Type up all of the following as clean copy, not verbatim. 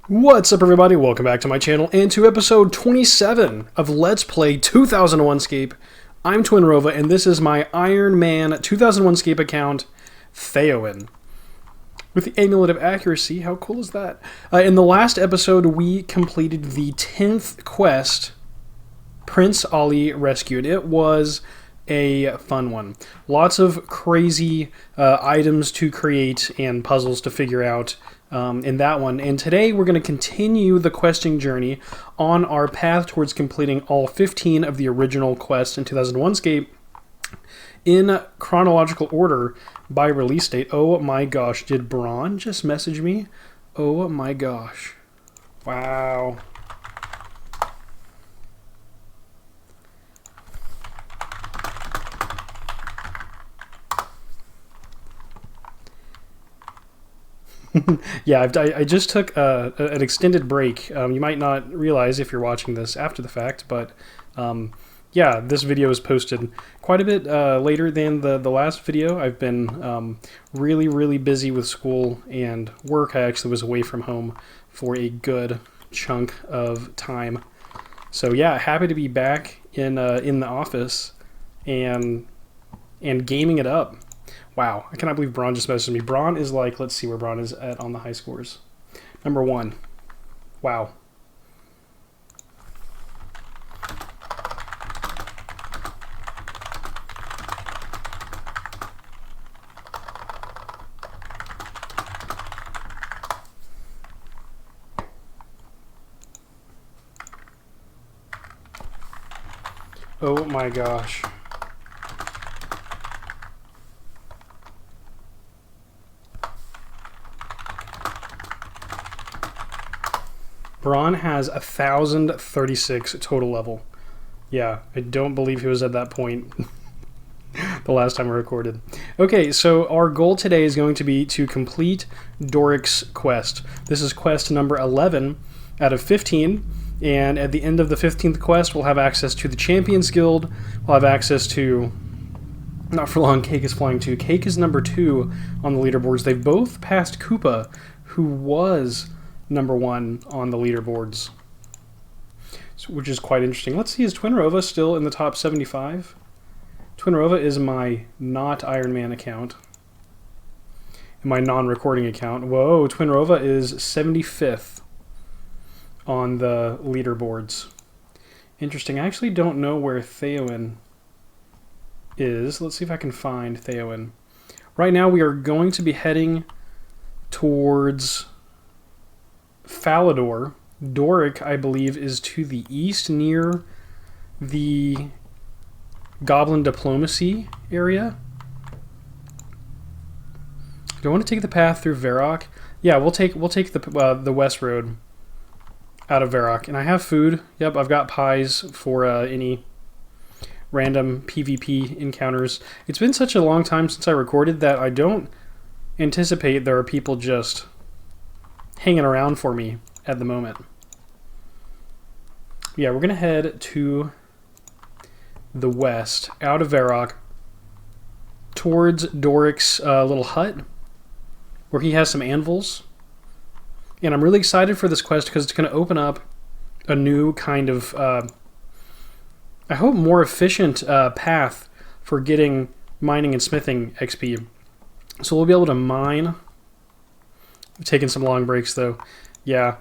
What's up, everybody? Welcome back to my channel and to episode 27 of Let's Play 2001Scape. I'm Twinrova, and this is my Ironman 2001Scape account, Theoin. With the Amulet of Accuracy, how cool is that? In the last episode, we completed the 10th quest, Prince Ali Rescued. It was a fun one. Lots of crazy items to create and puzzles to figure out in that one. And today we're going to continue the questing journey on our path towards completing all 15 of the original quests in 2001Scape in chronological order by release date. Oh my gosh, did Braun just message me? Oh my gosh. Wow. Yeah, I just took an extended break. You might not realize if you're watching this after the fact, but yeah, this video is posted quite a bit later than the last video. I've been really busy with school and work. I actually was away from home for a good chunk of time. So yeah, happy to be back in the office and gaming it up. Wow, I cannot believe Braun just messaged me. Braun is like, let's see where Braun is at on the high scores. Number 1. Wow. Oh my gosh. Braun has 1,036 total level. Yeah, I don't believe he was at that point the last time I recorded. Okay, so our goal today is going to be to complete Doric's quest. This is quest number 11 out of 15, and at the end of the 15th quest, we'll have access to the Champions Guild. We'll have access to... Not for long, Cake is flying 2. Cake is number 2 on the leaderboards. They've both passed Koopa, who was number 1 on the leaderboards, which is quite interesting. Let's see, is Twinrova still in the top 75? Twinrova is my not Ironman account, my non-recording account. Whoa, Twinrova is 75th on the leaderboards. Interesting. I actually don't know where Theoin is. Let's see if I can find Theoin. Right now we are going to be heading towards Falador. Doric, I believe, is to the east near the goblin diplomacy area. Do I want to take the path through Varrock? Yeah, we'll take the west road out of Varrock. And I have food. Yep, I've got pies for any random PvP encounters. It's been such a long time since I recorded that I don't anticipate there are people just hanging around for me at the moment. Yeah, we're gonna head to the west, out of Varrock, towards Doric's little hut, where he has some anvils. And I'm really excited for this quest because it's going to open up a new kind of, I hope, more efficient path for getting mining and smithing XP. So we'll be able to mine. I'm taking some long breaks, though. Yeah,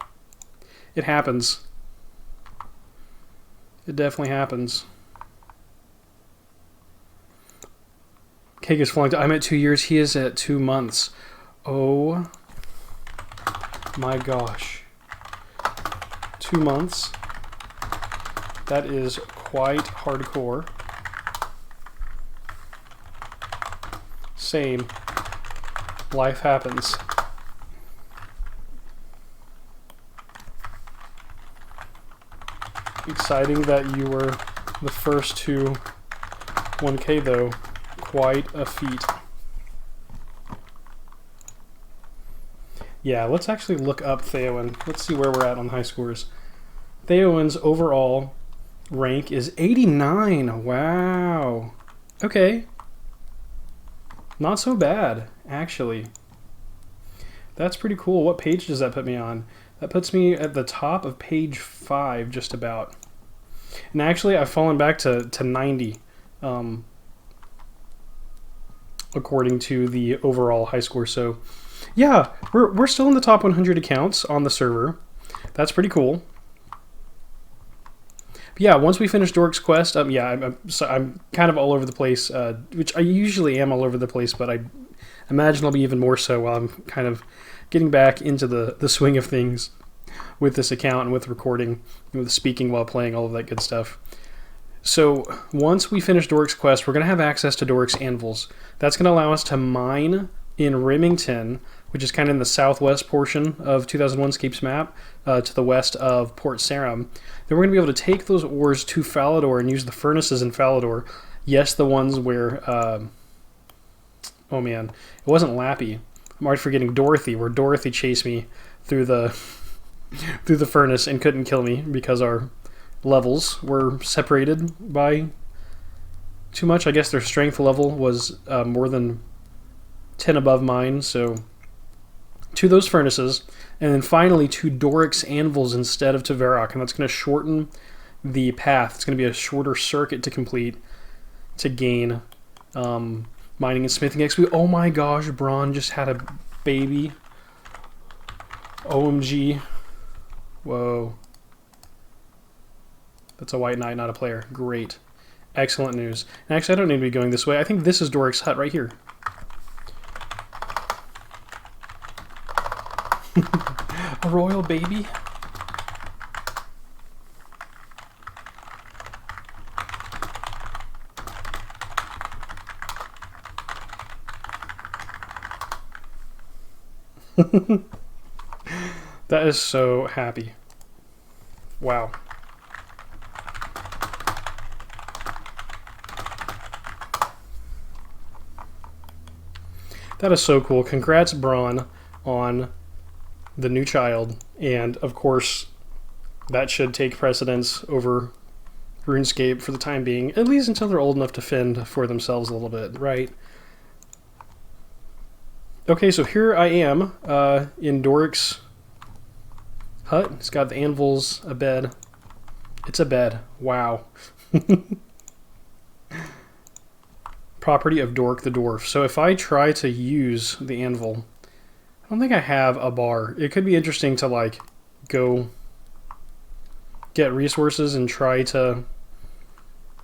it happens. It definitely happens. Cake is flying. I'm at 2 years. He is at 2 months. Oh my gosh. 2 months. That is quite hardcore. Same. Life happens. Exciting that you were the first to 1K, though. Quite a feat. Yeah, let's actually look up Theoin. Let's see where we're at on high scores. Theoin's overall rank is 89. Wow. Okay. Not so bad, actually. That's pretty cool. What page does that put me on? That puts me at the top of page 5, just about. And actually, I've fallen back to 90, according to the overall high score. So, yeah, we're still in the top 100 accounts on the server. That's pretty cool. But yeah, once we finish Doric's quest, yeah, I'm kind of all over the place, which I usually am all over the place, but I imagine I'll be even more so while I'm kind of getting back into the swing of things with this account and with recording, and with speaking while playing, all of that good stuff. So once we finish Doric's quest, we're going to have access to Doric's anvils. That's going to allow us to mine in Remington, which is kind of in the southwest portion of 2001Scape's map, to the west of Port Sarim. Then we're going to be able to take those ores to Falador and use the furnaces in Falador. Yes, the ones where... oh man, it wasn't Lappy. I'm already forgetting Dorothy, where Dorothy chased me through the furnace and couldn't kill me because our levels were separated by too much. I guess their strength level was more than 10 above mine, so to those furnaces, and then finally to Doric's anvils instead of to Varrock, and that's going to shorten the path. It's going to be a shorter circuit to complete to gain mining and smithing XP. Oh my gosh, Braun just had a baby. OMG. Whoa. That's a white knight, not a player. Great. Excellent news. And actually, I don't need to be going this way. I think this is Doric's hut right here. A royal baby? That is so happy. Wow. That is so cool. Congrats, Braun, on the new child. And, of course, that should take precedence over RuneScape for the time being, at least until they're old enough to fend for themselves a little bit, right? Okay, so here I am in Doric's hut. It's got the anvils, a bed. It's a bed. Wow. Property of Doric the dwarf. So if I try to use the anvil, I don't think I have a bar. It could be interesting to like go get resources and try to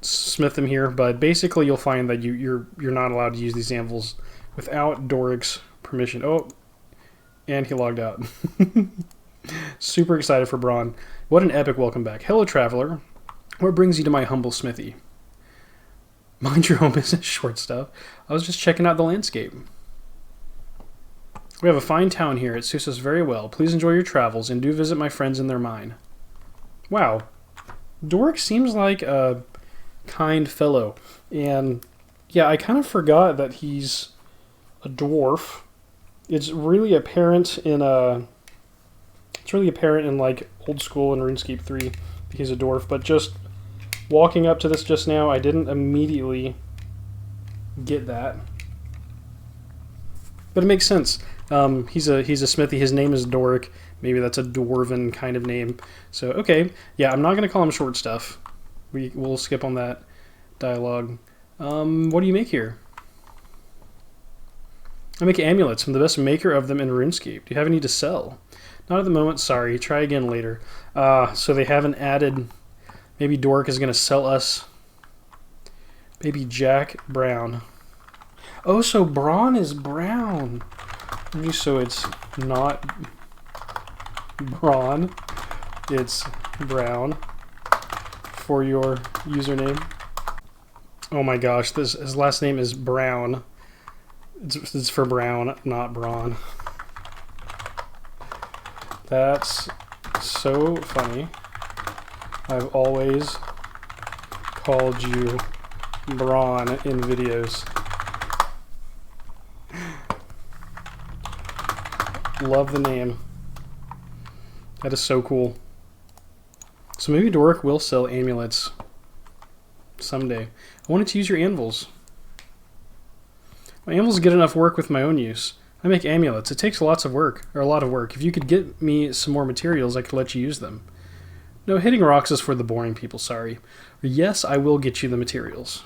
smith them here, but basically you'll find that you're not allowed to use these anvils without Doric's permission. Oh, and he logged out. Super excited for Braun. What an epic welcome back. Hello, traveler. What brings you to my humble smithy? Mind your own business, short stuff. I was just checking out the landscape. We have a fine town here. It suits us very well. Please enjoy your travels and do visit my friends in their mine. Wow. Doric seems like a kind fellow. And yeah, I kind of forgot that he's a dwarf. It's really apparent in like old school in RuneScape 3 that he's a dwarf, but just walking up to this just now, I didn't immediately get that. But it makes sense. He's a smithy. His name is Doric. Maybe that's a dwarven kind of name. So, okay. Yeah, I'm not going to call him short stuff. We'll skip on that dialogue. What do you make here? I make amulets. I'm the best maker of them in RuneScape. Do you have any to sell? Not at the moment, sorry. Try again later. So they haven't added... Maybe Doric is going to sell us... Baby Jack Brown. Oh, so Braun is brown. So it's not Braun. It's Brown for your username. Oh my gosh, his last name is Brown. It's for Brown, not Braun. That's so funny. I've always called you Braun in videos. Love the name. That is so cool. So maybe Doric will sell amulets someday. I wanted to use your anvils. My anvils get enough work with my own use. I make amulets. It takes lots of work, or a lot of work. If you could get me some more materials, I could let you use them. No, hitting rocks is for the boring people, sorry. Yes, I will get you the materials.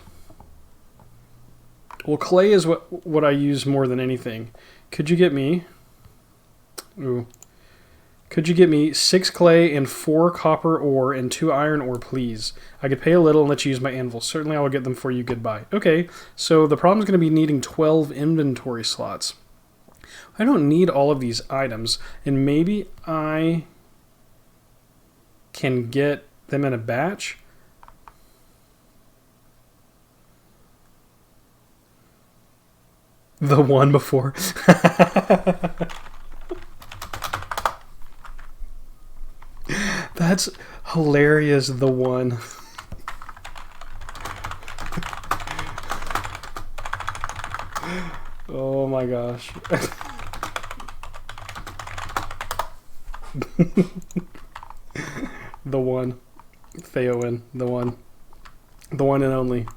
Well, clay is what I use more than anything. Could you get me... Ooh. Could you get me 6 clay and 4 copper ore and 2 iron ore, please? I could pay a little and let you use my anvil. Certainly I will get them for you. Goodbye. Okay, so the problem is going to be needing 12 inventory slots. I don't need all of these items, and maybe I can get them in a batch. The one before. That's hilarious, the one. Oh my gosh. The one. Theoin, the one. The one and only.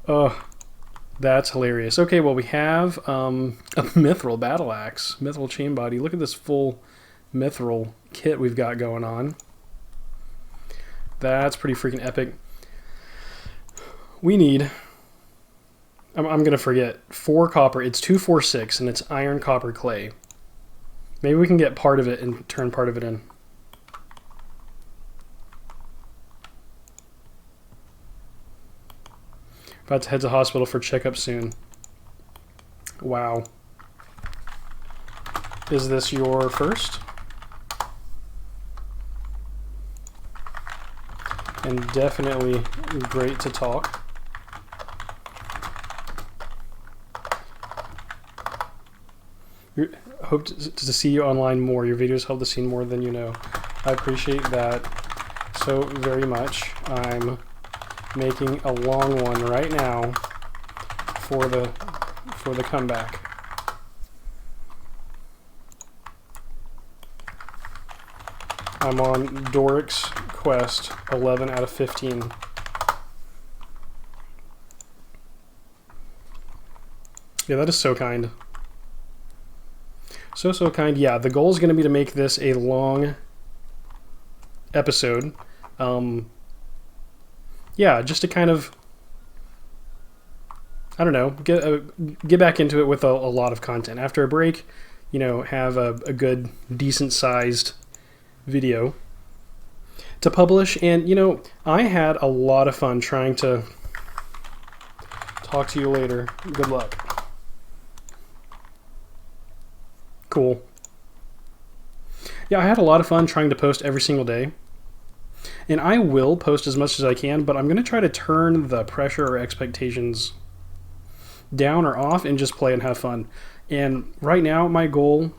Oh, that's hilarious. Okay, well we have a mithril battle axe. Mithril chain body. Look at this full mithril kit we've got going on. That's pretty freaking epic. We need... I'm going to forget. 4 copper. It's 246, and it's iron, copper, clay. Maybe we can get part of it and turn part of it in. About to head to hospital for checkup soon. Wow. Is this your first? And definitely great to talk. Hope to see you online more. Your videos help the scene more than you know. I appreciate that so very much. I'm making a long one right now for the comeback. I'm on Doric's quest, 11 out of 15. Yeah, that is so kind. So kind. Yeah, the goal is going to be to make this a long episode. Yeah, just to kind of, I don't know, get back into it with a lot of content. After a break, you know, have a good, decent-sized video to publish. And, you know, I had a lot of fun trying to talk to you later. Good luck. Cool. Yeah, I had a lot of fun trying to post every single day. And I will post as much as I can, but I'm going to try to turn the pressure or expectations down or off and just play and have fun. And right now, my goal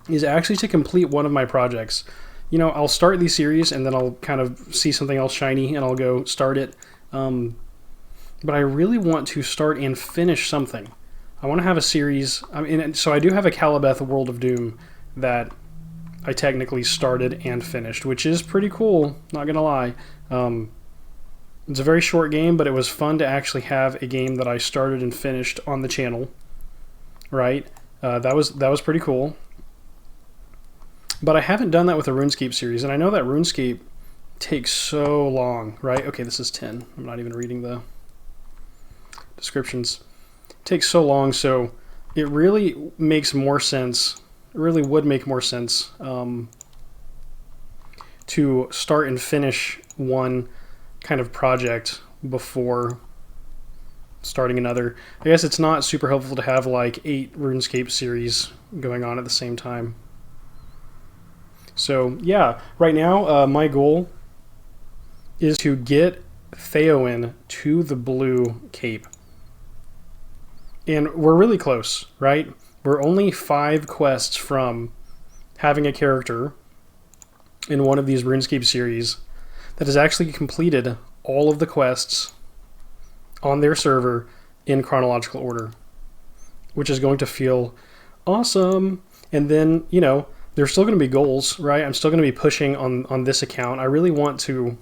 is actually to complete one of my projects. You know, I'll start these series and then I'll kind of see something else shiny and I'll go start it. But I really want to start and finish something. I want to have a series. I mean, so I do have a Calibeth World of Doom that I technically started and finished, which is pretty cool, not gonna lie. It's a very short game, but it was fun to actually have a game that I started and finished on the channel, right? That was pretty cool. But I haven't done that with the RuneScape series, and I know that RuneScape takes so long, right? Okay, this is 10. I'm not even reading the descriptions. It takes so long, so it really makes more sense. It really would make more sense to start and finish one kind of project before starting another. I guess it's not super helpful to have like 8 RuneScape series going on at the same time. So yeah, right now my goal is to get Theoin to the blue cape. And we're really close, right? We're only 5 quests from having a character in one of these RuneScape series that has actually completed all of the quests on their server in chronological order, which is going to feel awesome. And then, you know, there's still going to be goals, right? I'm still going to be pushing on this account. I really want to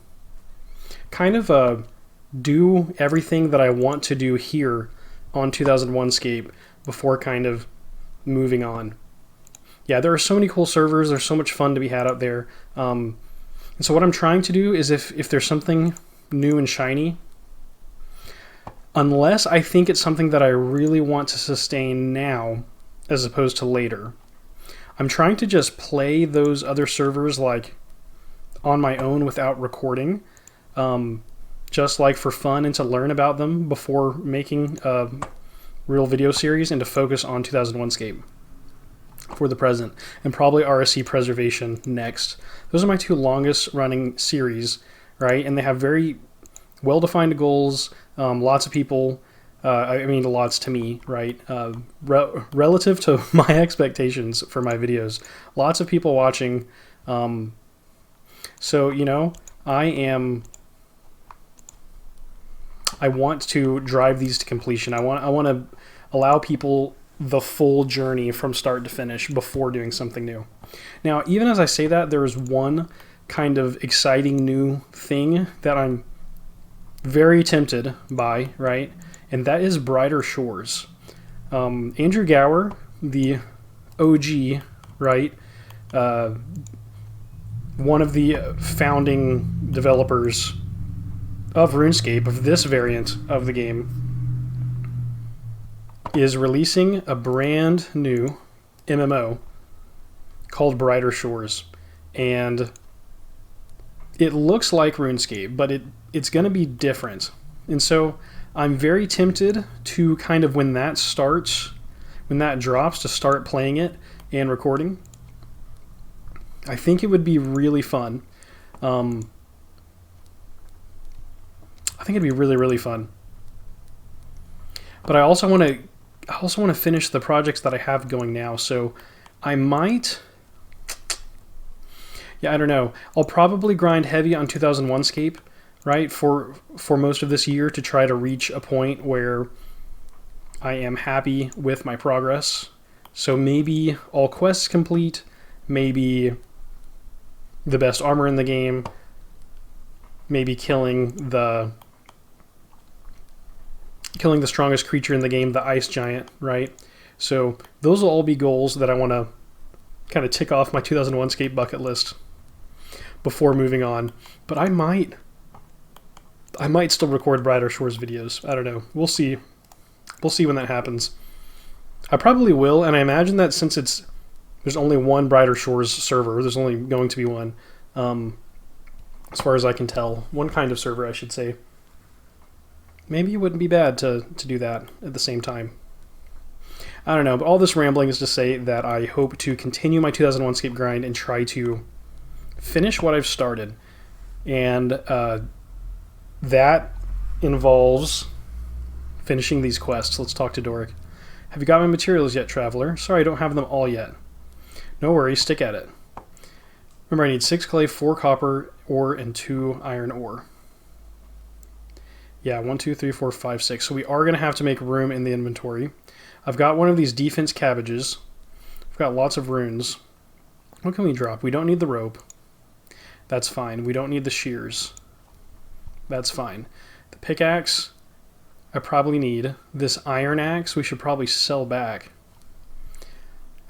kind of do everything that I want to do here on 2001Scape before kind of moving on. Yeah, there are so many cool servers. There's so much fun to be had out there. And so what I'm trying to do is if there's something new and shiny, unless I think it's something that I really want to sustain now as opposed to later, I'm trying to just play those other servers like on my own without recording, just like for fun and to learn about them before making a real video series, and to focus on 2001Scape for the present, and probably RSC Preservation next. Those are my two longest running series, right? And they have very well-defined goals, lots of people, I mean lots to me, right? Relative to my expectations for my videos, lots of people watching. So, you know, I want to drive these to completion. I want to allow people the full journey from start to finish before doing something new. Now, even as I say that, there is one kind of exciting new thing that I'm very tempted by, right? And that is Brighter Shores. Andrew Gower, the OG, right? One of the founding developers of RuneScape, of this variant of the game, is releasing a brand new MMO called Brighter Shores. And it looks like RuneScape, but it's going to be different. And so I'm very tempted to kind of, when that drops, to start playing it and recording. I think it would be really fun. I think it'd be really, really fun. But I also want to finish the projects that I have going now. So I might, I don't know. I'll probably grind heavy on 2001Scape, right, for most of this year, to try to reach a point where I am happy with my progress. So maybe all quests complete, maybe the best armor in the game, maybe killing the strongest creature in the game, the ice giant, right? So those will all be goals that I want to kind of tick off my 2001Scape bucket list before moving on. But I might still record Brighter Shores videos. I don't know. We'll see. We'll see when that happens. I probably will, and I imagine that since there's only one Brighter Shores server, there's only going to be one, as far as I can tell. One kind of server, I should say. Maybe it wouldn't be bad to do that at the same time. I don't know, but all this rambling is to say that I hope to continue my 2001Scape grind and try to finish what I've started. And that involves finishing these quests. Let's talk to Doric. Have you got my materials yet, Traveler? Sorry, I don't have them all yet. No worries, stick at it. Remember, I need 6 clay, 4 copper ore, and 2 iron ore. Yeah, 1, 2, 3, 4, 5, 6. So we are going to have to make room in the inventory. I've got one of these defense cabbages. I've got lots of runes. What can we drop? We don't need the rope. That's fine. We don't need the shears. That's fine. The pickaxe, I probably need. This iron axe, we should probably sell back.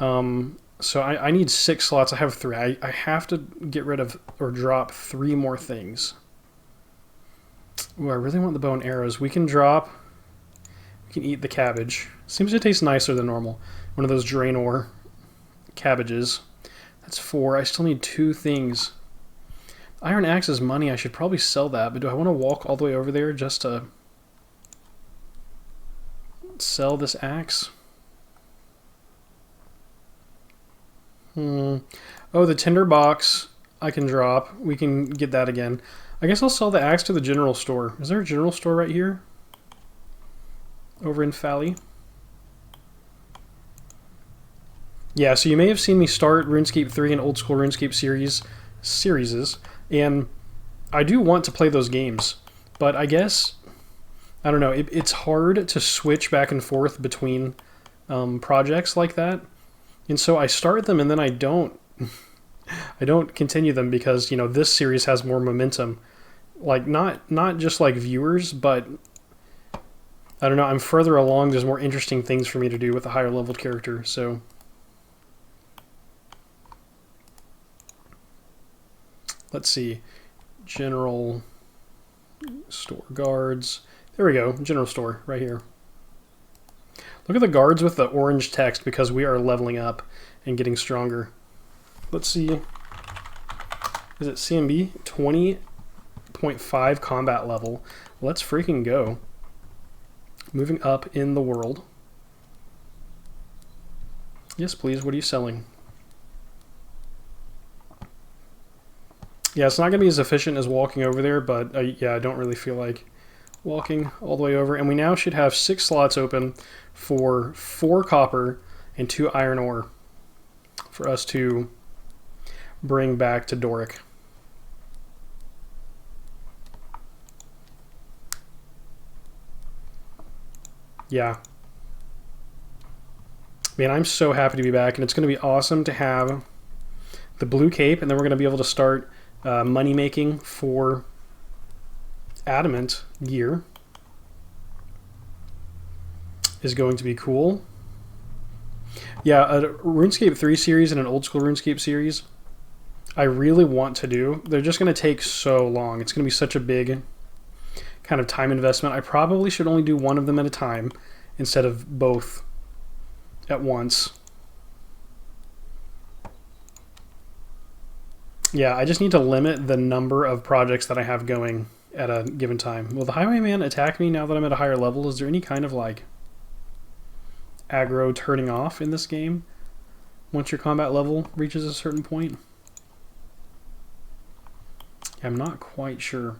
So I need 6 slots. I have 3. I have to get rid of or drop 3 more things. Ooh, I really want the bow and arrows. We can eat the cabbage. Seems to taste nicer than normal. One of those Draenor cabbages. That's 4. I still need 2 things. Iron axe is money. I should probably sell that, but do I want to walk all the way over there just to sell this axe? Oh, the tinder box I can drop. We can get that again. I guess I'll sell the axe to the general store. Is there a general store right here? Over in Fally? Yeah, so you may have seen me start RuneScape 3 and Old School RuneScape series, and I do want to play those games, but I guess, I don't know, it's hard to switch back and forth between projects like that, and so I start them and then I don't continue them because, you know, this series has more momentum. Like, not just like viewers, but I don't know, I'm further along, there's more interesting things for me to do with a higher leveled character, so Let's see. General store guards. There we go. General store right here. Look at the guards with the orange text because we are leveling up and getting stronger. Let's see. Is it CMB? 20.5 combat level. Let's freaking go. Moving up in the world. Yes, please. What are you selling? Yeah, it's not going to be as efficient as walking over there, but yeah, I don't really feel like walking all the way over. And we now should have 6 slots open for 4 copper and 2 iron ore for us to bring back to Doric. Yeah. Man, I'm so happy to be back, and it's going to be awesome to have the blue cape, and then we're going to be able to start money making for adamant gear. Is going to be cool. Yeah, a RuneScape 3 series and an old school RuneScape series I really want to do. They're just going to take so long. It's going to be such a big kind of time investment. I probably should only do one of them at a time instead of both at once. Yeah, I just need to limit the number of projects that I have going at a given time. Will the Highwayman attack me now that I'm at a higher level? Is there any kind of like aggro turning off in this game once your combat level reaches a certain point? I'm not quite sure.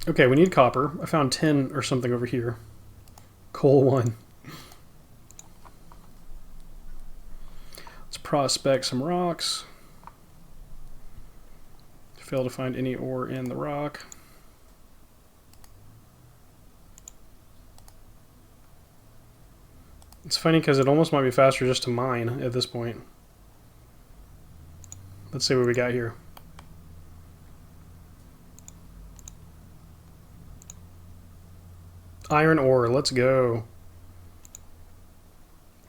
Okay, we need copper. I found 10 or something over here. Coal 1. Let's prospect some rocks. Fail to find any ore in the rock. It's funny because it almost might be faster just to mine at this point. Let's see what we got here. Iron ore, let's go.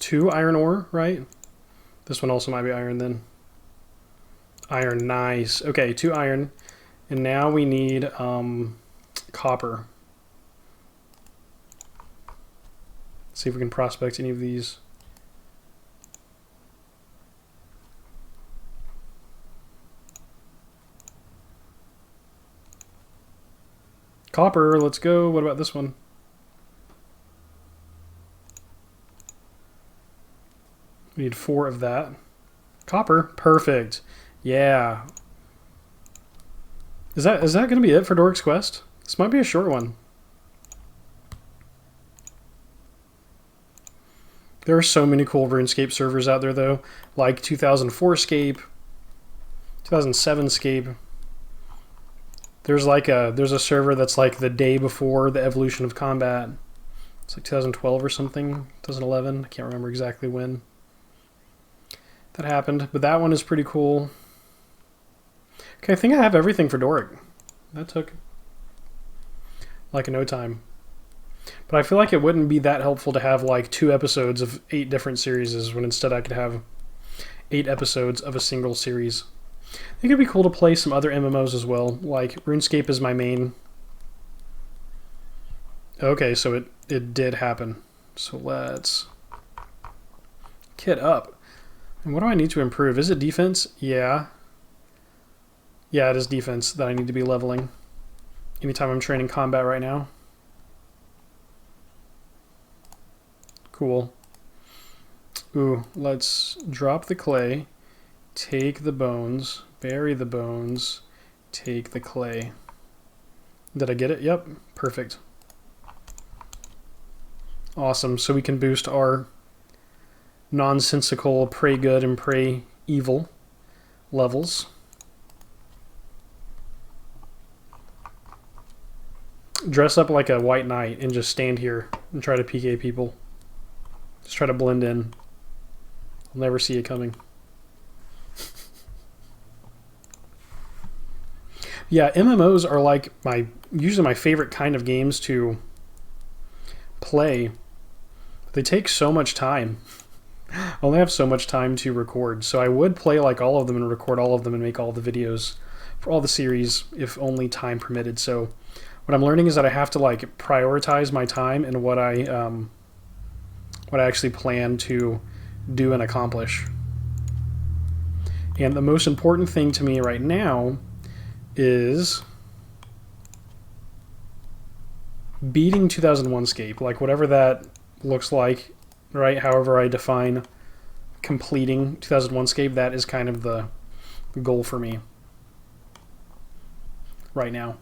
2 iron ore, right? This one also might be iron then. Iron, nice. Okay, 2 iron. And now we need copper. Let's see if we can prospect any of these. Copper, let's go. What about this one? We need 4 of that. Copper, perfect. Yeah. Is that going to be it for Doric's Quest? This might be a short one. There are so many cool RuneScape servers out there, though, like 2004Scape, 2007Scape. There's a server that's like the day before the evolution of combat. It's like 2012 or something, 2011. I can't remember exactly when that happened, but that one is pretty cool. Okay, I think I have everything for Doric. That took like no time. But I feel like it wouldn't be that helpful to have like 2 episodes of 8 different series when instead I could have 8 episodes of a single series. I think it'd be cool to play some other MMOs as well. Like RuneScape is my main. Okay, so it did happen. So let's kit up. And what do I need to improve? Is it defense? Yeah. Yeah, it is defense that I need to be leveling anytime I'm training combat right now. Cool. Ooh, let's drop the clay, take the bones, bury the bones, take the clay. Did I get it? Yep, perfect. Awesome, so we can boost our nonsensical pray good and pray evil levels. Dress up like a white knight and just stand here and try to PK people. Just try to blend in. I'll never see it coming. Yeah, MMOs are like usually my favorite kind of games to play. They take so much time. only have so much time to record, so I would play like all of them and record all of them and make all the videos for all the series if only time permitted. So what I'm learning is that I have to like prioritize my time and what I actually plan to do and accomplish. And the most important thing to me right now is beating 2001Scape, like whatever that looks like, right? However I define completing 2001Scape, that is kind of the goal for me right now.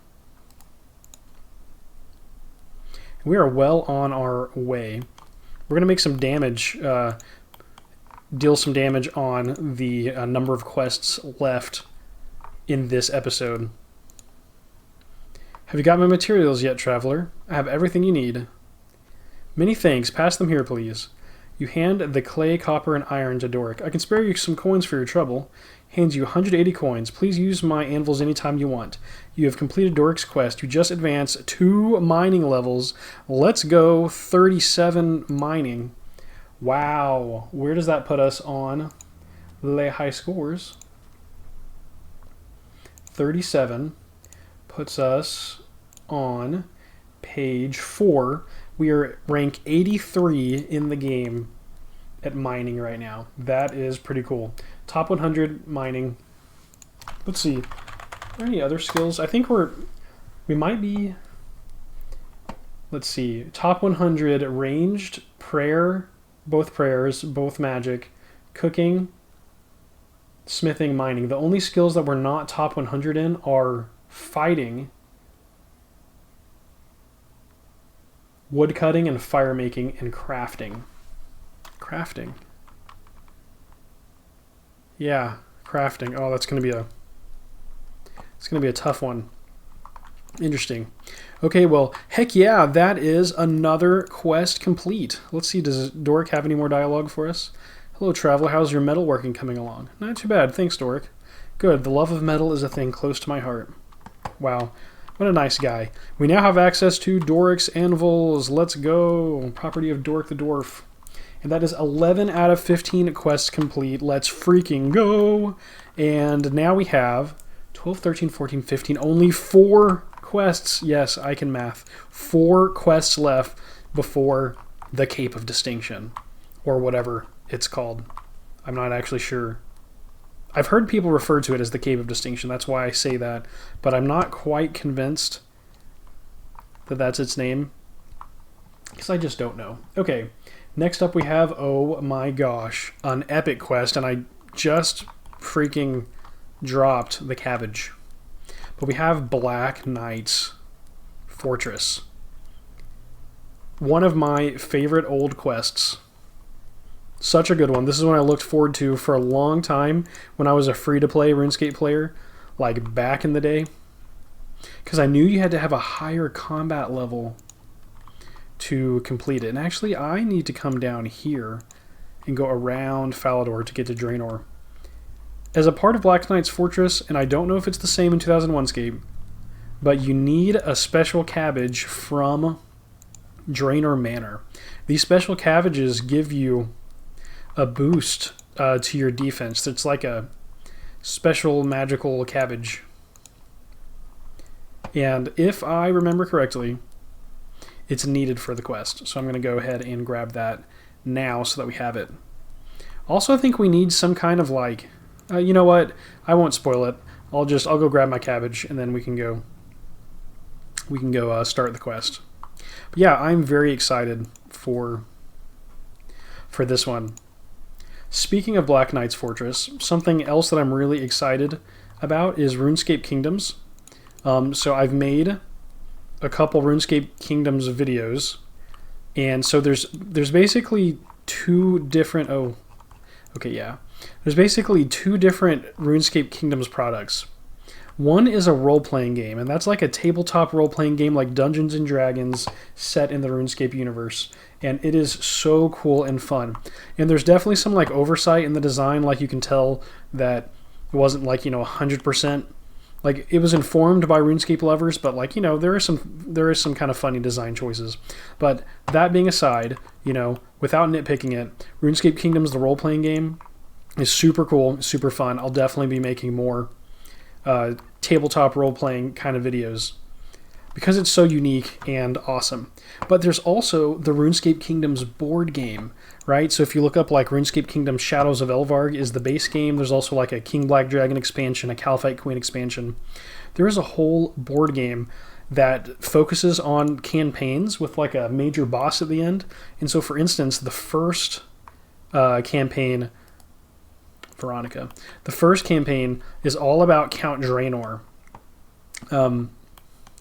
We are well on our way. We're going to make some damage, deal some damage on the number of quests left in this episode. Have you got my materials yet, traveler? I have everything you need. Many thanks. Pass them here, please. You hand the clay, copper, and iron to Doric. I can spare you some coins for your trouble. Hands you 180 coins. Please use my anvils anytime you want. You have completed Doric's quest. You just advanced 2 mining levels. Let's go 37 mining. Wow. Where does that put us on the high scores? 37 puts us on page 4. We are rank 83 in the game at mining right now. That is pretty cool. Top 100 mining. Let's see. Are there any other skills? I think we might be... Let's see. Top 100 ranged, prayer, both prayers, both magic, cooking, smithing, mining. The only skills that we're not top 100 in are fighting, woodcutting, and fire making, and crafting. Crafting. Yeah, crafting. Oh, it's gonna be a tough one. Interesting. Okay, well, heck yeah, that is another quest complete. Let's see, does Doric have any more dialogue for us? Hello, traveler. How's your metalworking coming along? Not too bad, thanks, Doric. Good. The love of metal is a thing close to my heart. Wow. What a nice guy. We now have access to Doric's anvils. Let's go. Property of Doric the dwarf. And that is 11 out of 15 quests complete. Let's freaking go. And now we have 12, 13, 14, 15. Only 4 quests. Yes, I can math. 4 quests left before the Cape of Distinction. Or whatever it's called. I'm not actually sure. I've heard people refer to it as the Cape of Distinction. That's why I say that. But I'm not quite convinced that that's its name. Because I just don't know. Okay. Next up we have, oh my gosh, an epic quest. And I just freaking dropped the cabbage. But we have Black Knight's Fortress. One of my favorite old quests. Such a good one. This is one I looked forward to for a long time when I was a free-to-play RuneScape player, like back in the day. Because I knew you had to have a higher combat level to complete it. And actually, I need to come down here and go around Falador to get to Draenor. As a part of Black Knight's Fortress, and I don't know if it's the same in 2001Scape, but you need a special cabbage from Draenor Manor. These special cabbages give you a boost to your defense. It's like a special magical cabbage. And if I remember correctly, it's needed for the quest. So I'm going to go ahead and grab that now so that we have it. Also, I think we need some kind of like, you know what? I won't spoil it. I'll go grab my cabbage and then we can go start the quest. But yeah, I'm very excited for this one. Speaking of Black Knight's Fortress, something else that I'm really excited about is RuneScape Kingdoms. So I've made a couple RuneScape Kingdoms videos, and so there's basically 2 different there's basically 2 different RuneScape Kingdoms products. One is a role-playing game, and that's like a tabletop role-playing game like Dungeons & Dragons set in the RuneScape universe. And it is so cool and fun. And there's definitely some like oversight in the design, like you can tell that it wasn't like, 100%. Like, it was informed by RuneScape lovers, but like, there is some kind of funny design choices. But that being aside, with without nitpicking it, RuneScape Kingdoms, the role-playing game, is super cool, super fun. I'll definitely be making more tabletop role-playing kind of videos because it's so unique and awesome. But there's also the RuneScape Kingdoms board game, right? So if you look up like RuneScape Kingdoms Shadows of Elvarg is the base game. There's also like a King Black Dragon expansion, a Calphite Queen expansion. There is a whole board game that focuses on campaigns with like a major boss at the end. And so for instance, the first campaign, Veronica, the first campaign is all about Count Draenor.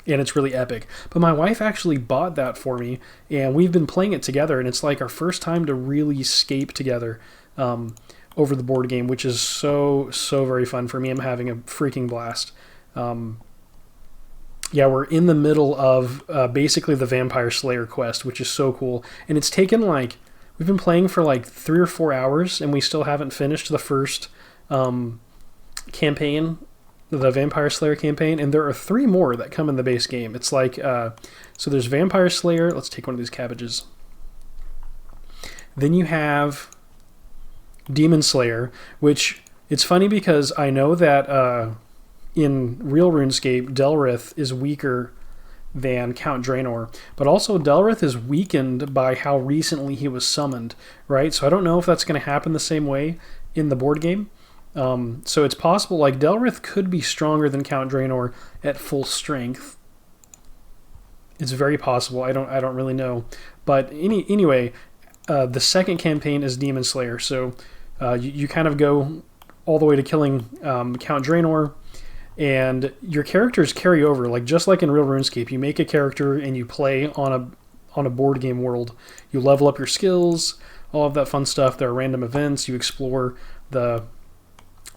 And it's really epic. But my wife actually bought that for me, and we've been playing it together, and it's like our first time to really scape together over the board game, which is so very fun for me. I'm having a freaking blast. Yeah, we're in the middle of basically the Vampire Slayer quest, which is so cool. And it's taken like, we've been playing for like 3 or 4 hours, and we still haven't finished the first campaign, the Vampire Slayer campaign, and there are 3 more that come in the base game. It's like, so there's Vampire Slayer. Let's take one of these cabbages. Then you have Demon Slayer, which it's funny because I know that in real RuneScape, Delrith is weaker than Count Draenor, but also Delrith is weakened by how recently he was summoned, right? So I don't know if that's going to happen the same way in the board game. So it's possible, like, Delrith could be stronger than Count Draenor at full strength. It's very possible. I don't really know. But anyway, the second campaign is Demon Slayer. So you kind of go all the way to killing Count Draenor, and your characters carry over. Like, just like in real RuneScape, you make a character and you play on a board game world. You level up your skills, all of that fun stuff. There are random events. You explore the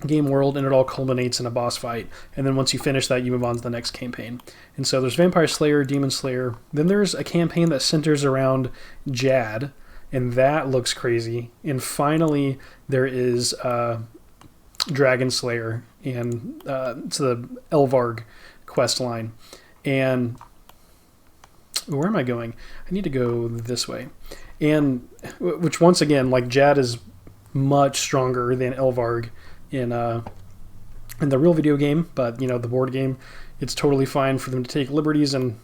game world, and it all culminates in a boss fight. And then once you finish that, you move on to the next campaign. And so there's Vampire Slayer, Demon Slayer. Then there's a campaign that centers around Jad, and that looks crazy. And finally, there is Dragon Slayer, and it's the Elvarg quest line. And where am I going? I need to go this way. And which, once again, like, Jad is much stronger than Elvarg in the real video game, but you know, the board game, it's totally fine for them to take liberties and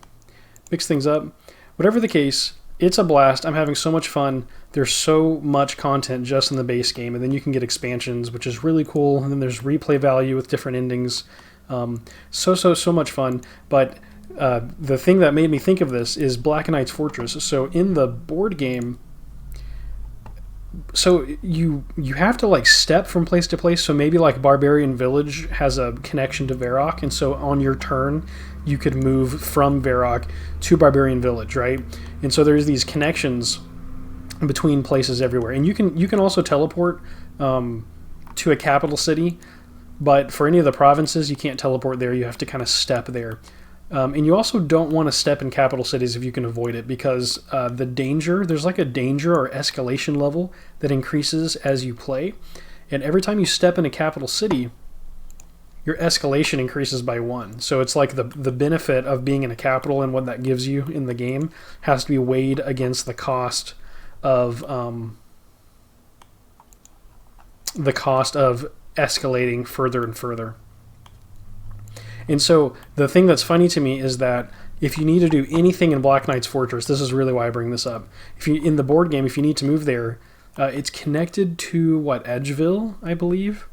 mix things up. Whatever the case, it's a blast. I'm having so much fun. There's so much content just in the base game, and then you can get expansions, which is really cool. And then there's replay value with different endings. So much fun. But the thing that made me think of this is Black Knight's Fortress. So in the board game, so you have to like step from place to place. So maybe like Barbarian Village has a connection to Varrock, and so on your turn you could move from Varrock to Barbarian Village, right? And so there's these connections between places everywhere, and you can also teleport to a capital city, but for any of the provinces you can't teleport there. You have to kind of step there. And you also don't want to step in capital cities if you can avoid it, because there's like a danger or escalation level that increases as you play. And every time you step in a capital city, your escalation increases by 1. So it's like the benefit of being in a capital and what that gives you in the game has to be weighed against the cost of escalating further and further. And so the thing that's funny to me is that if you need to do anything in Black Knight's Fortress, this is really why I bring this up. In the board game, if you need to move there, it's connected to Edgeville, I believe.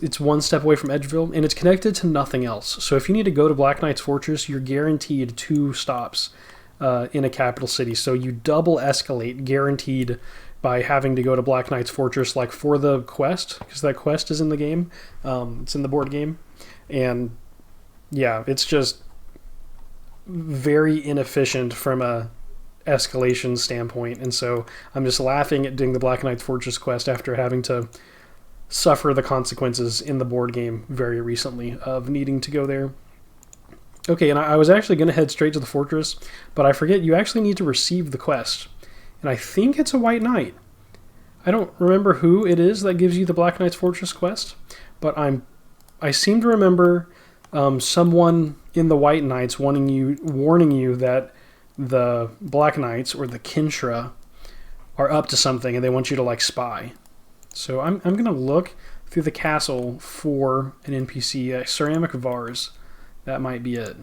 It's 1 step away from Edgeville, and it's connected to nothing else. So if you need to go to Black Knight's Fortress, you're guaranteed 2 stops in a capital city. So you double escalate, guaranteed, by having to go to Black Knight's Fortress, like for the quest, because that quest is in the game. It's in the board game, and yeah, it's just very inefficient from a escalation standpoint. And so I'm just laughing at doing the Black Knight's Fortress quest after having to suffer the consequences in the board game very recently of needing to go there. Okay, and I was actually going to head straight to the fortress, but I forget you actually need to receive the quest. And I think it's a White Knight. I don't remember who it is that gives you the Black Knight's Fortress quest, but I seem to remember someone in the White Knights warning you that the Black Knights, or the Kinshra, are up to something and they want you to like spy. So I'm going to look through the castle for an NPC, a ceramic vase. That might be it.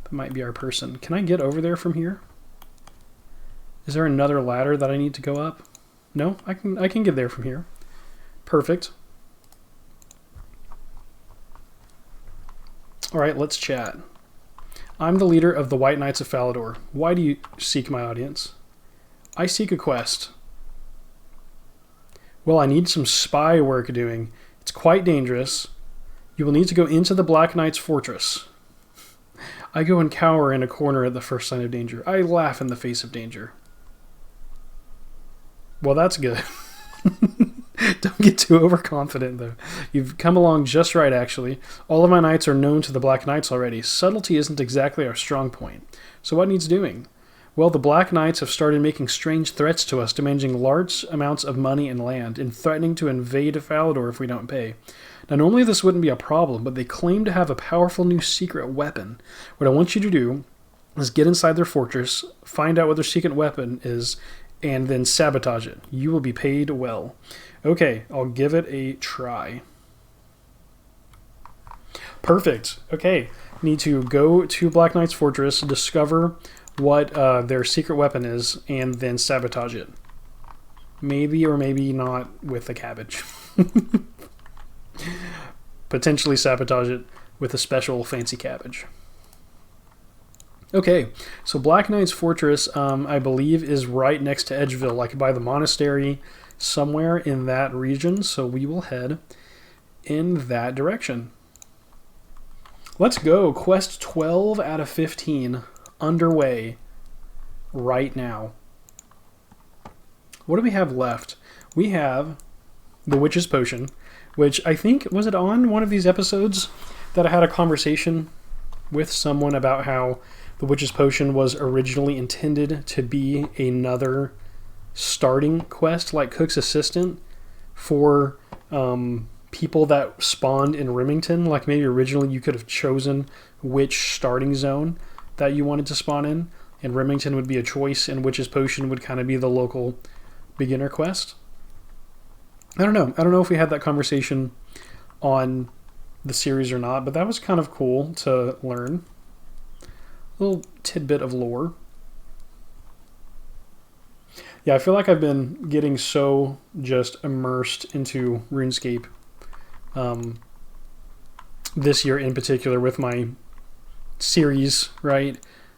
That might be our person. Can I get over there from here? Is there another ladder that I need to go up? No, I can get there from here. Perfect. All right, let's chat. I'm the leader of the White Knights of Falador. Why do you seek my audience? I seek a quest. Well, I need some spy work doing. It's quite dangerous. You will need to go into the Black Knight's fortress. I go and cower in a corner at the first sign of danger. I laugh in the face of danger. Well, that's good. Don't get too overconfident, though. You've come along just right, actually. All of my knights are known to the Black Knights already. Subtlety isn't exactly our strong point. So what needs doing? Well, the Black Knights have started making strange threats to us, demanding large amounts of money and land, and threatening to invade Falador if we don't pay. Now, normally this wouldn't be a problem, but they claim to have a powerful new secret weapon. What I want you to do is get inside their fortress, find out what their secret weapon is, and then sabotage it. You will be paid well. Okay, I'll give it a try. Perfect. Okay, need to go to Black Knight's fortress, discover what their secret weapon is, and then sabotage it. Maybe or maybe not with the cabbage. Potentially sabotage it with a special fancy cabbage. Okay, so Black Knight's fortress, I believe, is right next to Edgeville, like by the monastery, somewhere in that region. So we will head in that direction. Let's go. Quest 12 out of 15 underway right now. What do we have left? We have the Witch's Potion, which I think, was it on one of these episodes that I had a conversation with someone about how the Witch's Potion was originally intended to be another starting quest like Cook's Assistant for people that spawned in Remington. Like maybe originally you could have chosen which starting zone that you wanted to spawn in, and Remington would be a choice, and Witch's Potion would kind of be the local beginner quest. I don't know if we had that conversation on the series or not, but that was kind of cool to learn. A little tidbit of lore. Yeah, I feel like I've been getting so just immersed into RuneScape this year in particular with my series, right,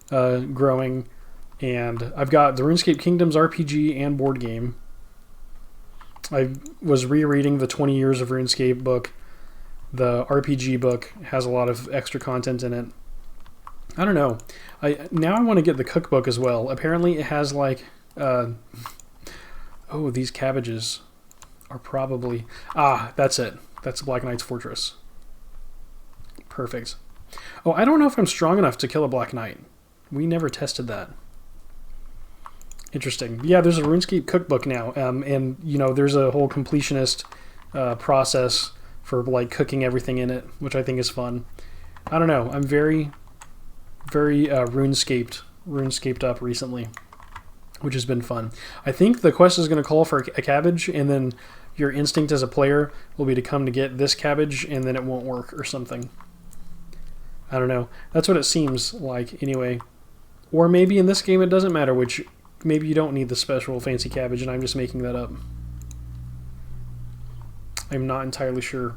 growing. And I've got the RuneScape Kingdoms RPG and board game. I was rereading the 20 Years of RuneScape book. The RPG book has a lot of extra content in it. I don't know. Now I want to get the cookbook as well. Apparently it has like... oh, these cabbages are probably... Ah, that's it. That's Black Knight's Fortress. Perfect. Oh, I don't know if I'm strong enough to kill a Black Knight. We never tested that. Interesting. Yeah, there's a RuneScape cookbook now, and you know, there's a whole completionist process for like cooking everything in it, which I think is fun. I don't know. I'm very RuneScaped up recently, which has been fun. I think the quest is going to call for a cabbage, and then your instinct as a player will be to come to get this cabbage, and then it won't work or something. I don't know. That's what it seems like anyway. Or maybe in this game it doesn't matter which... Maybe you don't need the special fancy cabbage, and I'm just making that up. I'm not entirely sure.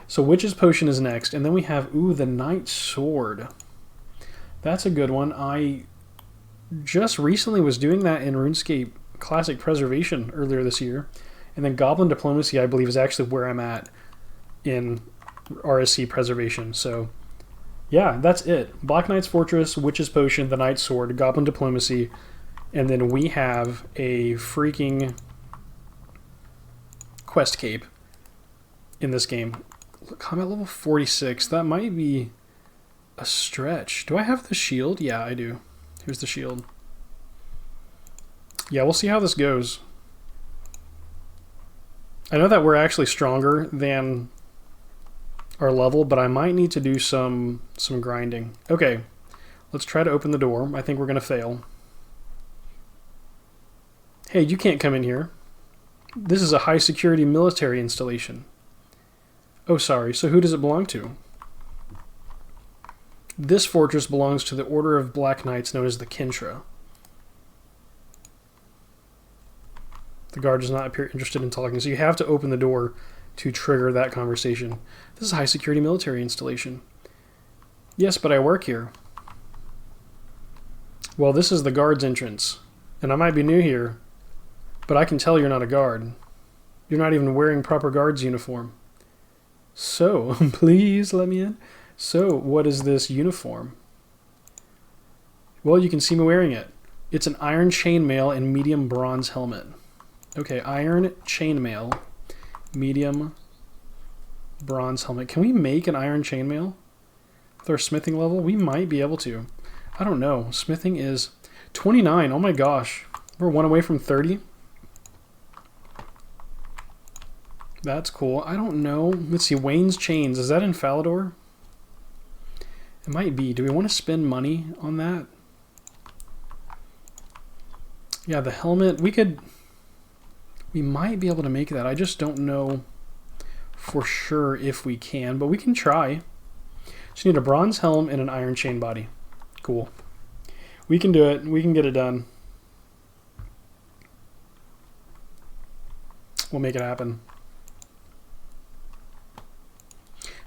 So Witch's Potion is next, and then we have, ooh, the Knight's Sword. That's a good one. I just recently was doing that in RuneScape Classic Preservation earlier this year, and then Goblin Diplomacy, I believe, is actually where I'm at in RSC Preservation. So, yeah, that's it. Black Knight's Fortress, Witch's Potion, the Knight's Sword, Goblin Diplomacy, and then we have a freaking quest cape in this game. Combat level 46. That might be a stretch. Do I have the shield? Yeah, I do. Here's the shield. Yeah, we'll see how this goes. I know that we're actually stronger than our level, but I might need to do some grinding. Okay, let's try to open the door. I think we're going to fail. Hey, you can't come in here. This is a high security military installation. Oh, sorry. So who does it belong to? This fortress belongs to the Order of Black Knights known as the Kintra. The guard does not appear interested in talking, so you have to open the door to trigger that conversation. This is a high security military installation. Yes, but I work here. Well, this is the guard's entrance, and I might be new here, but I can tell you're not a guard. You're not even wearing proper guard's uniform. So, please let me in. So, what is this uniform? Well, you can see me wearing it. It's an iron chainmail and medium bronze helmet. Okay, iron chainmail, medium bronze helmet. Can we make an iron chainmail with our smithing level? We might be able to. I don't know. Smithing is 29. Oh my gosh. We're one away from 30. That's cool. I don't know. Let's see. Wayne's Chains. Is that in Falador? It might be. Do we want to spend money on that? Yeah, the helmet. We might be able to make that. I just don't know for sure if we can, but we can try. Just need a bronze helm and an iron chain body. Cool. We can do it. We can get it done. We'll make it happen.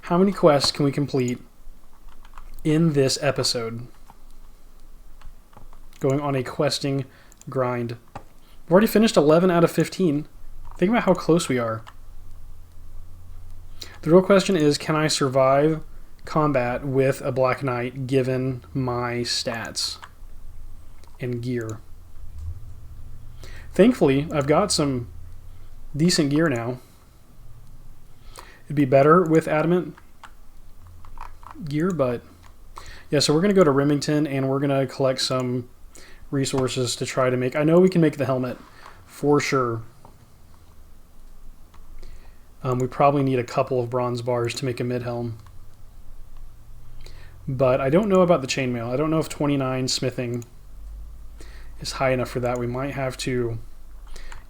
How many quests can we complete in this episode? Going on a questing grind. We've already finished 11 out of 15. Think about how close we are. The real question is, can I survive combat with a Black Knight given my stats and gear? Thankfully, I've got some decent gear now. It'd be better with adamant gear, but yeah, so we're going to go to Remington and we're going to collect some resources to try to make. I know we can make the helmet for sure. We probably need a couple of bronze bars to make a mid-helm. But I don't know about the chainmail. I don't know if 29 smithing is high enough for that. We might have to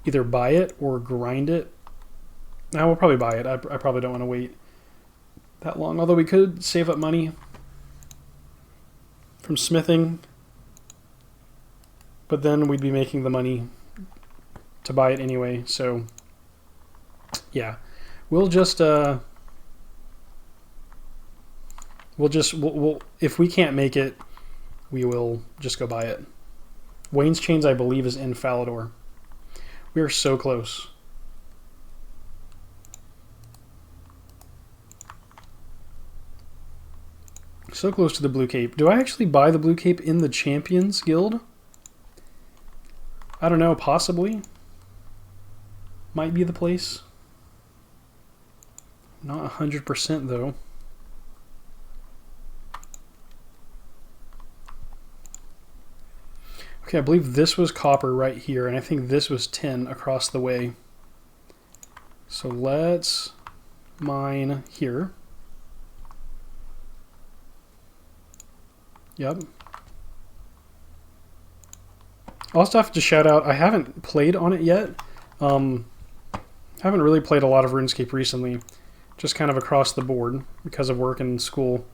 either buy it or grind it. Now we'll probably buy it. I probably don't want to wait that long. Although we could save up money from smithing. But then we'd be making the money to buy it anyway. So yeah, we'll just we'll if we can't make it, we will just go buy it. Wayne's Chains, I believe, is in Falador. We are so close. So close to the Blue Cape. Do I actually buy the Blue Cape in the Champions Guild? I don't know, possibly. Might be the place. Not 100% though. Okay, I believe this was copper right here, and I think this was tin across the way. So let's mine here. Yep. I also have to shout out, I haven't played on it yet. Haven't really played a lot of RuneScape recently. Just kind of across the board because of work and school,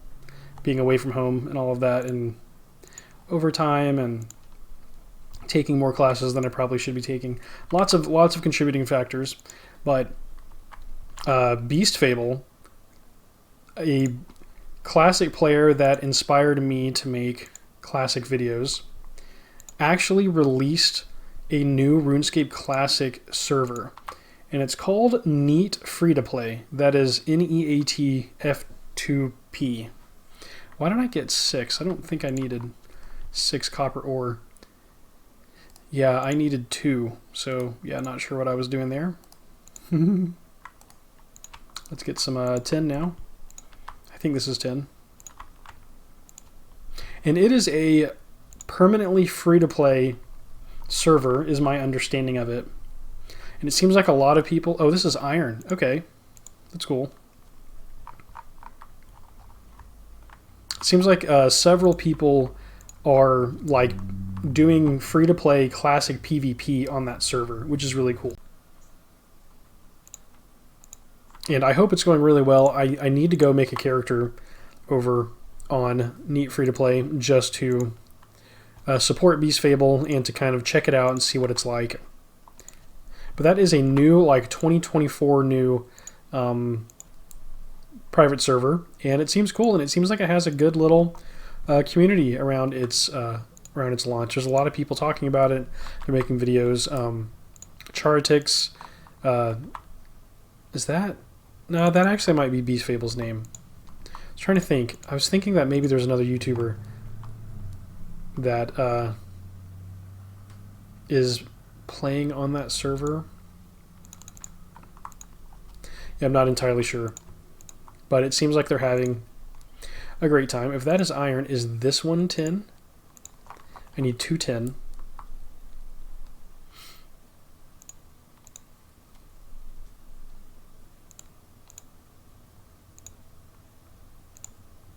being away from home and all of that, and overtime and taking more classes than I probably should be taking. Lots of contributing factors. But Beast Fable, a classic player that inspired me to make classic videos, actually released a new RuneScape Classic server, and it's called Neat Free to Play. That is NEAT F2P. Why did I get 6? I don't think I needed 6 copper ore. Yeah, I needed 2, so yeah, not sure what I was doing there. Let's get some tin now. I think this is tin. And it is a permanently free-to-play server, is my understanding of it. And it seems like a lot of people... Oh, this is iron. Okay. That's cool. It seems like several people are like doing free-to-play classic PvP on that server, which is really cool. And I hope it's going really well. I need to go make a character over on Neat Free-to-Play just to support Beast Fable and to kind of check it out and see what it's like. But that is a new, like 2024 new private server, and it seems cool, and it seems like it has a good little community around its launch. There's a lot of people talking about it. They're making videos. Chartix, is that? No, that actually might be Beast Fable's name. I was trying to think. I was thinking that maybe there's another YouTuber that is playing on that server. Yeah, I'm not entirely sure. But it seems like they're having a great time. If that is iron, is this one tin? I need 2 tin.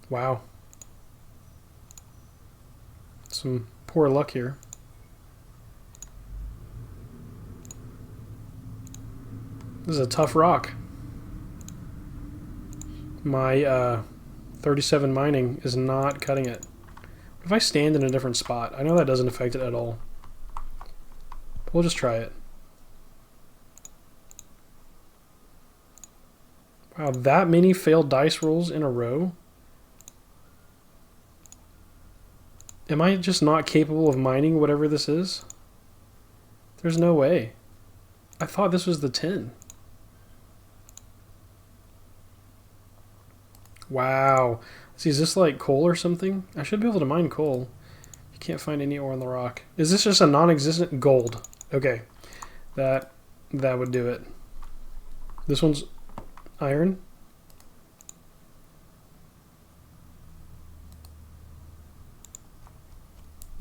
Wow. Some poor luck here. This is a tough rock. My 37 mining is not cutting it. What if I stand in a different spot? I know that doesn't affect it at all. But we'll just try it. Wow, that many failed dice rolls in a row? Am I just not capable of mining whatever this is? There's no way. I thought this was the tin. Wow. See, is this like coal or something? I should be able to mine coal. You can't find any ore on the rock. Is this just a non-existent gold? Okay. That would do it. This one's iron.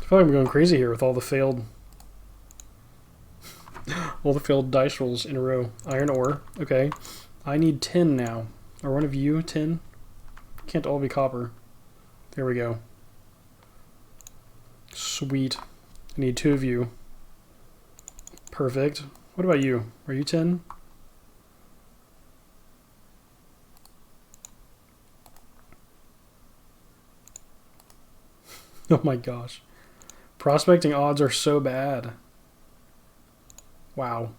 I feel like I'm going crazy here with all the failed dice rolls in a row. Iron ore. Okay. I need tin now. Are one of you tin? Can't all be copper. There we go. Sweet. I need 2 of you. Perfect. What about you? Are you tin? Oh my gosh. Prospecting odds are so bad. Wow.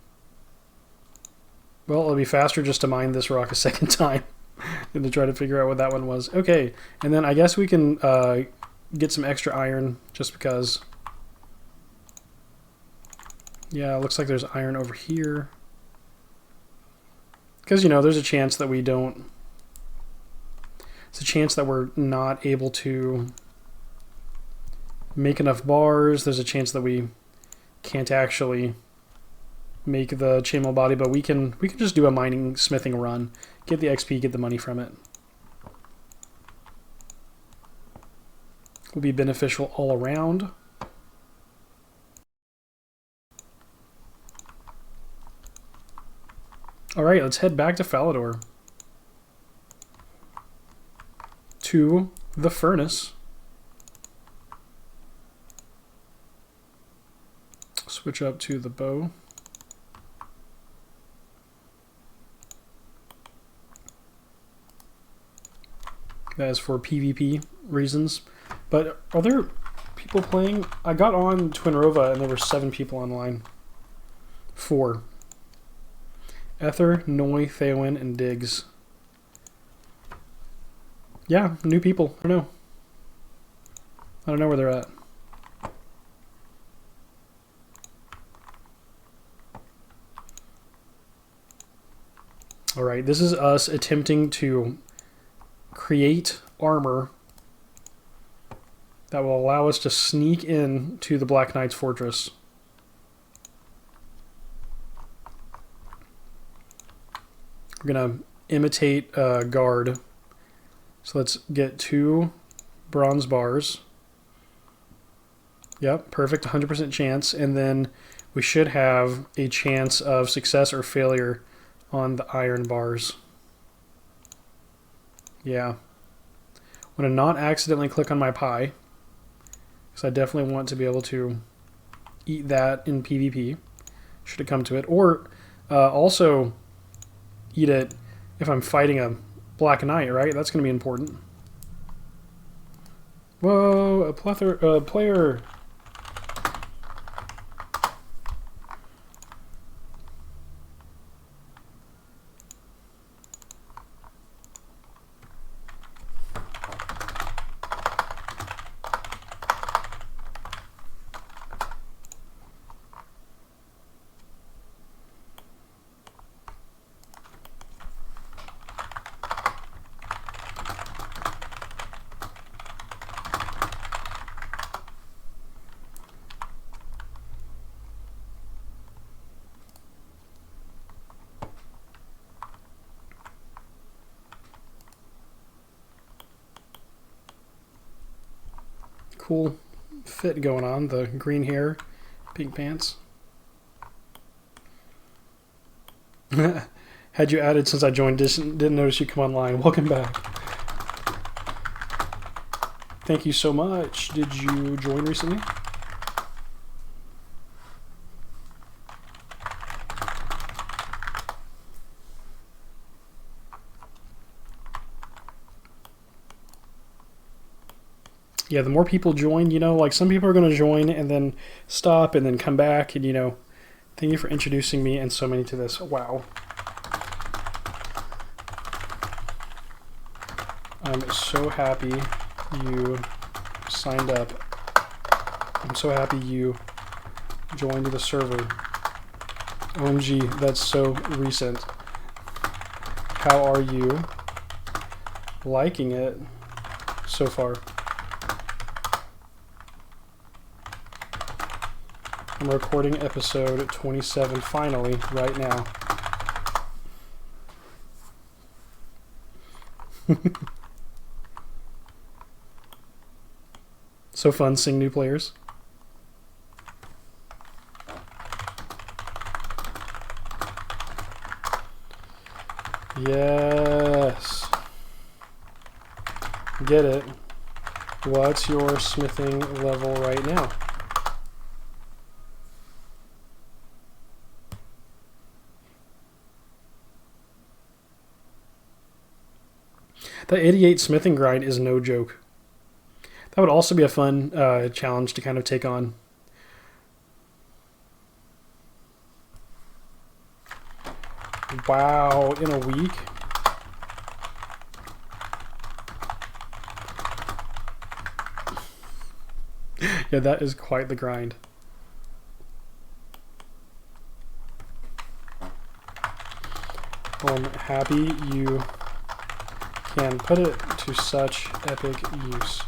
Well, it'll be faster just to mine this rock a second time than to try to figure out what that one was. Okay, and then I guess we can get some extra iron just because. Yeah, it looks like there's iron over here. Because, you know, there's a chance that we don't. It's a chance that we're not able to make enough bars. There's a chance that we can't actually make the chainmail body, but we can just do a mining smithing run, get the XP, get the money from it. Will be beneficial all around. All right, let's head back to Falador, to the furnace. Switch up to the bow. That is for PvP reasons. But are there people playing? I got on Twinrova and there were 7 people online. 4. Ether, Noi, Theoin, and Diggs. Yeah, new people. I don't know where they're at. Alright, this is us attempting to create armor that will allow us to sneak in to the Black Knight's fortress. We're going to imitate a guard. So let's get 2 bronze bars. Yep, perfect, 100% chance. And then we should have a chance of success or failure on the iron bars. Yeah. I'm going to not accidentally click on my pie, because because I definitely want to be able to eat that in PvP, should it come to it. Or also eat it if I'm fighting a Black Knight, right? That's going to be important. Whoa, a player. Cool fit going on, the green hair, pink pants. Had you added since I joined, didn't notice you come online. Welcome back. Thank you so much. Did you join recently? Yeah, the more people join, you know, like some people are going to join and then stop and then come back. And, you know, thank you for introducing me and so many to this. Wow. I'm so happy you signed up. I'm so happy you joined the server. OMG, that's so recent. How are you liking it so far? I'm recording episode 27 finally right now. So fun seeing new players. Yes. Get it. What's your smithing level right now? The 88 smithing grind is no joke. That would also be a fun challenge to kind of take on. Wow, in a week? Yeah, that is quite the grind. I'm happy you can put it to such epic use.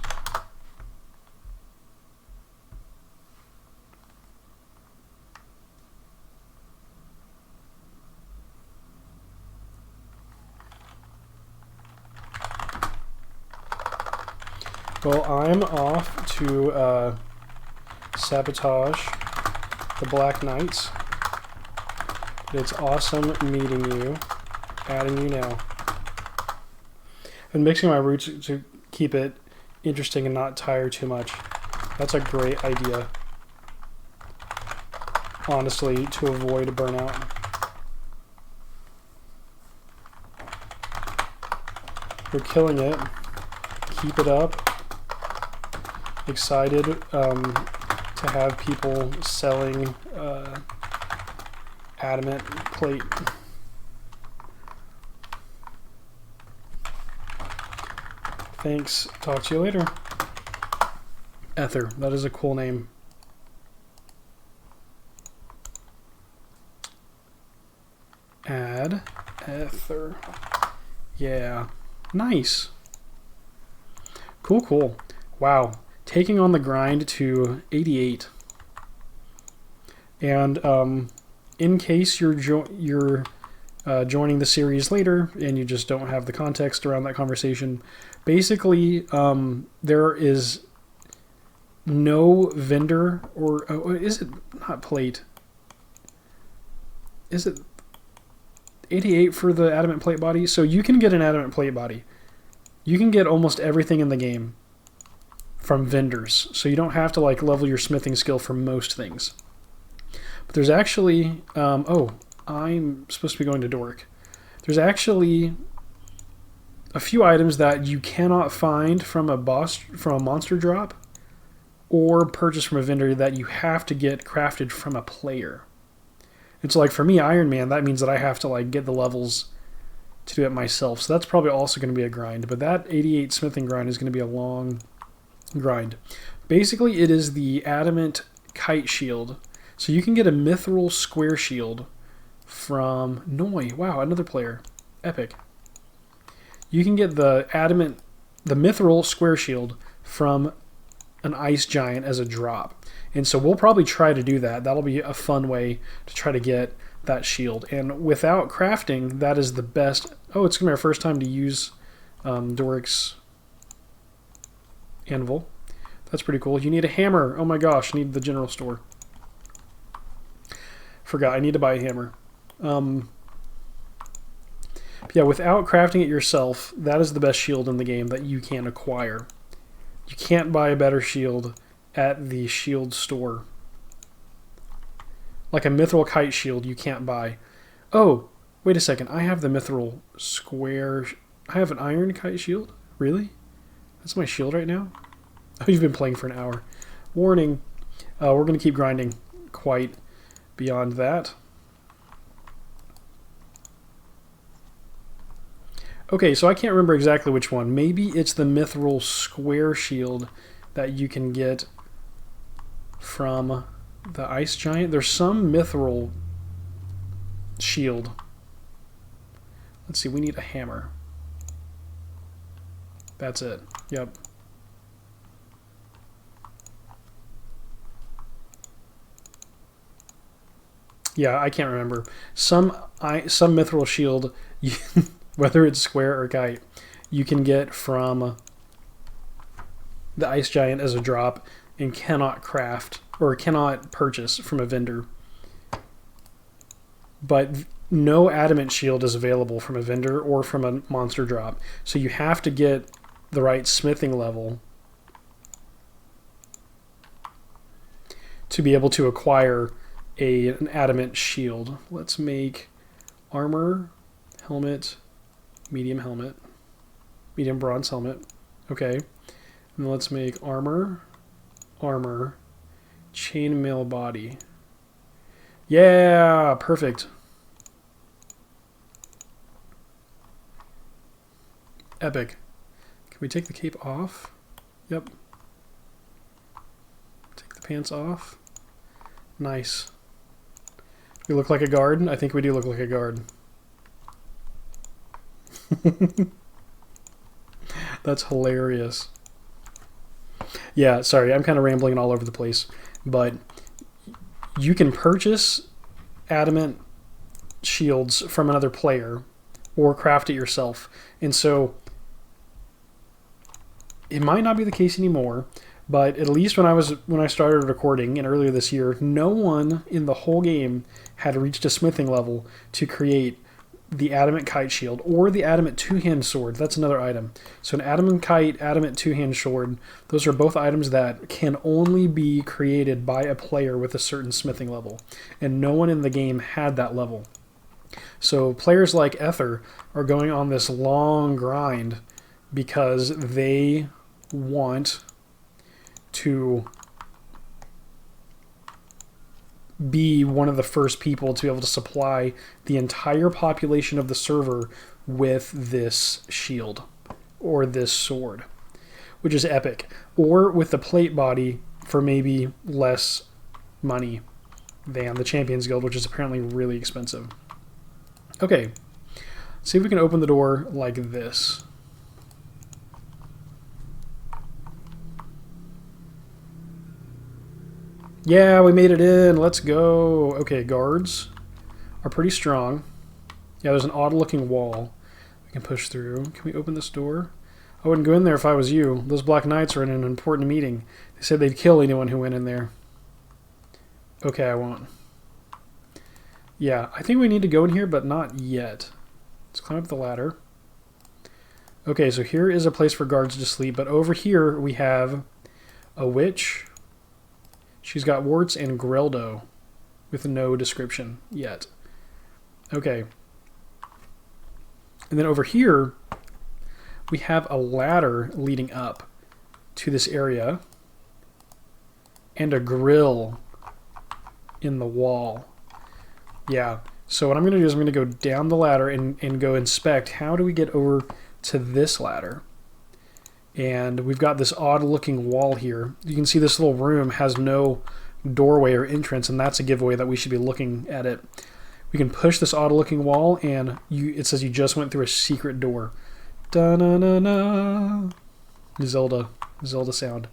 Well, I'm off to sabotage the Black Knights. It's awesome meeting you. Adding you now. And mixing my routes to keep it interesting and not tire too much. That's a great idea. Honestly, to avoid burnout. You're killing it. Keep it up. Excited to have people selling adamant plate. Thanks. Talk to you later. Ether. That is a cool name. Add Ether. Yeah. Nice. Cool, cool. Wow. Taking on the grind to 88. And in case you're joining the series later and you just don't have the context around that conversation, basically there is no vendor or is it not plate? Is it 88 for the adamant plate body? So you can get an adamant plate body. You can get almost everything in the game from vendors. So you don't have to like level your smithing skill for most things. But there's actually, oh, I'm supposed to be going to Doric. There's actually a few items that you cannot find from a monster drop or purchase from a vendor that you have to get crafted from a player. It's like for me, Ironman, that means that I have to like get the levels to do it myself. So that's probably also going to be a grind. But that 88 smithing grind is going to be a long grind. Basically, it is the adamant kite shield. So you can get a mithril square shield from Noi. Wow, another player. Epic. You can get the mithril square shield from an ice giant as a drop. And so we'll probably try to do that. That'll be a fun way to try to get that shield. And without crafting, that is the best. Oh, it's going to be our first time to use Doric's anvil. That's pretty cool. You need a hammer. Oh my gosh, need the general store. Forgot, I need to buy a hammer. Yeah, without crafting it yourself, that is the best shield in the game that you can acquire. You can't buy a better shield at the shield store. Like a mithril kite shield you can't buy. Oh, wait a second. I have the mithril square. I have an iron kite shield? Really? That's my shield right now? Oh, you've been playing for an hour. Warning. We're going to keep grinding quite beyond that. Okay, so I can't remember exactly which one. Maybe it's the mithril square shield that you can get from the ice giant. There's some mithril shield. Let's see, we need a hammer. That's it. Yep. Yeah, I can't remember. Some mithril shield, whether it's square or kite, you can get from the ice giant as a drop and cannot craft or cannot purchase from a vendor. But no adamant shield is available from a vendor or from a monster drop. So you have to get the right smithing level to be able to acquire an adamant shield. Let's make armor, helmet, medium bronze helmet. Okay. And let's make armor, chainmail body. Yeah, perfect. Epic. Can we take the cape off? Yep. Take the pants off. Nice. We look like a guard? I think we do look like a guard. That's hilarious. Yeah, sorry, I'm kind of rambling all over the place. But you can purchase adamant shields from another player or craft it yourself. And so it might not be the case anymore, but at least when I started recording and earlier this year, no one in the whole game had reached a smithing level to create the adamant kite shield or the adamant two-hand sword. That's another item. So an adamant kite, adamant two-hand sword, those are both items that can only be created by a player with a certain smithing level. And no one in the game had that level. So players like Ether are going on this long grind because they want to be one of the first people to be able to supply the entire population of the server with this shield or this sword, which is epic, or with the plate body for maybe less money than the Champions Guild, which is apparently really expensive. Okay, let's see if we can open the door like this. Yeah, we made it in. Let's go. Okay, guards are pretty strong. Yeah, there's an odd-looking wall we can push through. Can we open this door? I wouldn't go in there if I was you. Those Black Knights are in an important meeting. They said they'd kill anyone who went in there. Okay, I won't. Yeah, I think we need to go in here, but not yet. Let's climb up the ladder. Okay, so here is a place for guards to sleep, but over here we have A witch. She's got warts and Greldo with no description yet. Okay. And then over here, we have a ladder leading up to this area and a grill in the wall. Yeah. So what I'm going to do is I'm going to go down the ladder and go inspect. How do we get over to this ladder? And we've got this odd-looking wall here. You can see this little room has no doorway or entrance, and that's a giveaway that we should be looking at it. We can push this odd-looking wall, and it says you just went through a secret door. Da-na-na-na. Zelda sound.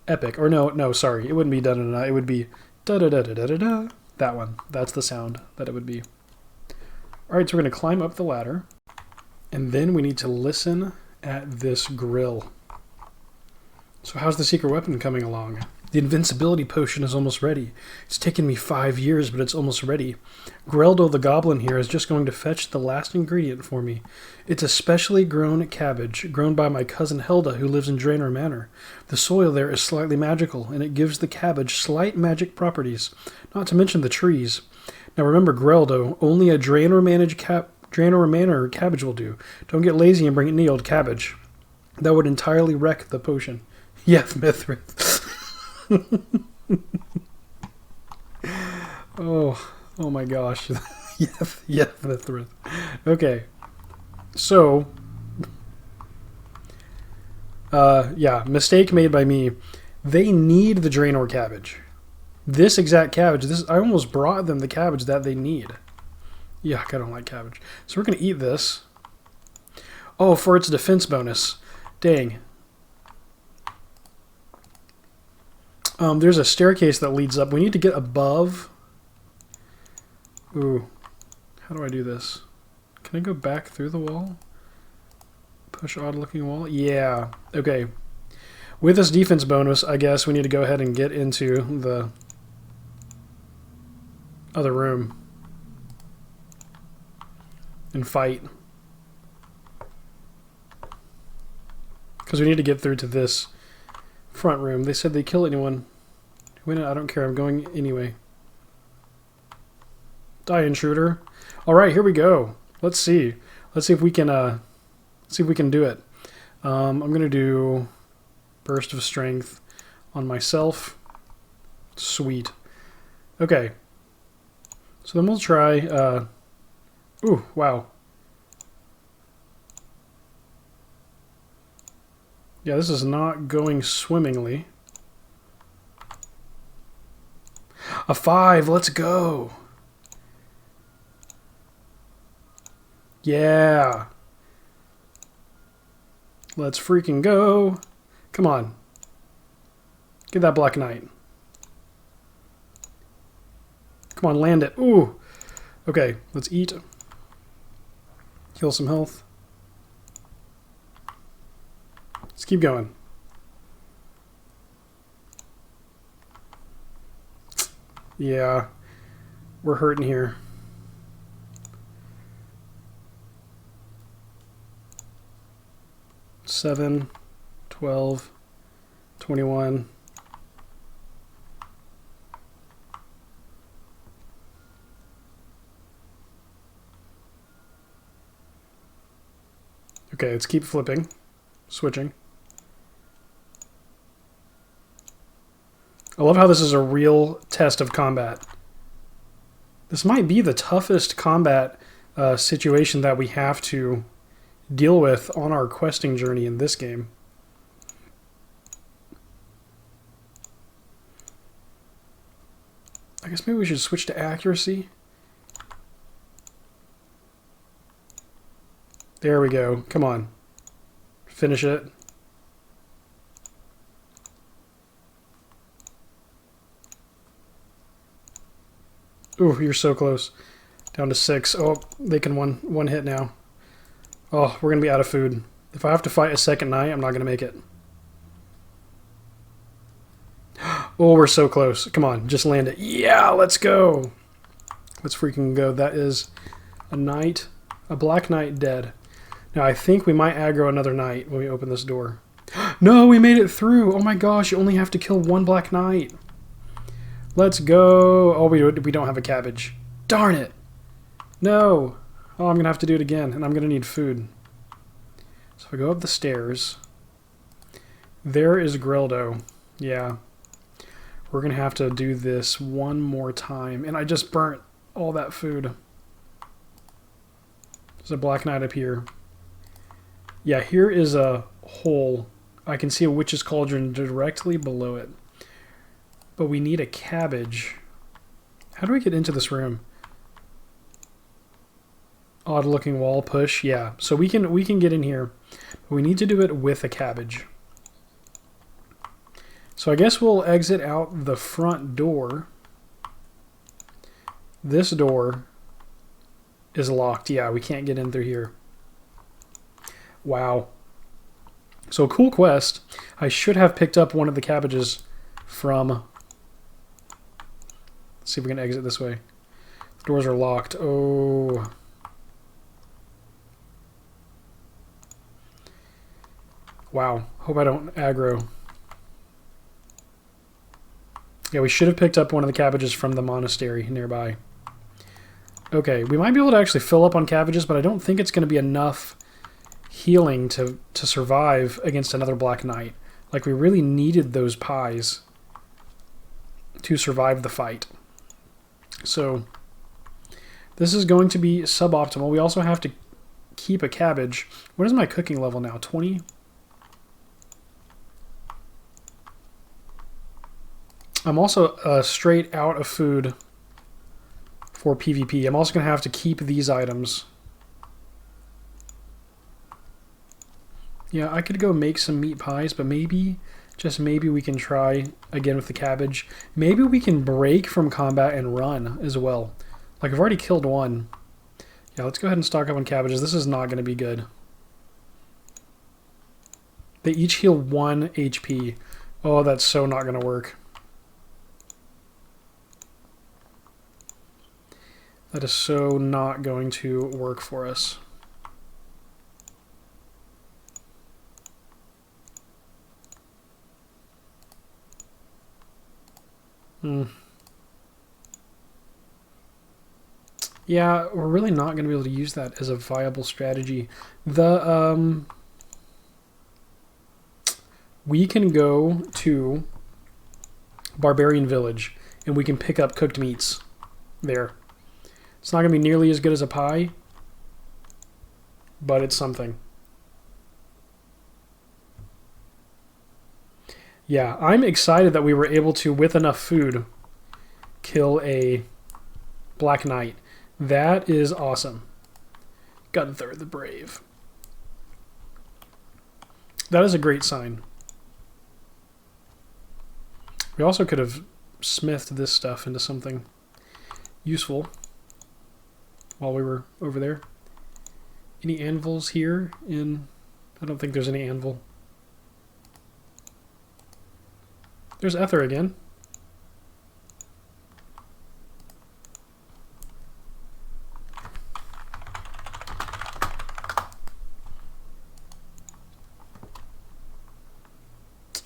Epic. Or no, sorry. It wouldn't be da-na-na. It would be da-da-da-da-da-da. That one. That's the sound that it would be. All right, so we're going to climb up the ladder, and then we need to listen at this grill. So how's the secret weapon coming along? The invincibility potion is almost ready. It's taken me 5 years, but it's almost ready. Greldo the goblin here is just going to fetch the last ingredient for me. It's a specially grown cabbage, grown by my cousin Helda, who lives in Draenor Manor. The soil there is slightly magical, and it gives the cabbage slight magic properties, not to mention the trees. Now remember, Greldo, only a Draenor Manor cabbage will do. Don't get lazy and bring any old cabbage. That would entirely wreck the potion. Yeth Mithrith. Oh my gosh. Yeth Mithrith. Okay. So, yeah, mistake made by me. They need the Draenor cabbage. This exact cabbage. I almost brought them the cabbage that they need. Yuck, I don't like cabbage. So we're going to eat this. Oh, for its defense bonus. Dang. There's a staircase that leads up. We need to get above. Ooh. How do I do this? Can I go back through the wall? Push odd-looking wall? Yeah. Okay. With this defense bonus, I guess we need to go ahead and get into the other room and fight. Because we need to get through to this front room. They said they kill anyone. Wait, I don't care. I'm going anyway. Die, intruder. All right, here we go. Let's see. Let's see if we can do it. I'm gonna do burst of strength on myself. Sweet. Okay. So then we'll try. Ooh, wow. Yeah, this is not going swimmingly. A 5, let's go. Yeah. Let's freaking go. Come on. Get that Black Knight. Come on, land it. Ooh. Okay, let's eat. Heal some health. Let's keep going. Yeah, we're hurting here. $7, $12, $21. Okay, let's keep flipping, switching. I love how this is a real test of combat. This might be the toughest combat situation that we have to deal with on our questing journey in this game. I guess maybe we should switch to accuracy. There we go. Come on. Finish it. Ooh, you're so close. Down to 6. Oh, they can one hit now. Oh, we're going to be out of food. If I have to fight a second night, I'm not going to make it. Oh, we're so close. Come on, just land it. Yeah, let's go. Let's freaking go. That is a knight, a black knight dead. Now, I think we might aggro another knight when we open this door. No, we made it through. Oh my gosh, you only have to kill one Black Knight. Let's go. Oh, we don't have a cabbage. Darn it. No. Oh, I'm going to have to do it again, and I'm going to need food. So if I go up the stairs, there is Greldo. Yeah. We're going to have to do this one more time. And I just burnt all that food. There's a Black Knight up here. Yeah, here is a hole. I can see a witch's cauldron directly below it. But we need a cabbage. How do we get into this room? Odd looking wall push. Yeah, so we can get in here. But we need to do it with a cabbage. So I guess we'll exit out the front door. This door is locked. Yeah, we can't get in through here. Wow. So cool quest. I should have picked up one of the cabbages from... Let's see if we can exit this way. The doors are locked. Oh. Wow. Hope I don't aggro. Yeah, we should have picked up one of the cabbages from the monastery nearby. Okay, we might be able to actually fill up on cabbages, but I don't think it's going to be enough healing to survive against another Black Knight. Like, we really needed those pies to survive the fight. So, this is going to be suboptimal. We also have to keep a cabbage. What is my cooking level now? 20? I'm also straight out of food for PvP. I'm also going to have to keep these items. Yeah, I could go make some meat pies, but maybe, just maybe we can try again with the cabbage. Maybe we can break from combat and run as well. Like, I've already killed one. Yeah, let's go ahead and stock up on cabbages. This is not going to be good. They each heal 1 HP. Oh, that's so not going to work. That is so not going to work for us. Yeah, we're really not going to be able to use that as a viable strategy. We can go to Barbarian Village, and we can pick up cooked meats there. It's not going to be nearly as good as a pie, but it's something. Yeah, I'm excited that we were able to, with enough food, kill a Black Knight. That is awesome. Gunther the Brave. That is a great sign. We also could have smithed this stuff into something useful while we were over there. Any anvils here in... I don't think there's any anvil. There's Ether again.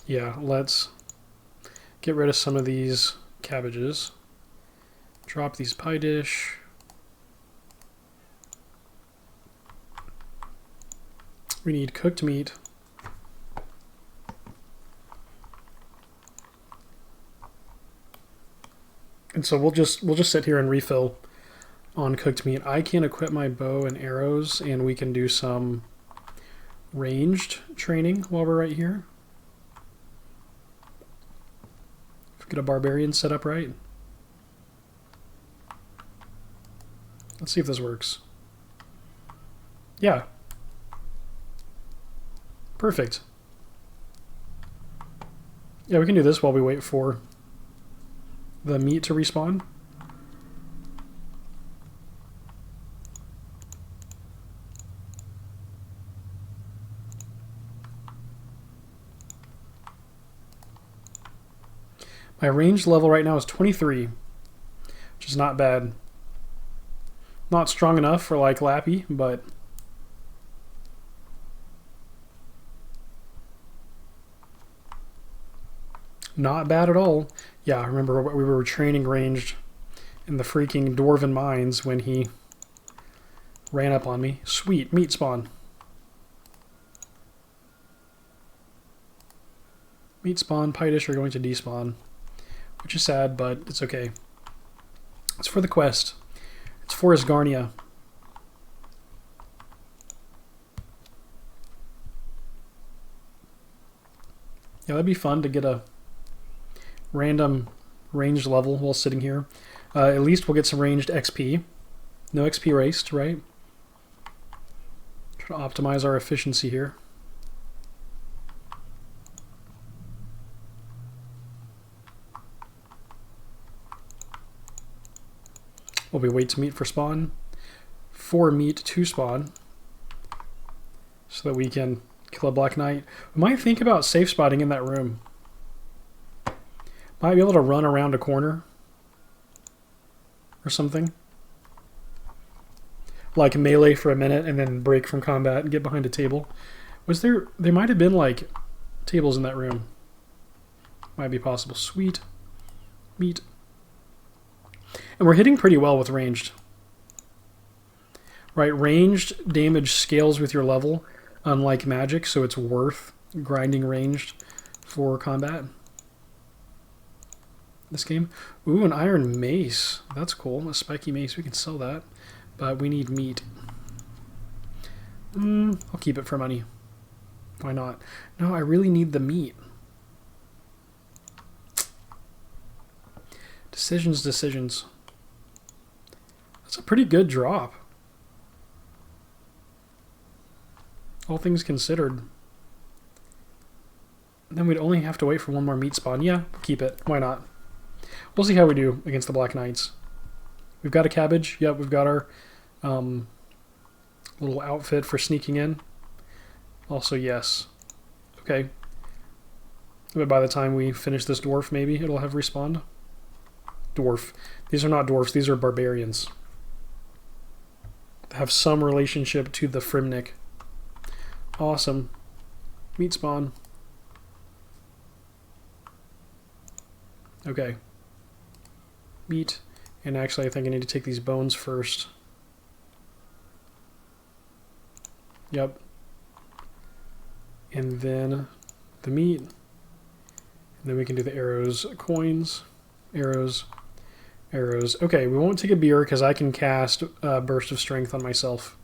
Yeah, let's get rid of some of these cabbages. Drop these pie dish. We need cooked meat. And so we'll just sit here and refill on cooked meat. I can equip my bow and arrows, and we can do some ranged training while we're right here. Get a barbarian set up right. Let's see if this works. Yeah. Perfect. Yeah, we can do this while we wait for the meat to respawn. My range level right now is 23, which is not bad. Not strong enough for like Lappy, but Not bad at all. Yeah, I remember we were training ranged in the freaking dwarven mines when he ran up on me. Sweet, meat spawn. Meat spawn, Pitish are going to despawn, which is sad, but it's okay. It's for the quest. It's for Asgarnia. Yeah, that'd be fun to get a random ranged level while sitting here. At least we'll get some ranged XP. No XP raced, right? Try to optimize our efficiency here. While we wait to meet for spawn. 4 meat to spawn. So that we can kill a Black Knight. We might think about safe spotting in that room. Might be able to run around a corner. Or something. Like melee for a minute and then break from combat and get behind a table. Was there might have been like tables in that room. Might be possible. Sweet. Meat. And we're hitting pretty well with ranged. Right, ranged damage scales with your level, unlike magic, so it's worth grinding ranged for combat. This game. Ooh, an iron mace. That's cool. A spiky mace. We can sell that. But we need meat. I'll keep it for money. Why not? No, I really need the meat. Decisions. That's a pretty good drop. All things considered. And then we'd only have to wait for one more meat spawn. Yeah, keep it. Why not? We'll see how we do against the Black Knights. We've got a cabbage. Yep, we've got our little outfit for sneaking in. Also, yes. Okay. But by the time we finish this dwarf, maybe it'll have respawned. Dwarf. These are not dwarfs. These are barbarians. Have some relationship to the Frimnik. Awesome. Meat spawn. Okay. Meat. And actually, I think I need to take these bones first. Yep. And then the meat. And then we can do the arrows, coins, arrows. Okay, we won't take a beer because I can cast Burst of Strength on myself.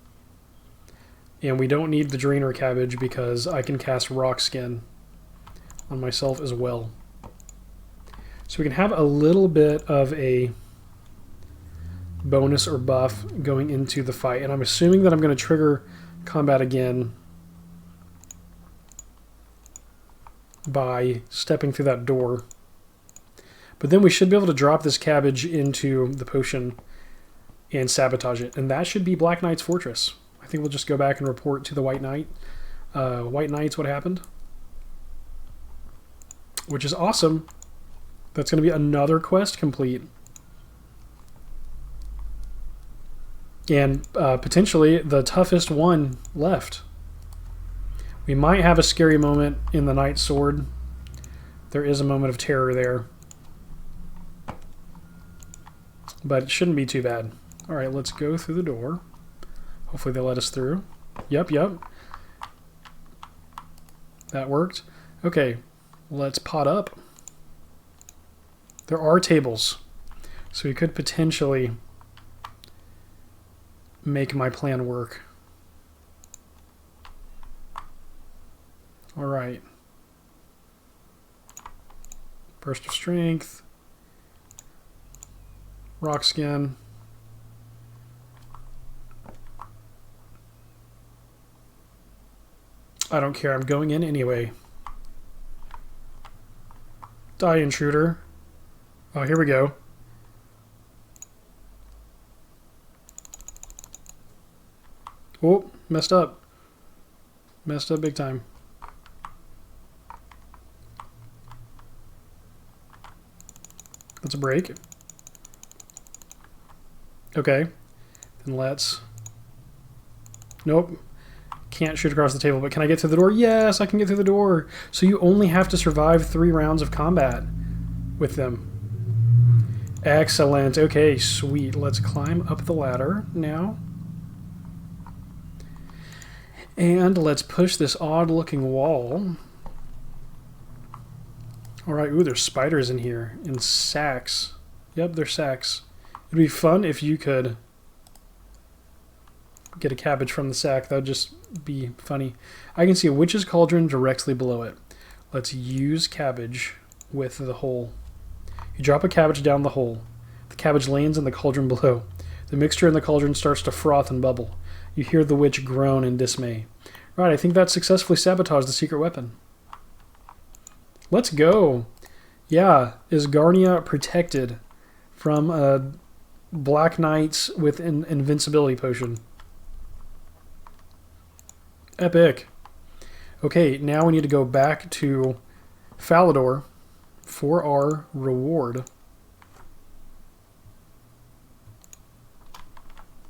And we don't need the Drainer Cabbage because I can cast Rock Skin on myself as well. So we can have a little bit of a bonus or buff going into the fight. And I'm assuming that I'm going to trigger combat again by stepping through that door. But then we should be able to drop this cabbage into the potion and sabotage it. And that should be Black Knight's fortress. I think we'll just go back and report to the White Knight. White Knights what happened. Which is awesome. That's going to be another quest complete. And potentially the toughest one left. We might have a scary moment in the Knight's Sword. There is a moment of terror there. But it shouldn't be too bad. Alright, let's go through the door. Hopefully they let us through. Yep. That worked. Okay, let's pot up. There are tables. So we could potentially make my plan work. Alright. Burst of Strength. Rock Skin. I don't care, I'm going in anyway. Die, intruder. Oh, here we go. Oh, messed up. Messed up big time. Let's break. Okay. Then let's... Nope. can't shoot across the table, but can I get through the door? Yes, I can get through the door. So you only have to survive 3 rounds of combat with them. Excellent. Okay, sweet. Let's climb up the ladder now. And let's push this odd-looking wall. Alright, ooh, there's spiders in here. In sacks. Yep, they're sacks. It'd be fun if you could get a cabbage from the sack. That would just be funny. I can see a witch's cauldron directly below it. Let's use cabbage with the hole. You drop a cabbage down the hole. The cabbage lands in the cauldron below. The mixture in the cauldron starts to froth and bubble. You hear the witch groan in dismay. Right, I think that successfully sabotaged the secret weapon. Let's go. Yeah, Asgarnia protected from Black Knights with an invincibility potion. Epic. Okay, now we need to go back to Falador for our reward.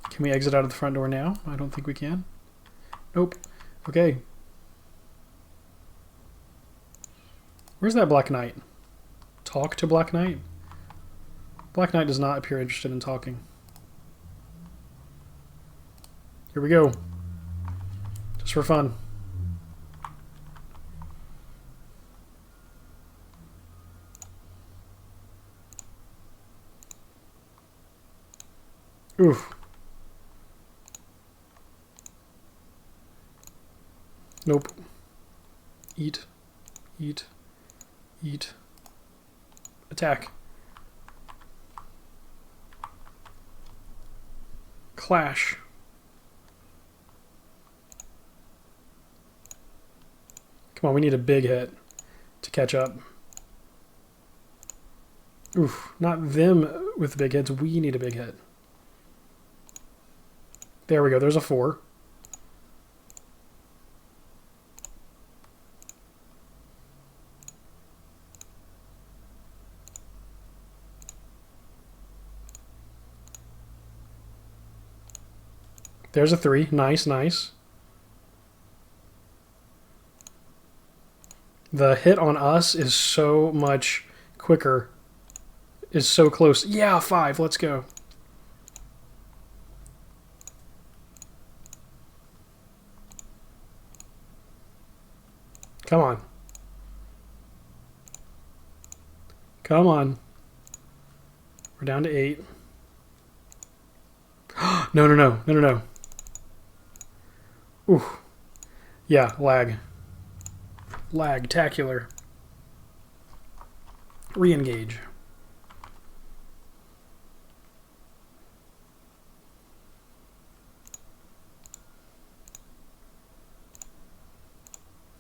Can we exit out of the front door now? I don't think we can. Nope. Okay. Where's that Black Knight? Talk to Black Knight? Black Knight does not appear interested in talking. Here we go. Just for fun. Oof. Nope. Eat. Eat. Eat. Attack. Clash. Come on, we need a big hit to catch up. Oof, not them with big hits. We need a big hit. There we go. There's a 4. There's a 3. Nice, nice. The hit on us is so much quicker. Is so close. Yeah, 5. Let's go. Come on. Come on. We're down to 8. No, no, no. No, no, no. Ooh. Yeah, lag. Lag-tacular. Re-engage.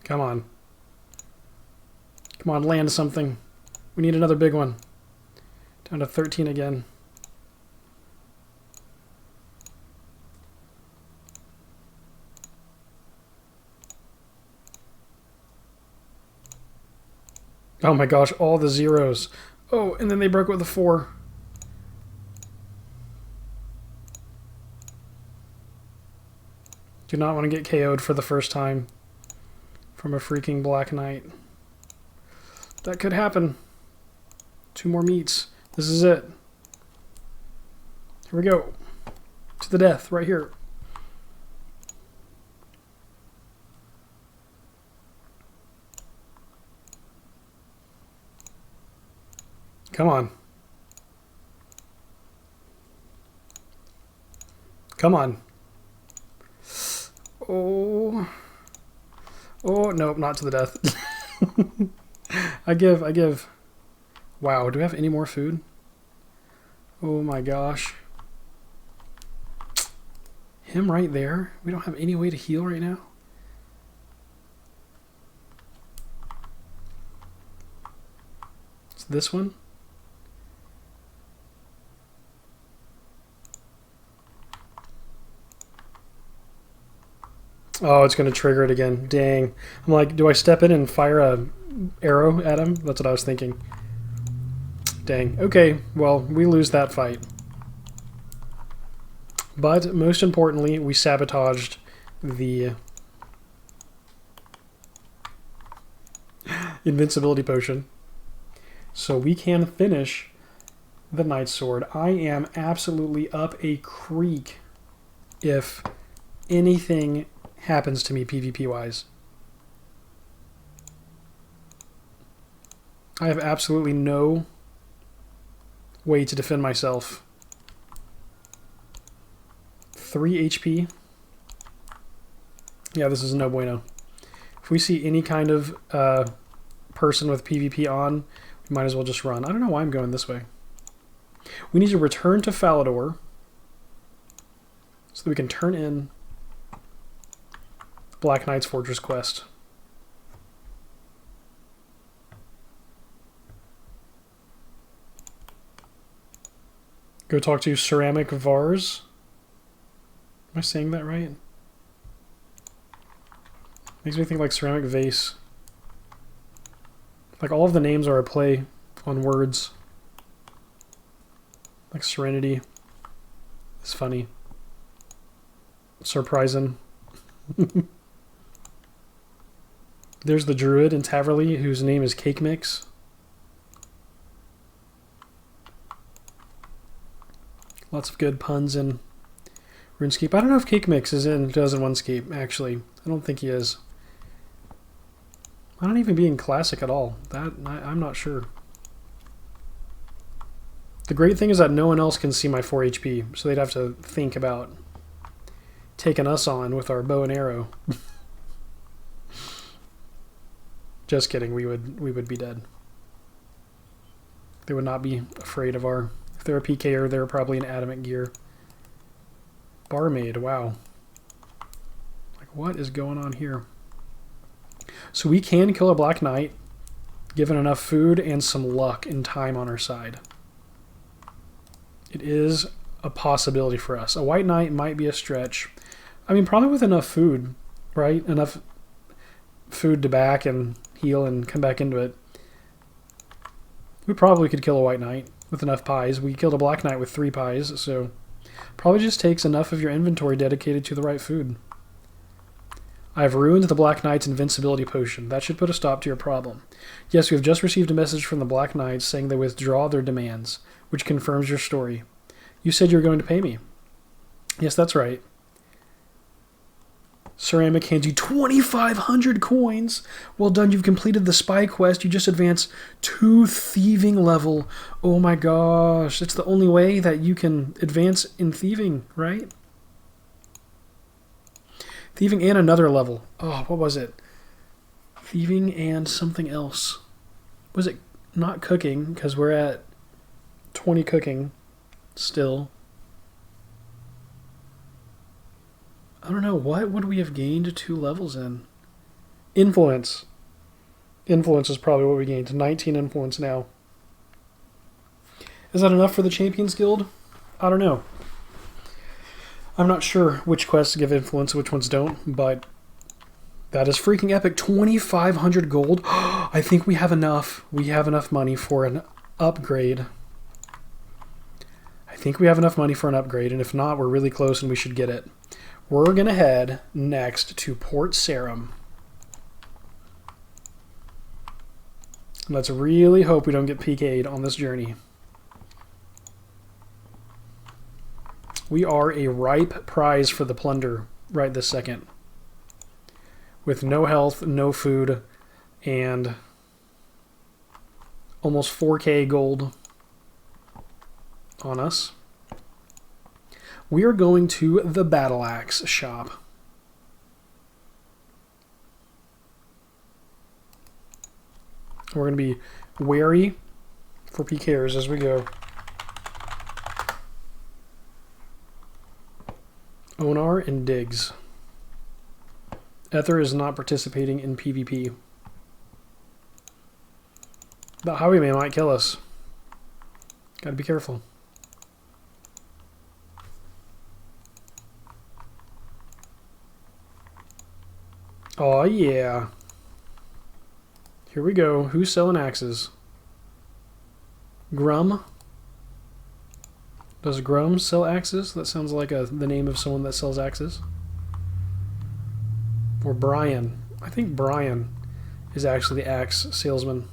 Come on. Come on, land something. We need another big one. Down to 13 again. Oh my gosh, all the zeros. Oh, and then they broke with a 4. Do not want to get KO'd for the first time from a freaking Black Knight. That could happen. 2 more meats. This is it. Here we go. To the death, right here. Come on. Come on. Oh. Oh, nope, not to the death. I give. Wow, do we have any more food? Oh my gosh. Him right there? We don't have any way to heal right now? It's this one? Oh, it's going to trigger it again. Dang. I'm like, do I step in and fire a arrow at him? That's what I was thinking. Dang. Okay, well, we lose that fight. But most importantly, we sabotaged the invincibility potion. So we can finish the Knight's Sword. I am absolutely up a creek if anything happens to me PvP-wise. I have absolutely no way to defend myself. 3 HP. Yeah, this is no bueno. If we see any kind of person with PvP on, we might as well just run. I don't know why I'm going this way. We need to return to Falador so that we can turn in Black Knight's Fortress quest. Go talk to Ceramic Vars. Am I saying that right? Makes me think like Ceramic Vase. Like all of the names are a play on words. Like Serenity. It's funny. Surprising. There's the Druid in Taverley whose name is Cake Mix. Lots of good puns in RuneScape. I don't know if Cake Mix is in 2001Scape, actually. I don't think he is. I don't even be in Classic at all. I'm not sure. The great thing is that no one else can see my 4 HP, so they'd have to think about taking us on with our bow and arrow. Just kidding, we would be dead. They would not be afraid of our... If they're a PKer, they're probably in adamant gear. Barmaid, wow. Like, what is going on here? So we can kill a Black Knight, given enough food and some luck and time on our side. It is a possibility for us. A White Knight might be a stretch. I mean, probably with enough food, right? Enough food to back and heal and come back into it. We probably could kill a White Knight with enough pies. We killed a Black Knight with 3 pies, so probably just takes enough of your inventory dedicated to the right food. I've ruined the Black Knight's invincibility potion. That should put a stop to your problem. Yes, we have just received a message from the Black Knights saying they withdraw their demands, which confirms your story. You said you were going to pay me. Yes, that's right. Ceramic hands you 2,500 coins. Well done, you've completed the spy quest. You just advanced to thieving level. Oh my gosh, it's the only way that you can advance in thieving, right? Thieving and another level. Oh, what was it? Thieving and something else. Was it not cooking? Because we're at 20 cooking still. I don't know. What would we have gained 2 levels in? Influence. Influence is probably what we gained. 19 influence now. Is that enough for the Champions Guild? I don't know. I'm not sure which quests give influence and which ones don't, but that is freaking epic. 2,500 gold. I think we have enough. We have enough money for an upgrade. I think we have enough money for an upgrade, and if not, we're really close and we should get it. We're going to head next to Port Sarum. Let's really hope we don't get PK'd on this journey. We are a ripe prize for the plunder right this second. With no health, no food, and almost 4k gold on us. We are going to the Battle Axe shop. We're going to be wary for PKers as we go. Onar and Diggs. Ether is not participating in PvP. The Highwayman might kill us. Gotta be careful. Oh yeah. Here we go. Who's selling axes? Grum. Does Grum sell axes? That sounds like the name of someone that sells axes. Or Brian. I think Brian is actually the axe salesman.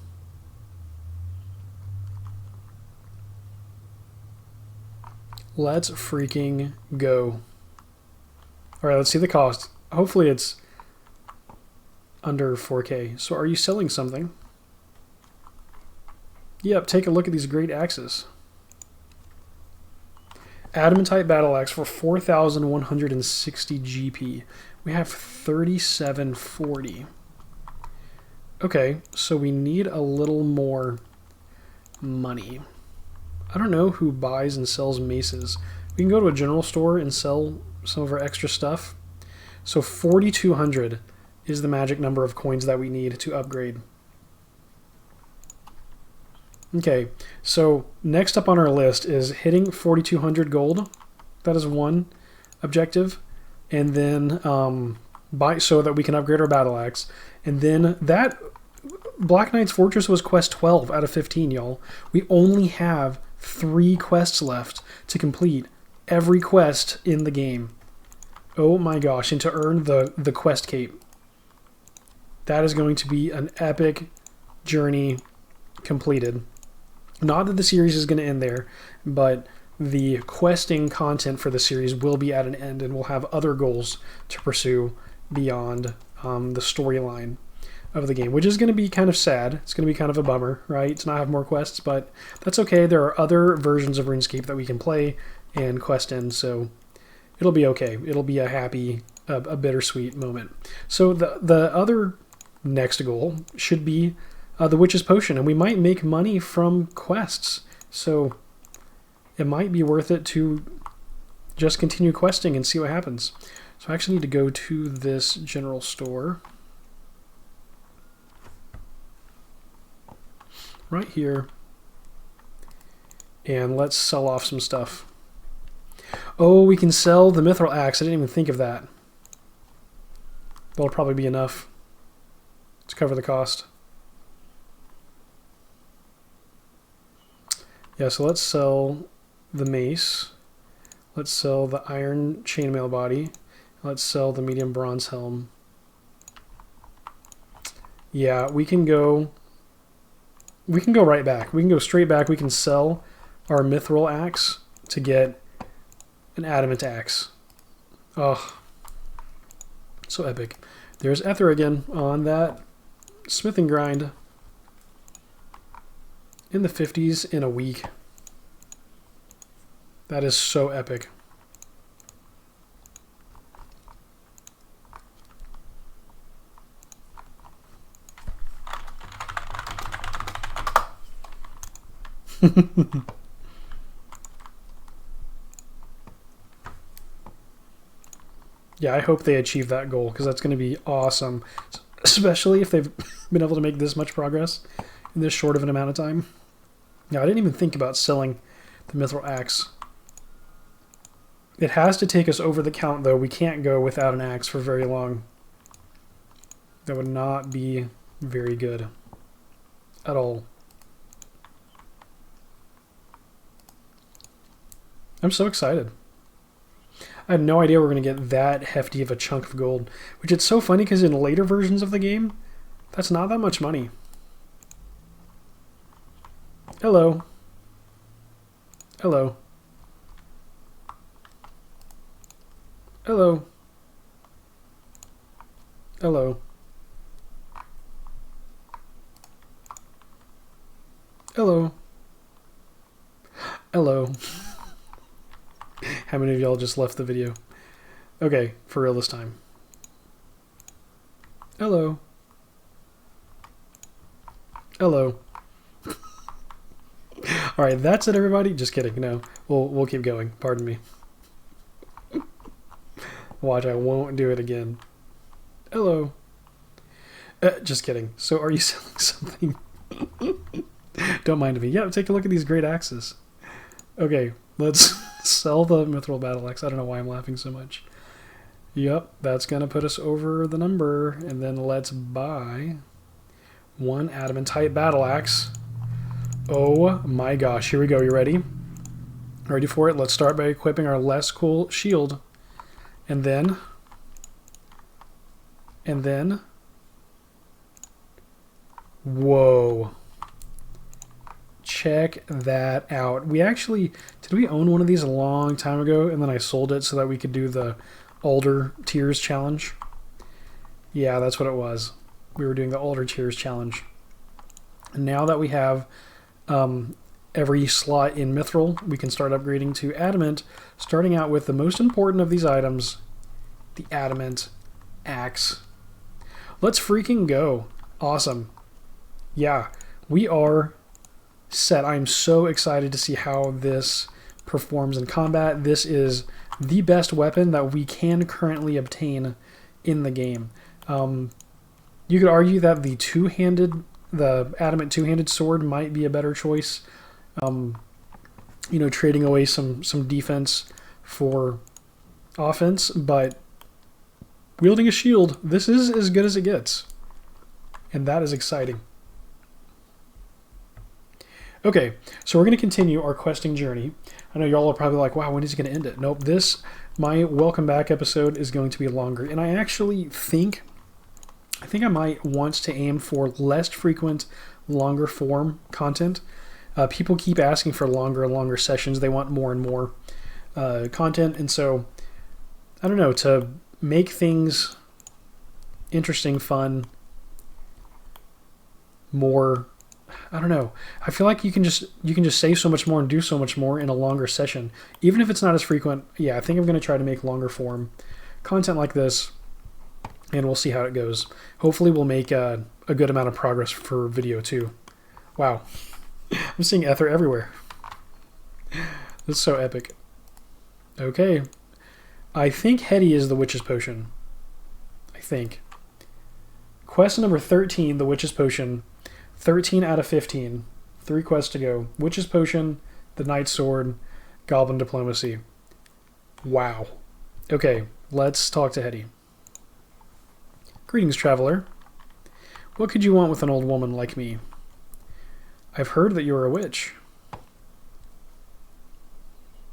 Let's freaking go. All right, let's see the cost. Hopefully it's under 4K. So are you selling something? Yep, take a look at these great axes. Adamantite battle axe for 4,160 GP. We have 3,740. Okay, so we need a little more money. I don't know who buys and sells maces. We can go to a general store and sell some of our extra stuff. So 4,200 is the magic number of coins that we need to upgrade. Okay, so next up on our list is hitting 4,200 gold. That is one objective. And then so that we can upgrade our battle axe. And then that Black Knight's Fortress was quest 12 out of 15, y'all. We only have 3 quests left to complete every quest in the game. Oh my gosh, and to earn the quest cape. That is going to be an epic journey completed. Not that the series is going to end there, but the questing content for the series will be at an end, and we'll have other goals to pursue beyond the storyline of the game, which is going to be kind of sad. It's going to be kind of a bummer, right, to not have more quests, but that's okay. There are other versions of RuneScape that we can play and quest in, so it'll be okay. It'll be a happy, a bittersweet moment. So the other next goal should be the Witch's Potion, and we might make money from quests, so it might be worth it to just continue questing and see what happens. So I actually need to go to this general store right here, and let's sell off some stuff. Oh, we can sell the Mithril Axe. I didn't even think of that. That'll probably be enough to cover the cost. Yeah, so let's sell the mace. Let's sell the iron chainmail body. Let's sell the medium bronze helm. Yeah, we can go right back. We can go straight back. We can sell our mithril axe to get an adamant axe. Oh, so epic. There's Ether again on that smithing grind. In the 50s in a week. That is so epic. Yeah, I hope they achieve that goal, because that's going to be awesome. Especially if they've been able to make this much progress in this short of an amount of time. Yeah, I didn't even think about selling the mithril axe. It has to take us over the count, though. We can't go without an axe for very long. That would not be very good at all. I'm so excited. I had no idea we were going to get that hefty of a chunk of gold, which it's so funny because in later versions of the game, that's not that much money. Hello. Hello. Hello. Hello. Hello. Hello. How many of y'all just left the video? Okay, for real this time. Hello. Hello. All right, that's it, everybody. Just kidding. No, we'll keep going. Pardon me. Watch, I won't do it again. Hello. Just kidding. So, are you selling something? Don't mind me. Yeah, take a look at these great axes. Okay, let's sell the mithril battle axe. I don't know why I'm laughing so much. Yep, that's gonna put us over the number, and then let's buy one adamantite battle axe. Oh my gosh, here we go. You ready? Ready for it? Let's start by equipping our less cool shield. And then Whoa. Check that out. We actually, did we own one of these a long time ago and then I sold it so that we could do the Alder Tiers challenge? Yeah, that's what it was. We were doing the Alder Tiers challenge. And now that we have every slot in Mithril, we can start upgrading to Adamant, starting out with the most important of these items, the Adamant Axe. Let's freaking go. Awesome. Yeah, we are set. I'm so excited to see how this performs in combat. This is the best weapon that we can currently obtain in the game. You could argue that the adamant two-handed sword might be a better choice. You know, trading away some defense for offense, but wielding a shield, this is as good as it gets. And that is exciting. Okay, so we're going to continue our questing journey. I know y'all are probably like, wow, when is he going to end it? Nope, my welcome back episode is going to be longer. And I actually think I might want to aim for less frequent, longer form content. People keep asking for longer and longer sessions. They want more and more content. And so, I don't know, to make things interesting, fun, more, I don't know. I feel like you can just say so much more and do so much more in a longer session. Even if it's not as frequent, yeah, I think I'm going to try to make longer form content like this, and we'll see how it goes. Hopefully we'll make a good amount of progress for video too. Wow. I'm seeing ether everywhere. This is so epic. Okay. I think Hetty is the Witch's Potion. I think. Quest number 13, the Witch's Potion. 13 out of 15. 3 quests to go. Witch's Potion, the Knight's Sword, Goblin Diplomacy. Wow. Okay, let's talk to Hetty. Greetings, traveler. What could you want with an old woman like me? I've heard that you're a witch.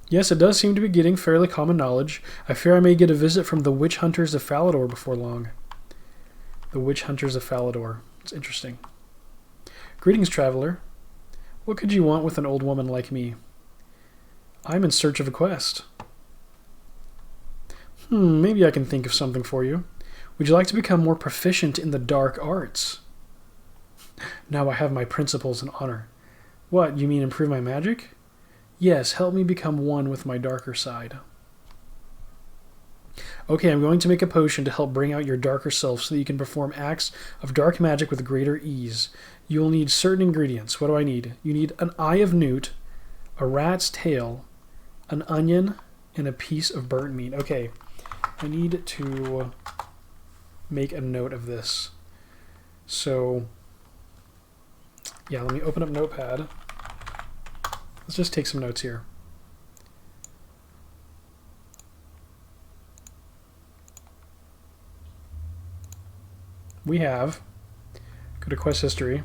Yes, it does seem to be getting fairly common knowledge. I fear I may get a visit from the Witch Hunters of Falador before long. The Witch Hunters of Falador. It's interesting. Greetings, traveler. What could you want with an old woman like me? I'm in search of a quest. Maybe I can think of something for you. Would you like to become more proficient in the dark arts? Now I have my principles and honor. What, you mean improve my magic? Yes, help me become one with my darker side. Okay, I'm going to make a potion to help bring out your darker self so that you can perform acts of dark magic with greater ease. You will need certain ingredients. What do I need? You need an eye of newt, a rat's tail, an onion, and a piece of burnt meat. Okay, I need to make a note of this. So, yeah, let me open up Notepad. Let's just take some notes here. We have, go to quest history,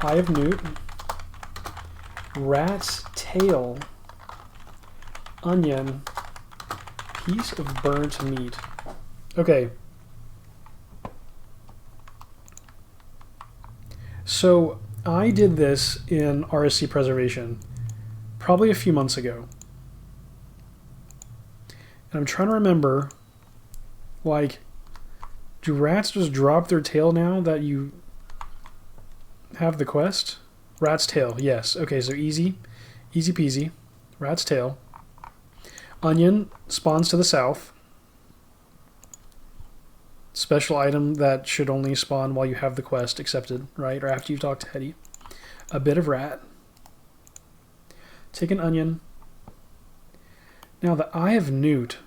Eye of Newt, rat's tail, onion, piece of burnt meat. Okay. So I did this in RSC Preservation probably a few months ago. And I'm trying to remember, like, do rats just drop their tail now that you have the quest? Rat's tail, yes. Okay, so easy peasy. Rat's tail. Onion spawns to the south. Special item that should only spawn while you have the quest accepted, right? Or after you've talked to Hetty. A bit of rat. Take an onion. Now the Eye of Newt.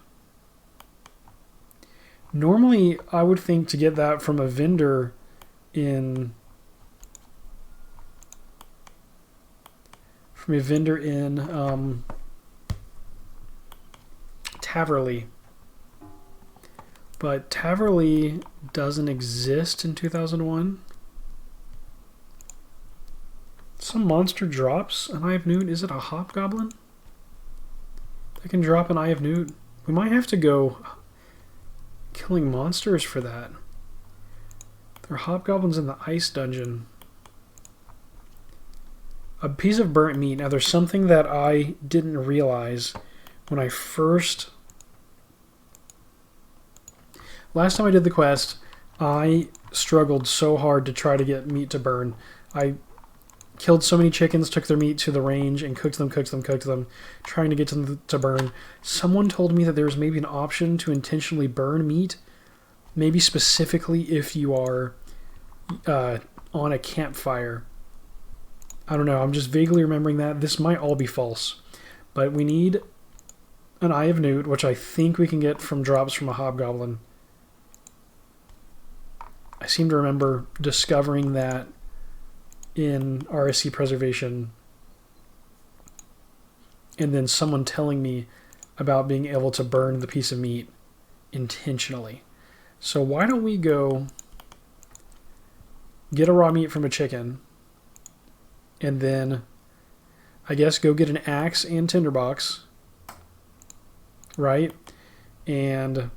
Normally, I would think to get that from a vendor in Taverley. But Taverley doesn't exist in 2001. Some monster drops an Eye of Newt. Is it a hobgoblin? That can drop an Eye of Newt. We might have to go killing monsters for that. There are hobgoblins in the ice dungeon. A piece of burnt meat. Now, there's something that I didn't realize when I first... Last time I did the quest, I struggled so hard to try to get meat to burn. I killed so many chickens, took their meat to the range, and cooked them, trying to get them to burn. Someone told me that there was maybe an option to intentionally burn meat, maybe specifically if you are on a campfire. I don't know, I'm just vaguely remembering that. This might all be false. But we need an Eye of Newt, which I think we can get from drops from a hobgoblin. I seem to remember discovering that in RSC Preservation, and then someone telling me about being able to burn the piece of meat intentionally. So why don't we go get a raw meat from a chicken, and then I guess go get an axe and tinderbox, right? And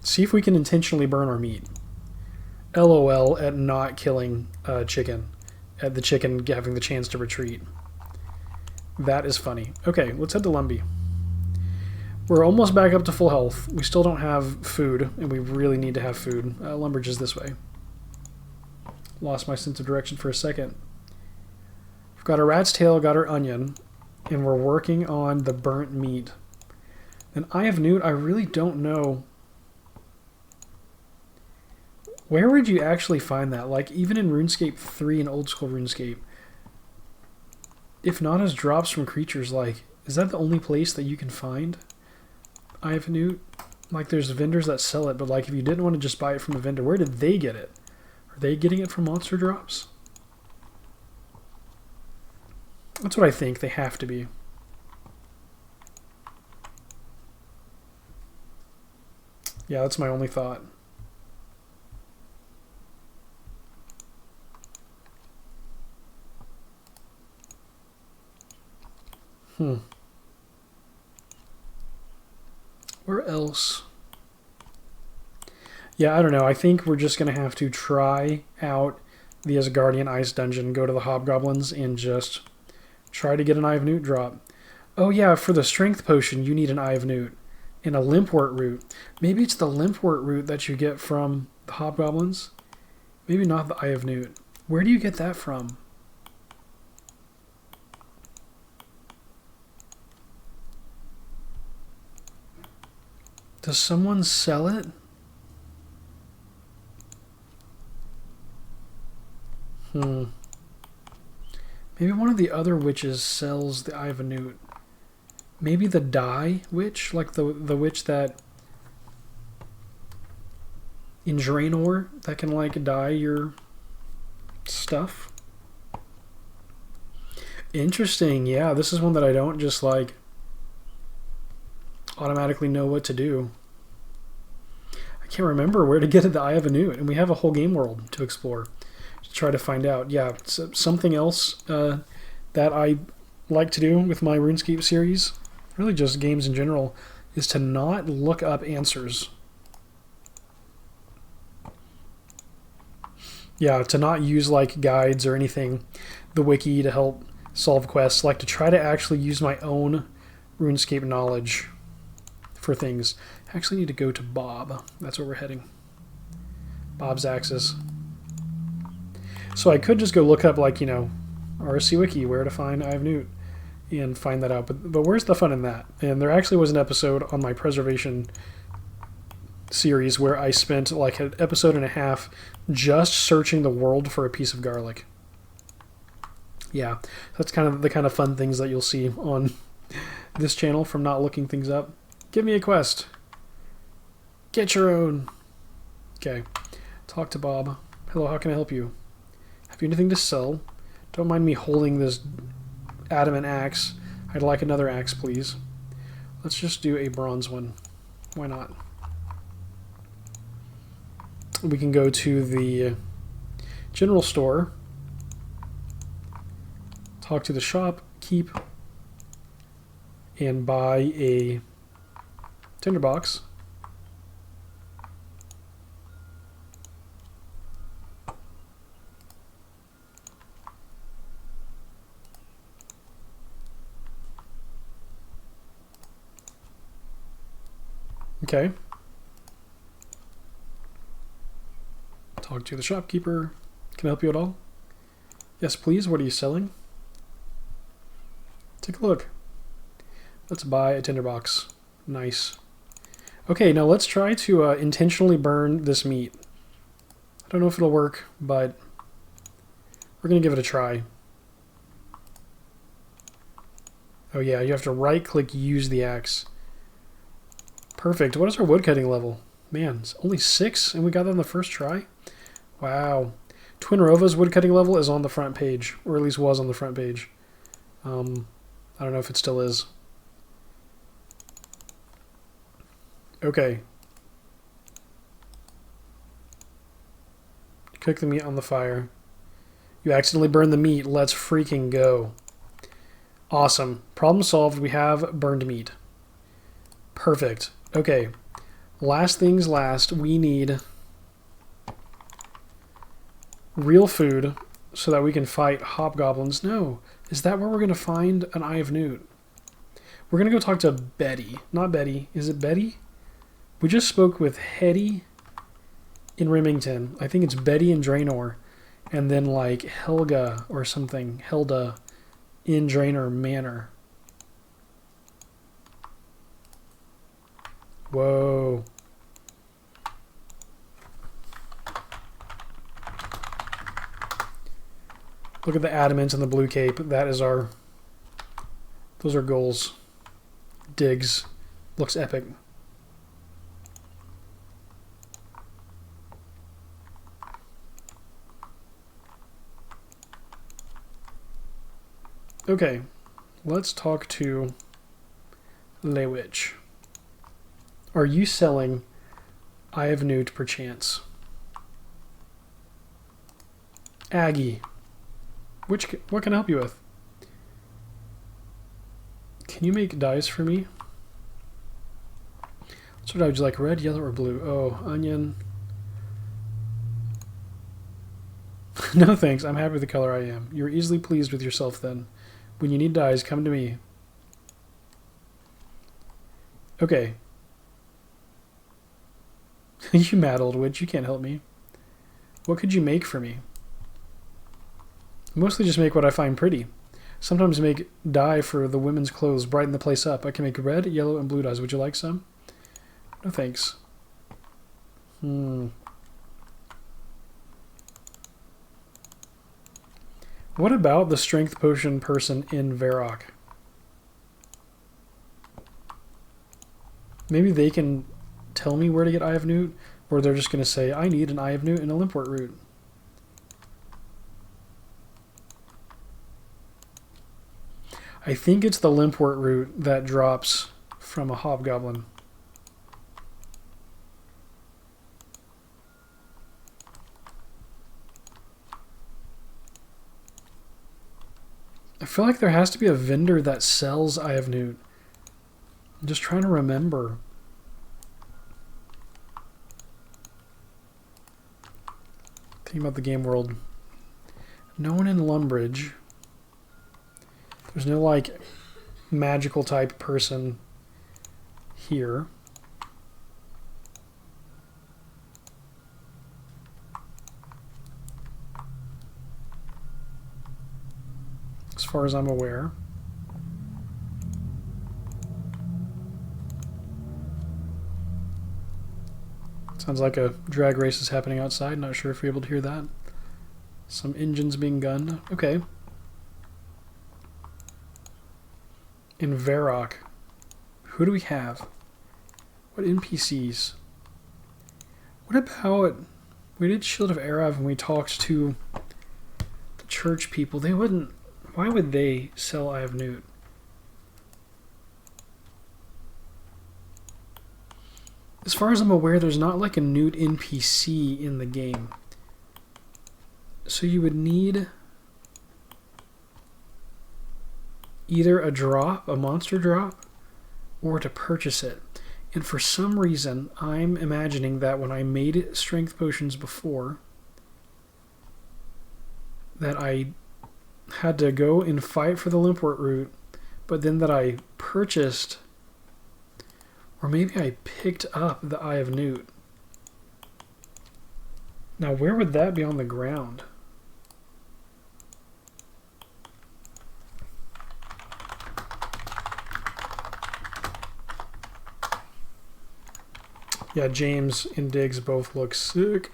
see if we can intentionally burn our meat. LOL at not killing a chicken. At the chicken having the chance to retreat. That is funny. Okay, let's head to Lumbee. We're almost back up to full health. We still don't have food, and we really need to have food. Lumbridge is this way. Lost my sense of direction for a second. We've got our rat's tail, got our onion, and we're working on the burnt meat. And Eye of Newt, I really don't know. Where would you actually find that? Like, even in RuneScape 3 and old school RuneScape, if not as drops from creatures, like, is that the only place that you can find Eye of Newt? Like, there's vendors that sell it, but like, if you didn't want to just buy it from a vendor, where did they get it? Are they getting it from monster drops? That's what I think. They have to be. Yeah, that's my only thought. Where else? Yeah, I don't know. I think we're just going to have to try out the Asgarnian Ice Dungeon, go to the Hobgoblins, and just try to get an Eye of Newt drop. Oh yeah, for the Strength Potion, you need an Eye of Newt and a Limpwort root. Maybe it's the Limpwort root that you get from the Hobgoblins. Maybe not the Eye of Newt. Where do you get that from? Does someone sell it? Maybe one of the other witches sells the Eye of Newt. Maybe the dye witch? Like the witch that... in Draenor, that can like dye your stuff? Interesting, yeah. This is one that I don't just like automatically know what to do. I can't remember where to get the Eye of Newt, and we have a whole game world to explore to try to find out. Yeah, so something else that I like to do with my RuneScape series, really just games in general, is to not look up answers. Yeah, to not use like guides or anything, the wiki to help solve quests, like to try to actually use my own RuneScape knowledge for things. I actually need to go to Bob. That's where we're heading. Bob's Axis. So I could just go look up, like, you know, RSC Wiki, where to find Eye of Newt, and find that out. But where's the fun in that? And there actually was an episode on my preservation series where I spent like an episode and a half just searching the world for a piece of garlic. Yeah, that's kind of the kind of fun things that you'll see on this channel from not looking things up. Give me a quest. Get your own. Okay. Talk to Bob. Hello, how can I help you? Have you anything to sell? Don't mind me holding this adamant axe. I'd like another axe, please. Let's just do a bronze one. Why not? We can go to the general store, talk to the shop, keep, and buy a tinderbox. Okay. Talk to the shopkeeper. Can I help you at all? Yes, please. What are you selling? Take a look. Let's buy a tinderbox. Nice. Okay, now let's try to intentionally burn this meat. I don't know if it'll work, but we're going to give it a try. Oh yeah, you have to right-click, use the axe. Perfect. What is our woodcutting level? Man, it's only 6, and we got that on the first try? Wow. Twin Rova's woodcutting level is on the front page, or at least was on the front page. I don't know if it still is. Okay. Cook the meat on the fire. You accidentally burned the meat. Let's freaking go. Awesome. Problem solved. We have burned meat. Perfect. Okay. Last things last. We need real food so that we can fight hobgoblins. No. Is that where we're going to find an Eye of Newt? We're going to go talk to Betty. Not Betty. Is it Betty? We just spoke with Hetty in Remington. I think it's Betty in Draenor. And then like Helga or something. Helda in Draenor Manor. Whoa. Look at the adamant and the blue cape. That is our... Those are goals. Digs. Looks epic. Okay. Let's talk to Lewitch. Are you selling Eye of Newt perchance? Aggie. What can I help you with? Can you make dyes for me? What would you like? Red, yellow, or blue? Oh, onion. No thanks. I'm happy with the color I am. You're easily pleased with yourself then. When you need dyes, come to me. Okay. You mad old witch. You can't help me. What could you make for me? Mostly just make what I find pretty. Sometimes make dye for the women's clothes, brighten the place up. I can make red, yellow, and blue dyes. Would you like some? No thanks. What about the strength potion person in Varrock? Maybe they can tell me where to get Eye of Newt, or they're just going to say, I need an Eye of Newt and a Limpwort root. I think it's the Limpwort root that drops from a hobgoblin. I feel like there has to be a vendor that sells Eye of Newt. I'm just trying to remember. Thinking about the game world. No one in Lumbridge. There's no, like, magical type person here. As far as I'm aware. Sounds like a drag race is happening outside. Not sure if you're able to hear that. Some engines being gunned. Okay. In Varrock, who do we have? What NPCs? What about... We did Shield of Arav and we talked to the church people. They wouldn't... Why would they sell Eye of Newt? As far as I'm aware, there's not like a Newt NPC in the game. So you would need either a drop, a monster drop, or to purchase it. And for some reason, I'm imagining that when I made strength potions before, that I had to go and fight for the Limpwort root, but then that I purchased, Or maybe I picked up the Eye of Newt. Now, where would that be on the ground? Yeah, James and Diggs both look sick.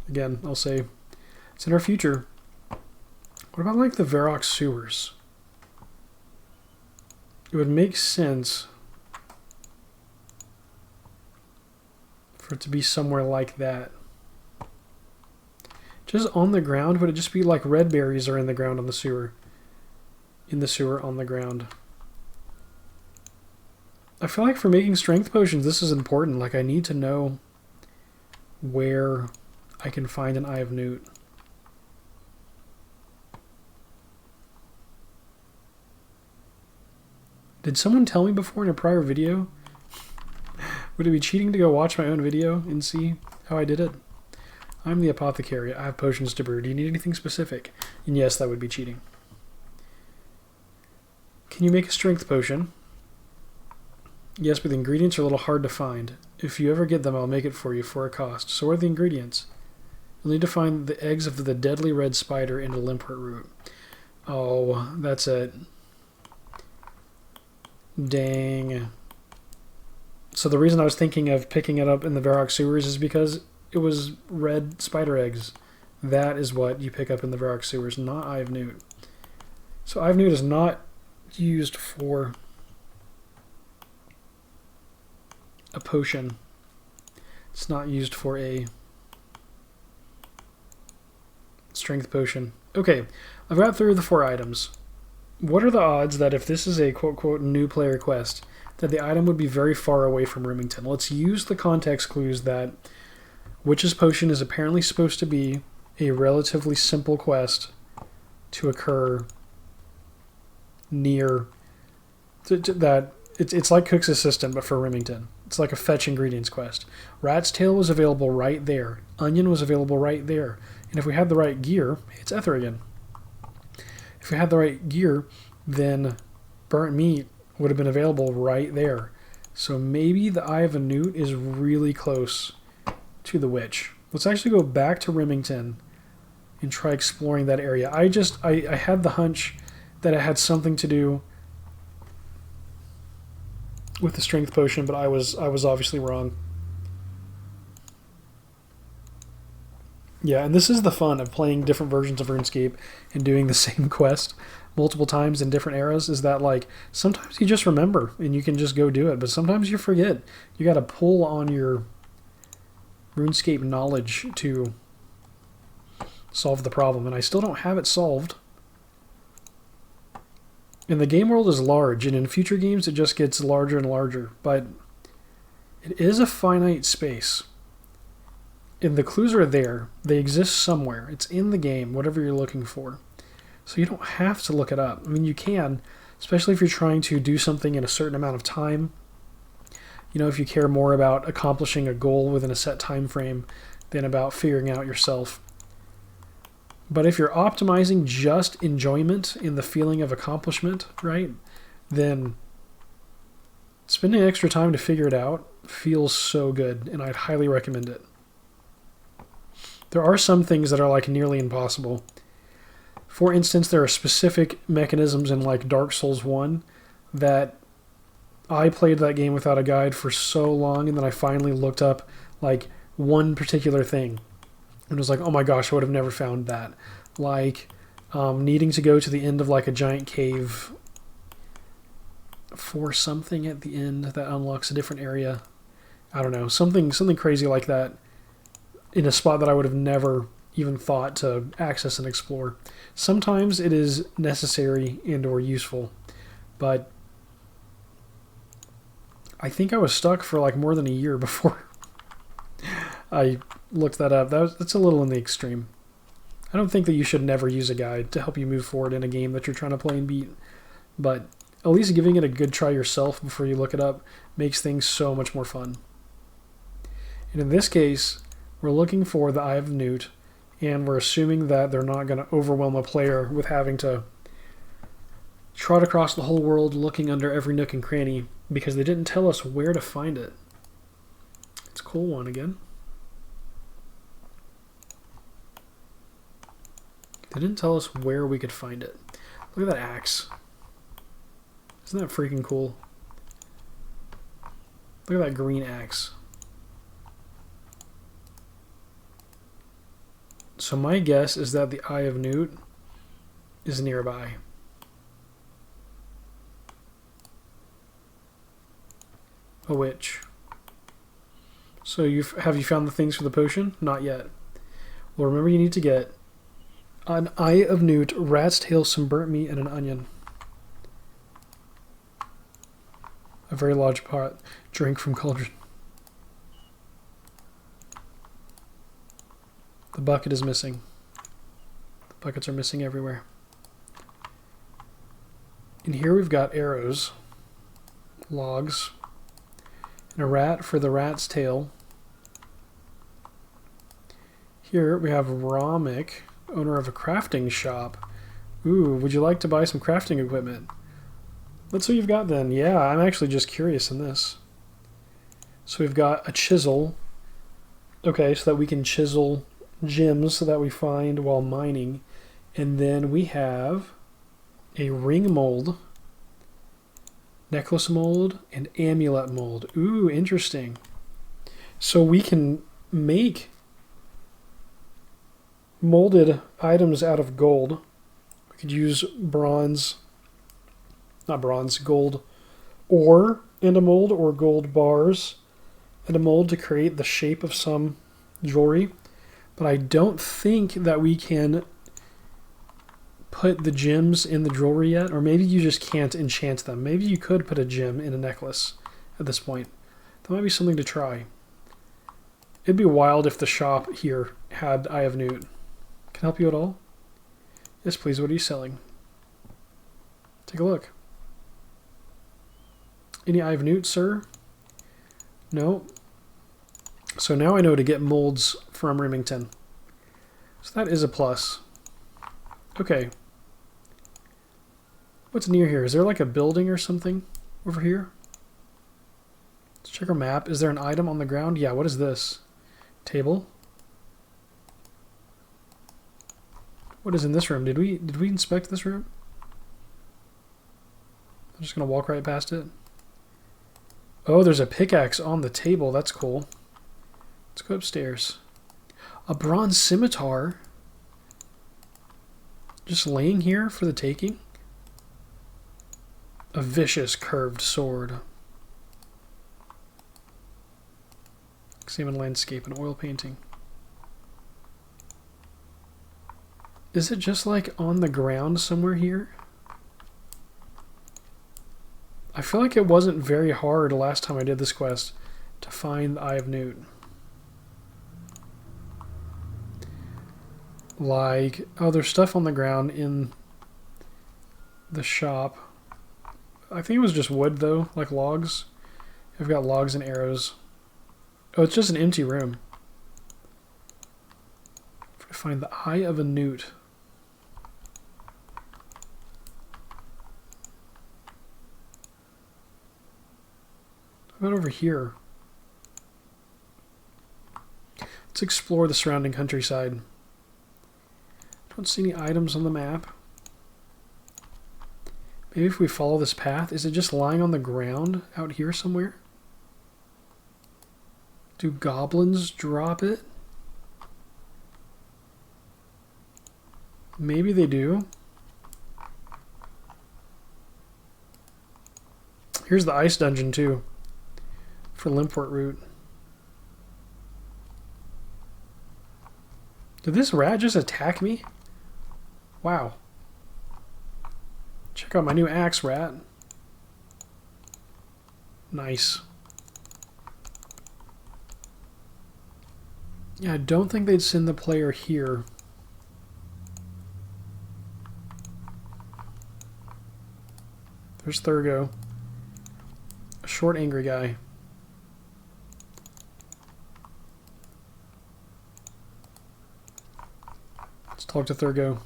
Again, I'll say it's in our future. What about like the Varrock sewers? It would make sense for it to be somewhere like that. Just on the ground, would it just be like red berries are in the ground on the sewer? In the sewer on the ground. I feel like for making strength potions, this is important. Like, I need to know where I can find an Eye of Newt. Did someone tell me before in a prior video? Would it be cheating to go watch my own video and see how I did it? I'm the apothecary. I have potions to brew. Do you need anything specific? And yes, that would be cheating. Can you make a strength potion? Yes, but the ingredients are a little hard to find. If you ever get them, I'll make it for you for a cost. So what are the ingredients? You'll need to find the eggs of the deadly red spider and a limpet root. Oh, that's it. Dang. So the reason I was thinking of picking it up in the Varrock sewers is because it was red spider eggs. That is what you pick up in the Varrock sewers, not Eye of Newt. So Eye of Newt is not used for a potion. It's not used for a strength potion. Okay, I've got through the 4 items. What are the odds that if this is a quote-quote new player quest, that the item would be very far away from Remington? Let's use the context clues that Witch's Potion is apparently supposed to be a relatively simple quest to occur near... that it's like Cook's Assistant, but for Remington. It's like a fetch ingredients quest. Rat's Tail was available right there. Onion was available right there. And if we had the right gear, it's Ether again. If we had the right gear, then burnt meat would have been available right there. So maybe the Eye of a Newt is really close to the witch. Let's actually go back to Remington and try exploring that area. I had the hunch that it had something to do with the strength potion, but I was obviously wrong. Yeah, and this is the fun of playing different versions of RuneScape and doing the same quest multiple times in different eras, is that like sometimes you just remember and you can just go do it, but sometimes you forget. You got to pull on your RuneScape knowledge to solve the problem, and I still don't have it solved. And the game world is large, and in future games it just gets larger and larger, but it is a finite space. And the clues are there. They exist somewhere. It's in the game, whatever you're looking for. So you don't have to look it up. I mean, you can, especially if you're trying to do something in a certain amount of time. You know, if you care more about accomplishing a goal within a set time frame than about figuring out yourself. But if you're optimizing just enjoyment in the feeling of accomplishment, right, then spending extra time to figure it out feels so good, and I'd highly recommend it. There are some things that are like nearly impossible. For instance, there are specific mechanisms in like Dark Souls 1 that I played that game without a guide for so long, and then I finally looked up like one particular thing. And it was like, oh my gosh, I would have never found that. Like needing to go to the end of like a giant cave for something at the end that unlocks a different area. I don't know, something crazy like that in a spot that I would have never even thought to access and explore. Sometimes it is necessary and or useful, but I think I was stuck for like more than a year before I looked that up. That's a little in the extreme. I don't think that you should never use a guide to help you move forward in a game that you're trying to play and beat, but at least giving it a good try yourself before you look it up makes things so much more fun. And in this case, we're looking for the Eye of Newt, and we're assuming that they're not going to overwhelm a player with having to trot across the whole world looking under every nook and cranny because they didn't tell us where to find it. It's a cool one again. They didn't tell us where we could find it. Look at that axe. Isn't that freaking cool? Look at that green axe. So my guess is that the Eye of Newt is nearby. A witch. So have you found the things for the potion? Not yet. Well, remember you need to get an Eye of Newt, rat's tail, some burnt meat, and an onion. A very large pot. Drink from cauldron. The bucket is missing. The buckets are missing everywhere. And here we've got arrows, logs, and a rat for the rat's tail. Here we have Ramik, owner of a crafting shop. Ooh, would you like to buy some crafting equipment? Let's see what you've got then. Yeah, I'm actually just curious in this. So we've got a chisel. Okay, so that we can chisel gems that we find while mining. And then we have a ring mold, necklace mold, and amulet mold. Ooh, interesting. So we can make molded items out of gold. We could use gold ore in a mold, or gold bars in a mold to create the shape of some jewelry. But I don't think that we can put the gems in the jewelry yet, or maybe you just can't enchant them. Maybe you could put a gem in a necklace at this point. That might be something to try. It'd be wild if the shop here had Eye of Newt. Can I help you at all? Yes, please. What are you selling? Take a look. Any Eye of Newt, sir? No. So now I know to get molds from Remington. So that is a plus. Okay. What's near here? Is there like a building or something over here? Let's check our map. Is there an item on the ground? Yeah, what is this? Table? What is in this room? Did we inspect this room? I'm just gonna walk right past it. Oh, there's a pickaxe on the table. That's cool. Let's go upstairs. A bronze scimitar. Just laying here for the taking. A vicious curved sword. Examine landscape and oil painting. Is it just like on the ground somewhere here? I feel like it wasn't very hard last time I did this quest to find the Eye of Newt. Like, oh, there's stuff on the ground in the shop. I think it was just wood though, like logs. I've got logs and arrows. Oh, it's just an empty room. If I find the Eye of a Newt. How about over here? Let's explore the surrounding countryside. Don't see any items on the map. Maybe if we follow this path, is it just lying on the ground out here somewhere? Do goblins drop it? Maybe they do. Here's the ice dungeon too, for Limport Root. Did this rat just attack me? Wow. Check out my new axe, rat. Nice. Yeah, I don't think they'd send the player here. There's Thurgo. A short, angry guy. Let's talk to Thurgo.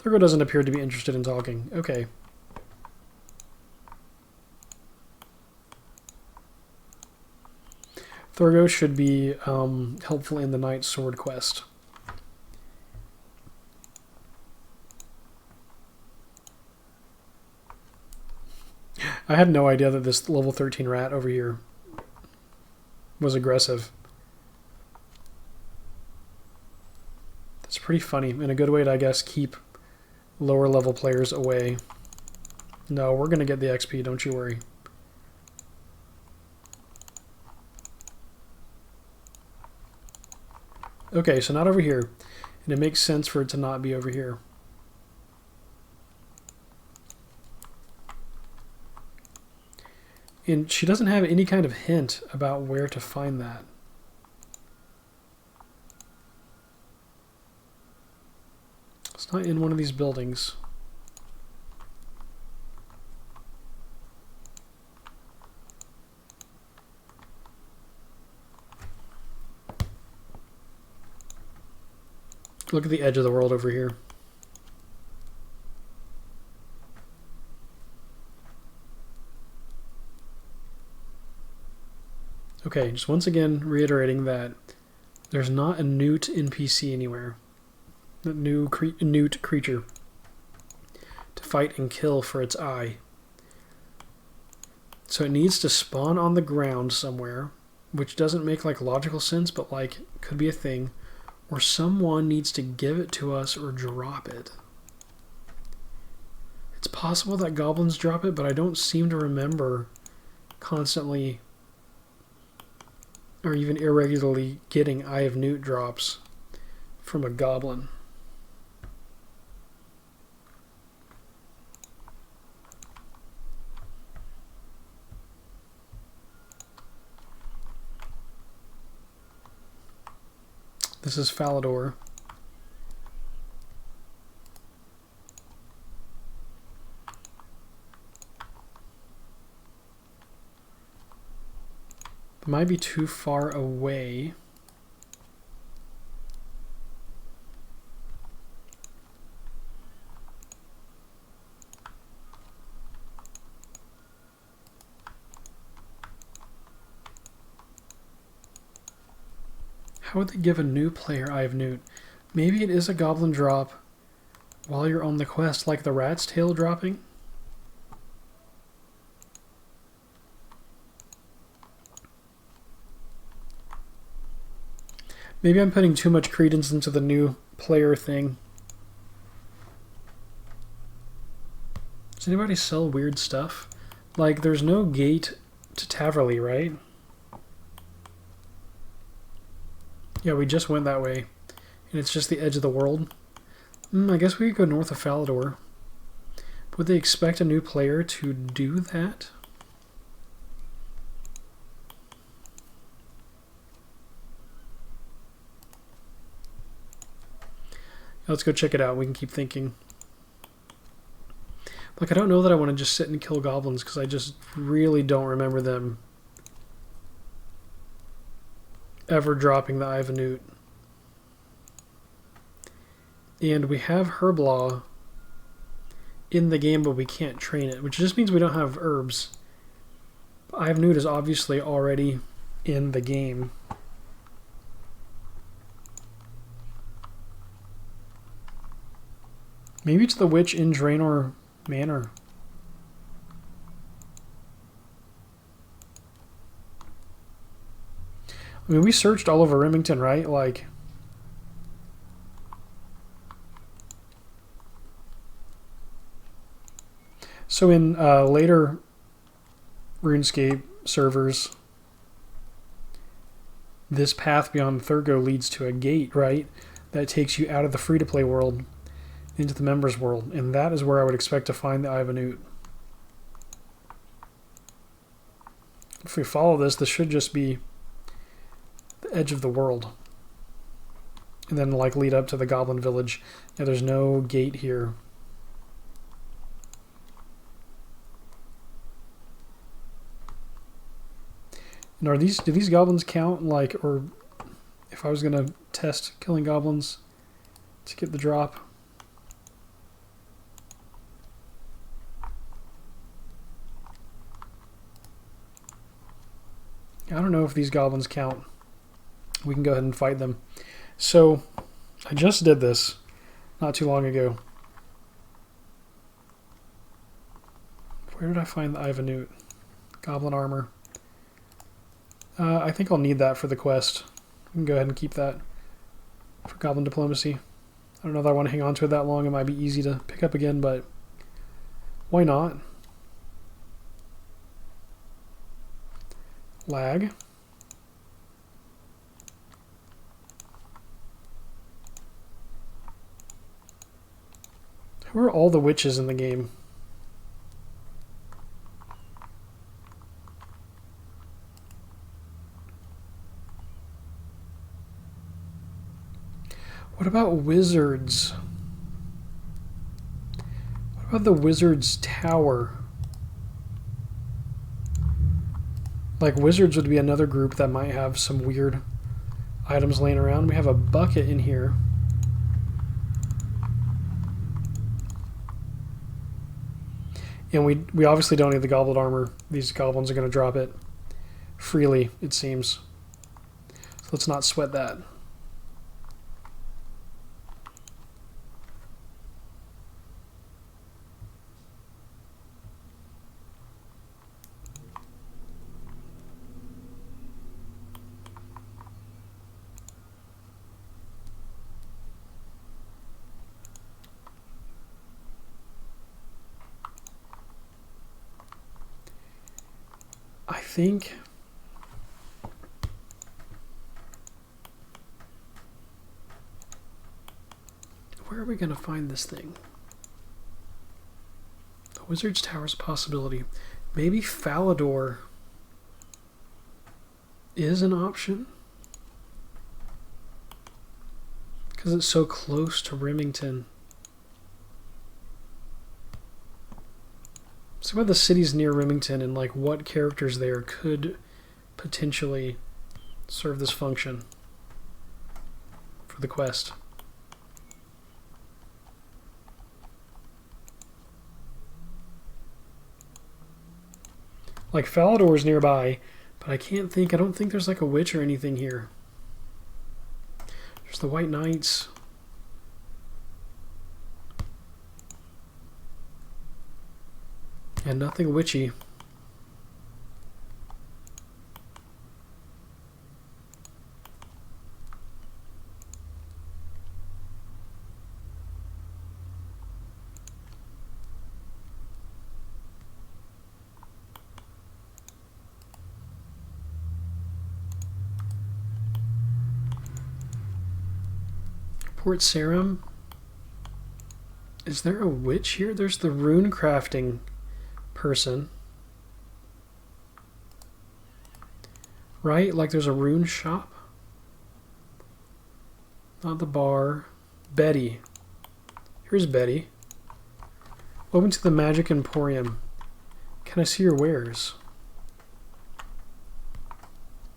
Thurgo doesn't appear to be interested in talking. Okay. Thurgo should be helpful in the Knight Sword quest. I had no idea that this level 13 rat over here was aggressive. That's pretty funny, and a good way to, I guess, keep lower level players away. No, we're going to get the XP, don't you worry. Okay, so not over here. And it makes sense for it to not be over here. And she doesn't have any kind of hint about where to find that. It's not in one of these buildings. Look at the edge of the world over here. Okay, just once again reiterating that there's not a newt NPC anywhere. A newt creature to fight and kill for its eye. So it needs to spawn on the ground somewhere, which doesn't make like logical sense, but like could be a thing. Or someone needs to give it to us or drop it. It's possible that goblins drop it, but I don't seem to remember constantly or even irregularly getting Eye of Newt drops from a goblin. This is Falador. It might be too far away. How would they give a new player Eye of Newt? Maybe it is a goblin drop while you're on the quest, like the rat's tail dropping? Maybe I'm putting too much credence into the new player thing. Does anybody sell weird stuff? Like, there's no gate to Taverley, right? Yeah, we just went that way. And it's just the edge of the world. I guess we could go north of Falador. Would they expect a new player to do that? Let's go check it out. We can keep thinking. Like, I don't know that I want to just sit and kill goblins because I just really don't remember them ever dropping the Eye of Newt. And we have Herblaw in the game, but we can't train it, which just means we don't have herbs. Eye of Newt is obviously already in the game. Maybe it's the witch in Draenor Manor. I mean, we searched all over Remington, right? Like, so in later RuneScape servers, this path beyond Thurgo leads to a gate, right? That takes you out of the free-to-play world into the members world, and that is where I would expect to find the Eye of Newt. If we follow this, this should just be the edge of the world, and then like lead up to the goblin village. Yeah, there's no gate here. And are these, do these goblins count? Like, or if I was gonna test killing goblins to get the drop? I don't know if these goblins count. We can go ahead and fight them. So, I just did this not too long ago. Where did I find the Ivanute? Goblin armor. I think I'll need that for the quest. We can go ahead and keep that for goblin diplomacy. I don't know if I want to hang on to it that long. It might be easy to pick up again, but why not? Lag. Who are all the witches in the game? What about wizards? What about the wizard's tower? Like, wizards would be another group that might have some weird items laying around. We have a bucket in here. And we obviously don't need the goblin armor. These goblins are going to drop it freely, it seems. So let's not sweat that. I think where are we going to find this thing? The Wizard's Tower is a possibility. Maybe Falador is an option? Because it's so close to Remington. See about the cities near Remington and like what characters there could potentially serve this function for the quest. Like Falador is nearby, but I don't think there's like a witch or anything here. There's the White Knights. And nothing witchy. Port Sarum. Is there a witch here? There's the rune crafting person. Right? Like there's a rune shop? Not the bar. Betty. Here's Betty. Welcome to the Magic Emporium. Can I see your wares?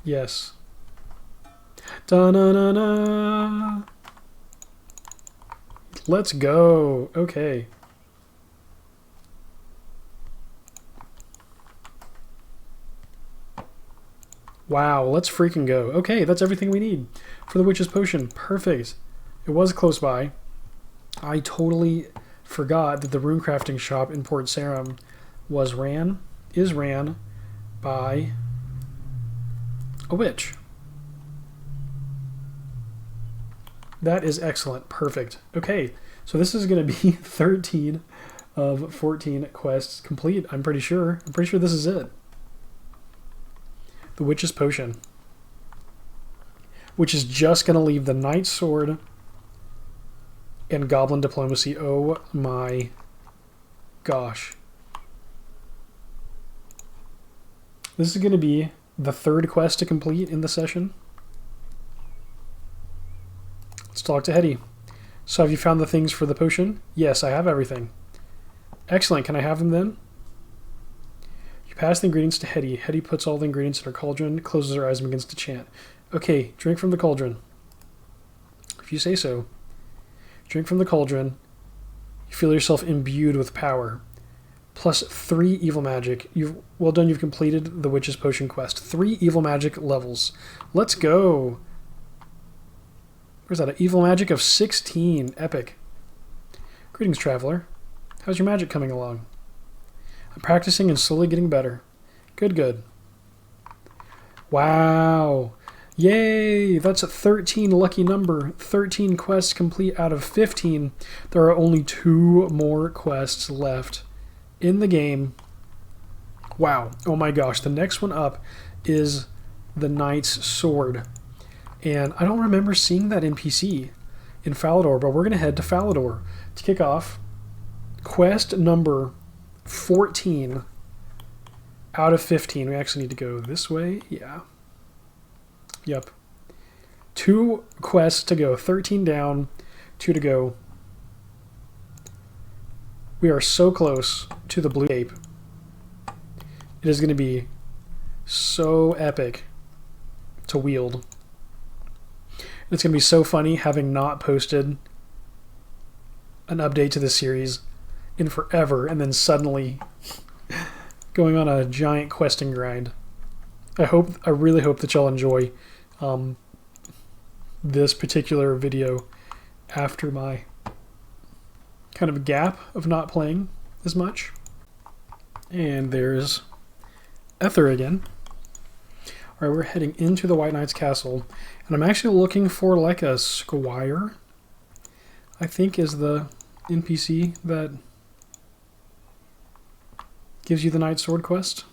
Yes. Da-na-na-na. Let's go. Okay. Wow, let's freaking go. Okay, that's everything we need for the Witch's Potion. Perfect. It was close by. I totally forgot that the rune crafting shop in Port Sarum is ran by a witch. That is excellent. Perfect. Okay, so this is going to be 13 of 14 quests complete, I'm pretty sure. I'm pretty sure this is it. The Witch's Potion, which is just going to leave the Knight's Sword and Goblin Diplomacy. Oh my gosh. This is going to be the third quest to complete in the session. Let's talk to Hetty. So have you found the things for the potion? Yes, I have everything. Excellent. Can I have them then? You pass the ingredients to Hetty. Hetty puts all the ingredients in her cauldron, closes her eyes and begins to chant. Okay, drink from the cauldron. If you say so. Drink from the cauldron. You feel yourself imbued with power. plus 3 evil magic. Well done, you've completed the Witch's Potion quest. 3 evil magic levels. Let's go. Where's that? An evil magic of 16. Epic. Greetings, traveler. How's your magic coming along? I'm practicing and slowly getting better. Good, good. Wow. Yay! That's a 13 lucky number. 13 quests complete out of 15. There are only 2 more quests left in the game. Wow. Oh my gosh. The next one up is the Knight's Sword. And I don't remember seeing that NPC in Falador, but we're going to head to Falador to kick off quest number 14 out of 15. We actually need to go this way. Yeah. Yep. 2 quests to go. 13 down, 2 to go. We are so close to the Blue Cape. It is going to be so epic to wield. It's going to be so funny having not posted an update to the series in forever and then suddenly going on a giant questing grind. I really hope that y'all enjoy this particular video after my kind of gap of not playing as much. And there's Ether again. Alright, we're heading into the White Knight's castle, and I'm actually looking for like a squire, I think is the NPC that gives you the Knight's Sword quest.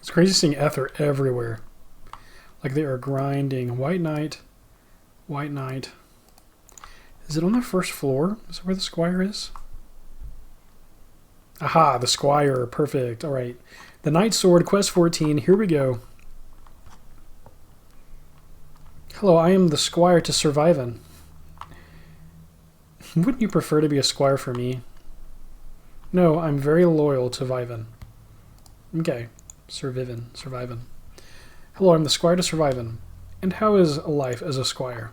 It's crazy seeing Ether everywhere. Like they are grinding. White Knight. White Knight. Is it on the first floor? Is that where the squire is? Aha, the squire. Perfect. Alright. The Knight's Sword, quest 14. Here we go. Hello, I am the squire to Survivin. Wouldn't you prefer to be a squire for me? No, I'm very loyal to Vivin. Okay. Survivin. Hello, I'm the squire to Survivin. And how is life as a squire?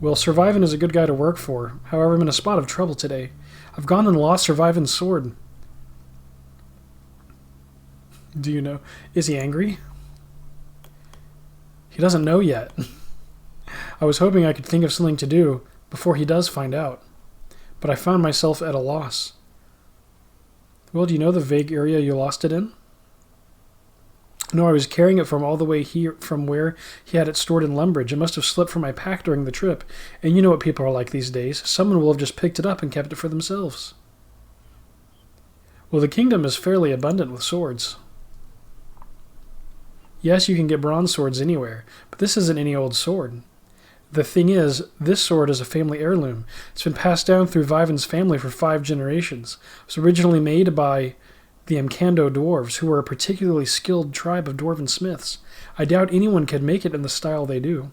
Well, Survivin is a good guy to work for. However, I'm in a spot of trouble today. I've gone and lost Survivin's sword. Do you know? Is he angry? He doesn't know yet. I was hoping I could think of something to do before he does find out. But I found myself at a loss. Well, do you know the vague area you lost it in? No, I was carrying it from all the way here, from where he had it stored in Lumbridge. It must have slipped from my pack during the trip. And you know what people are like these days. Someone will have just picked it up and kept it for themselves. Well, the kingdom is fairly abundant with swords. Yes, you can get bronze swords anywhere, but this isn't any old sword. The thing is, this sword is a family heirloom. It's been passed down through Vivin's family for 5 generations. It was originally made by the Mando dwarves, who were a particularly skilled tribe of dwarven smiths. I doubt anyone could make it in the style they do.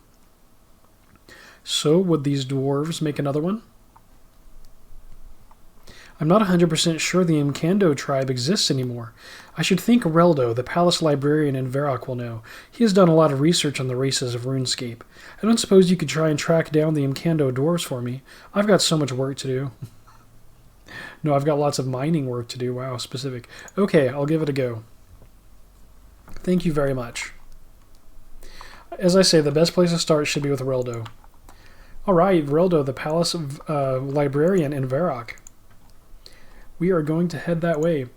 So, would these dwarves make another one? I'm not 100% sure the Mando tribe exists anymore. I should think Reldo, the palace librarian in Varrock, will know. He has done a lot of research on the races of RuneScape. I don't suppose you could try and track down the Mando dwarves for me. I've got so much work to do. No, I've got lots of mining work to do. Wow, specific. Okay, I'll give it a go. Thank you very much. As I say, the best place to start should be with Reldo. Alright, Reldo, the palace librarian in Varrock. We are going to head that way.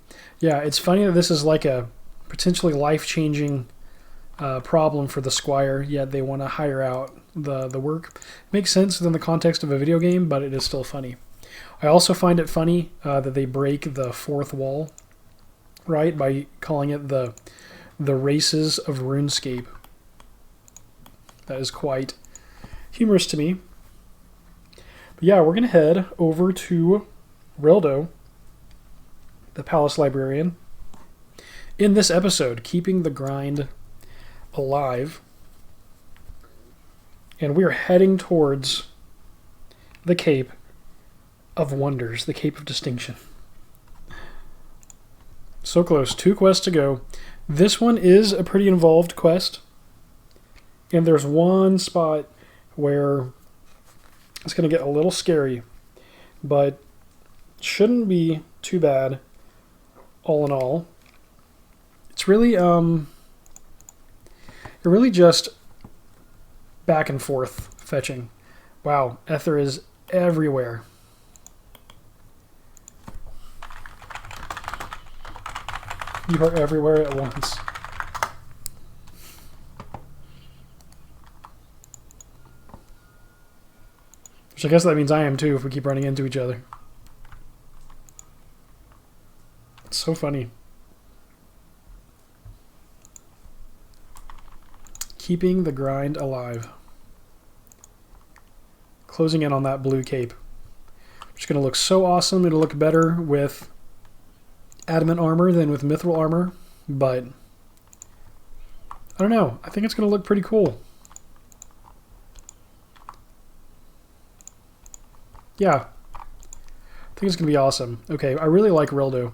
Yeah, it's funny that this is like a potentially life-changing problem for the squire, yet they want to hire out the work. Makes sense within the context of a video game, but it is still funny. I also find it funny that they break the fourth wall, right, by calling it the races of RuneScape. That is quite humorous to me. But yeah, we're going to head over to Reldo, the palace librarian, in this episode, keeping the grind alive. And we are heading towards the Cape of Wonders, the Cape of Distinction. So close. 2 quests to go. This one is a pretty involved quest. And there's one spot where it's going to get a little scary, but shouldn't be too bad all in all. It's really just back and forth fetching. Wow, ether is everywhere. You are everywhere at once. Which I guess that means I am too if we keep running into each other. It's so funny. Keeping the grind alive. Closing in on that blue cape. Which is going to look so awesome. It'll look better with adamant armor than with mithril armor. But I don't know. I think it's going to look pretty cool. Yeah. I think it's going to be awesome. Okay, I really like Reldo.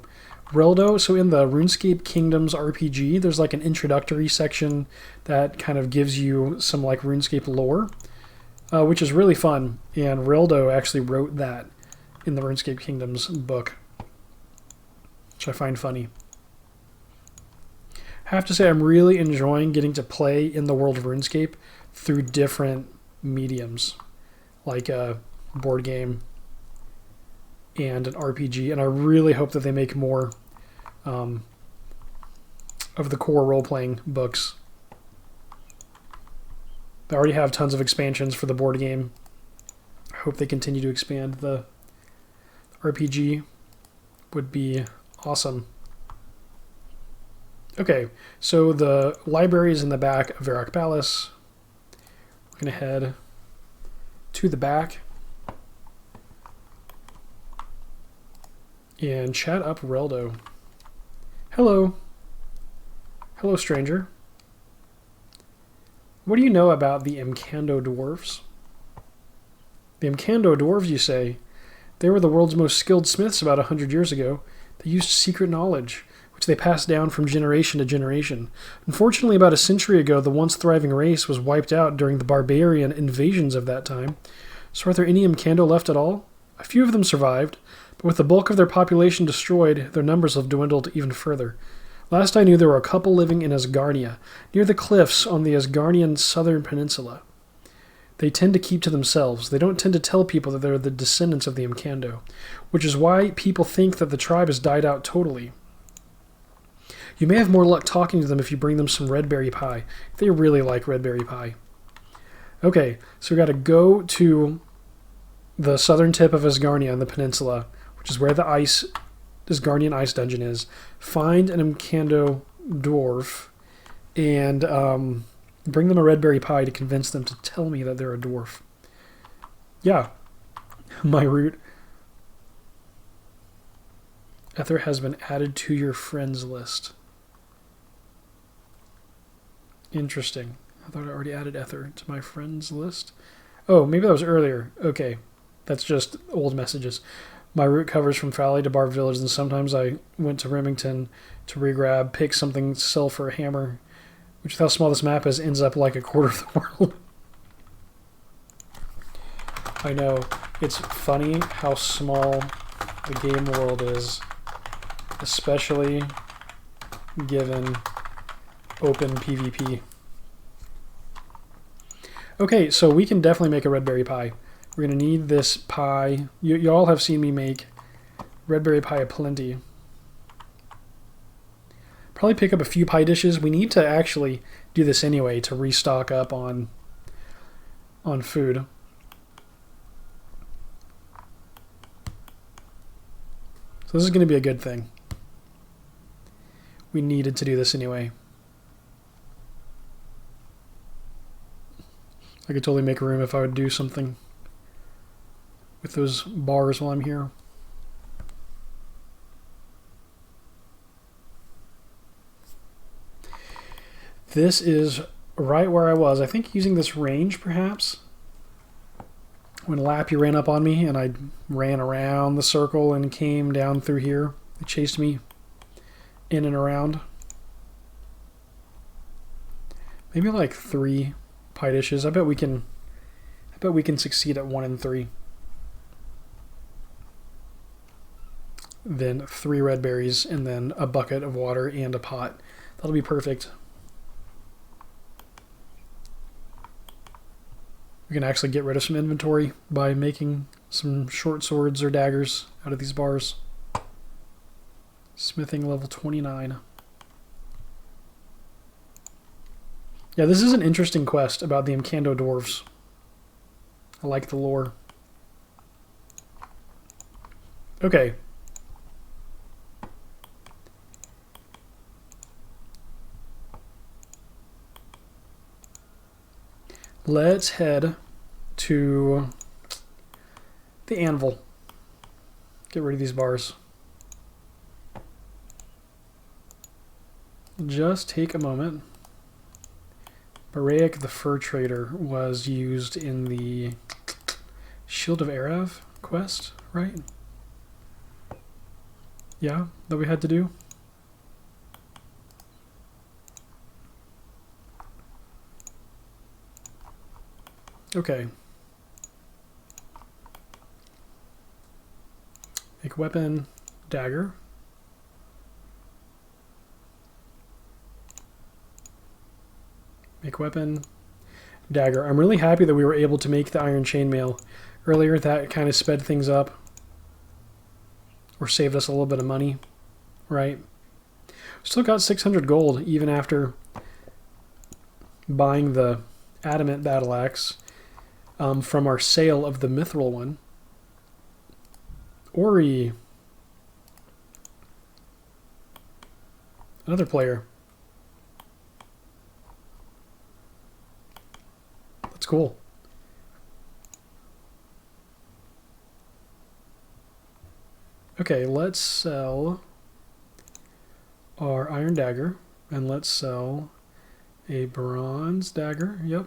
Reldo, so in the RuneScape Kingdoms RPG, there's like an introductory section that kind of gives you some like RuneScape lore, which is really fun. And Reldo actually wrote that in the RuneScape Kingdoms book, which I find funny. I have to say I'm really enjoying getting to play in the world of RuneScape through different mediums, like a board game and an RPG, and I really hope that they make more of the core role-playing books. They already have tons of expansions for the board game. I hope they continue to expand the RPG. Would be awesome. Okay, so the library is in the back of Varrock Palace. We're going to head to the back and chat up Reldo. Hello. Hello, stranger. What do you know about the Mando dwarves? The Mando dwarves, you say? They were the world's most skilled smiths about 100 years ago. They used secret knowledge, which they passed down from generation to generation. Unfortunately, about a century ago, the once thriving race was wiped out during the barbarian invasions of that time. So are there any Mando left at all? A few of them survived, but with the bulk of their population destroyed, their numbers have dwindled even further. Last I knew, there were a couple living in Asgarnia, near the cliffs on the Asgarnian southern peninsula. They tend to keep to themselves. They don't tend to tell people that they're the descendants of the Mando, which is why people think that the tribe has died out totally. You may have more luck talking to them if you bring them some red berry pie. They really like red berry pie. Okay, so we got to go to the southern tip of Asgarnia on the peninsula, which is where the Asgarnian ice dungeon is. Find an Mando dwarf and bring them a red berry pie to convince them to tell me that they're a dwarf. Yeah, my route. Ether has been added to your friends list. Interesting. I thought I already added Ether to my friends list. Oh, maybe that was earlier. Okay, that's just old messages. My route covers from Valley to Barb Village, and sometimes I went to Remington to regrab, pick something, sell for a hammer, which with how small this map is, ends up like a quarter of the world. I know. It's funny how small the game world is, especially given open PvP. Okay, so we can definitely make a red berry pie. We're going to need this pie. You all have seen me make red berry pie aplenty. Probably pick up a few pie dishes. We need to actually do this anyway to restock up on food. So this is going to be a good thing. We needed to do this anyway. I could totally make room if I would do something with those bars while I'm here. This is right where I was. I think using this range, perhaps. When Lappy ran up on me and I ran around the circle and came down through here. It chased me in and around. Maybe like 3 pie dishes. I bet we can succeed at 1 and 3. Then 3 red berries, and then a bucket of water and a pot. That'll be perfect. We can actually get rid of some inventory by making some short swords or daggers out of these bars. Smithing level 29. Yeah, this is an interesting quest about the Mando dwarves. I like the lore. Okay. Let's head to the anvil. Get rid of these bars. Just take a moment. Baraik the Fur Trader was used in the Shield of Arav quest, right? Yeah, that we had to do. Okay. Make weapon, dagger. Make weapon, dagger. I'm really happy that we were able to make the iron chainmail. Earlier that kind of sped things up. Or saved us a little bit of money, right? Still got 600 gold even after buying the adamant battle axe. From our sale of the mithril one. Ori. Another player. That's cool. Okay, let's sell our iron dagger. And let's sell a bronze dagger. Yep.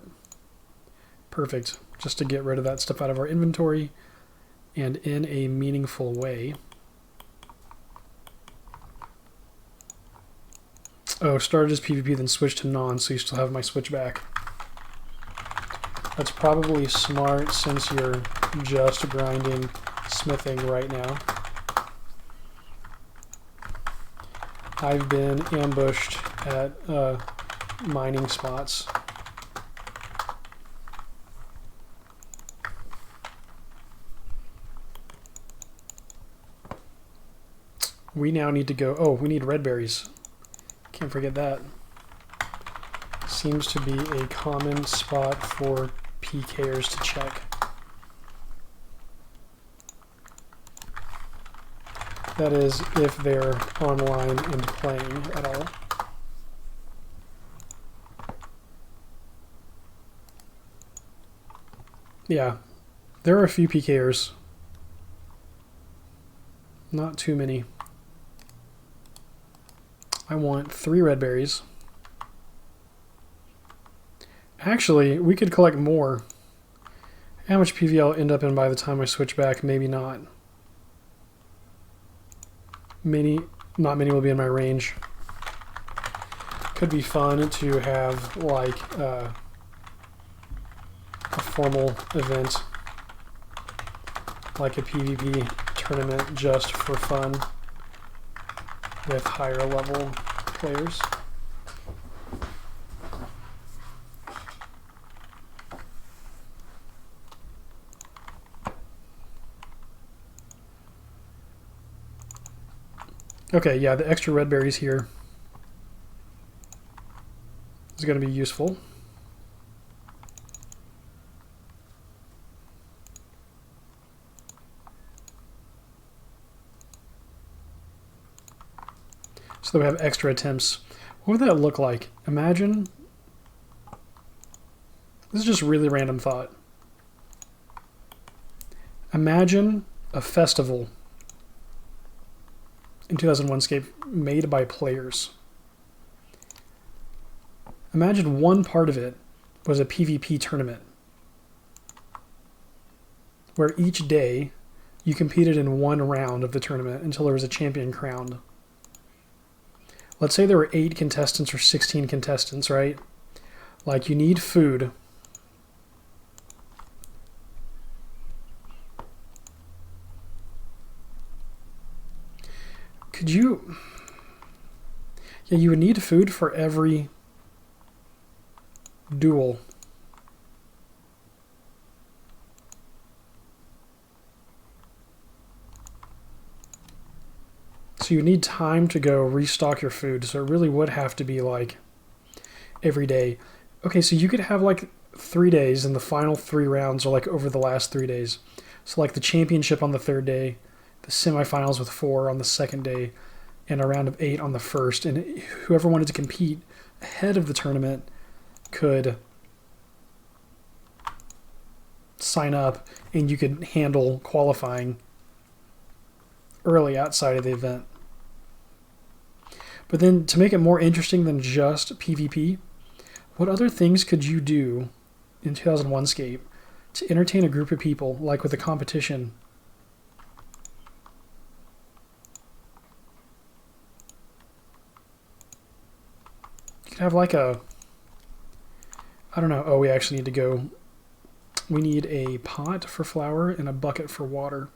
Perfect. Just to get rid of that stuff out of our inventory and in a meaningful way. Oh, started as PvP, then switched to non, so you still have my switchback. That's probably smart since you're just grinding smithing right now. I've been ambushed at mining spots. We now need to go... Oh, we need red berries. Can't forget that. Seems to be a common spot for PKers to check. That is, if they're online and playing at all. Yeah, there are a few PKers. Not too many. I want 3 red berries. Actually, we could collect more. How much PV I'll end up in by the time I switch back? Maybe not. Not many will be in my range. Could be fun to have like a formal event, like a PvP tournament just for fun with higher level players. Okay, yeah, the extra red berries here is going to be useful. So that we have extra attempts. What would that look like? Imagine, this is just really random thought. Imagine a festival in 2001Scape made by players. Imagine one part of it was a PvP tournament where each day you competed in one round of the tournament until there was a champion crowned. Let's say there were 8 contestants or 16 contestants, right? Like, you need food. Could you... Yeah, you would need food for every duel. So you need time to go restock your food. So it really would have to be like every day. Okay, so you could have like 3 days and the final 3 rounds are like over the last 3 days. So like the championship on the 3rd day, the semifinals with 4 on the 2nd day, and a round of 8 on the 1st. And whoever wanted to compete ahead of the tournament could sign up and you could handle qualifying early outside of the event. But then to make it more interesting than just PvP, what other things could you do in 2001Scape to entertain a group of people, like with a competition? You could have like a, I don't know, oh, we actually need to go, we need a pot for flour and a bucket for water.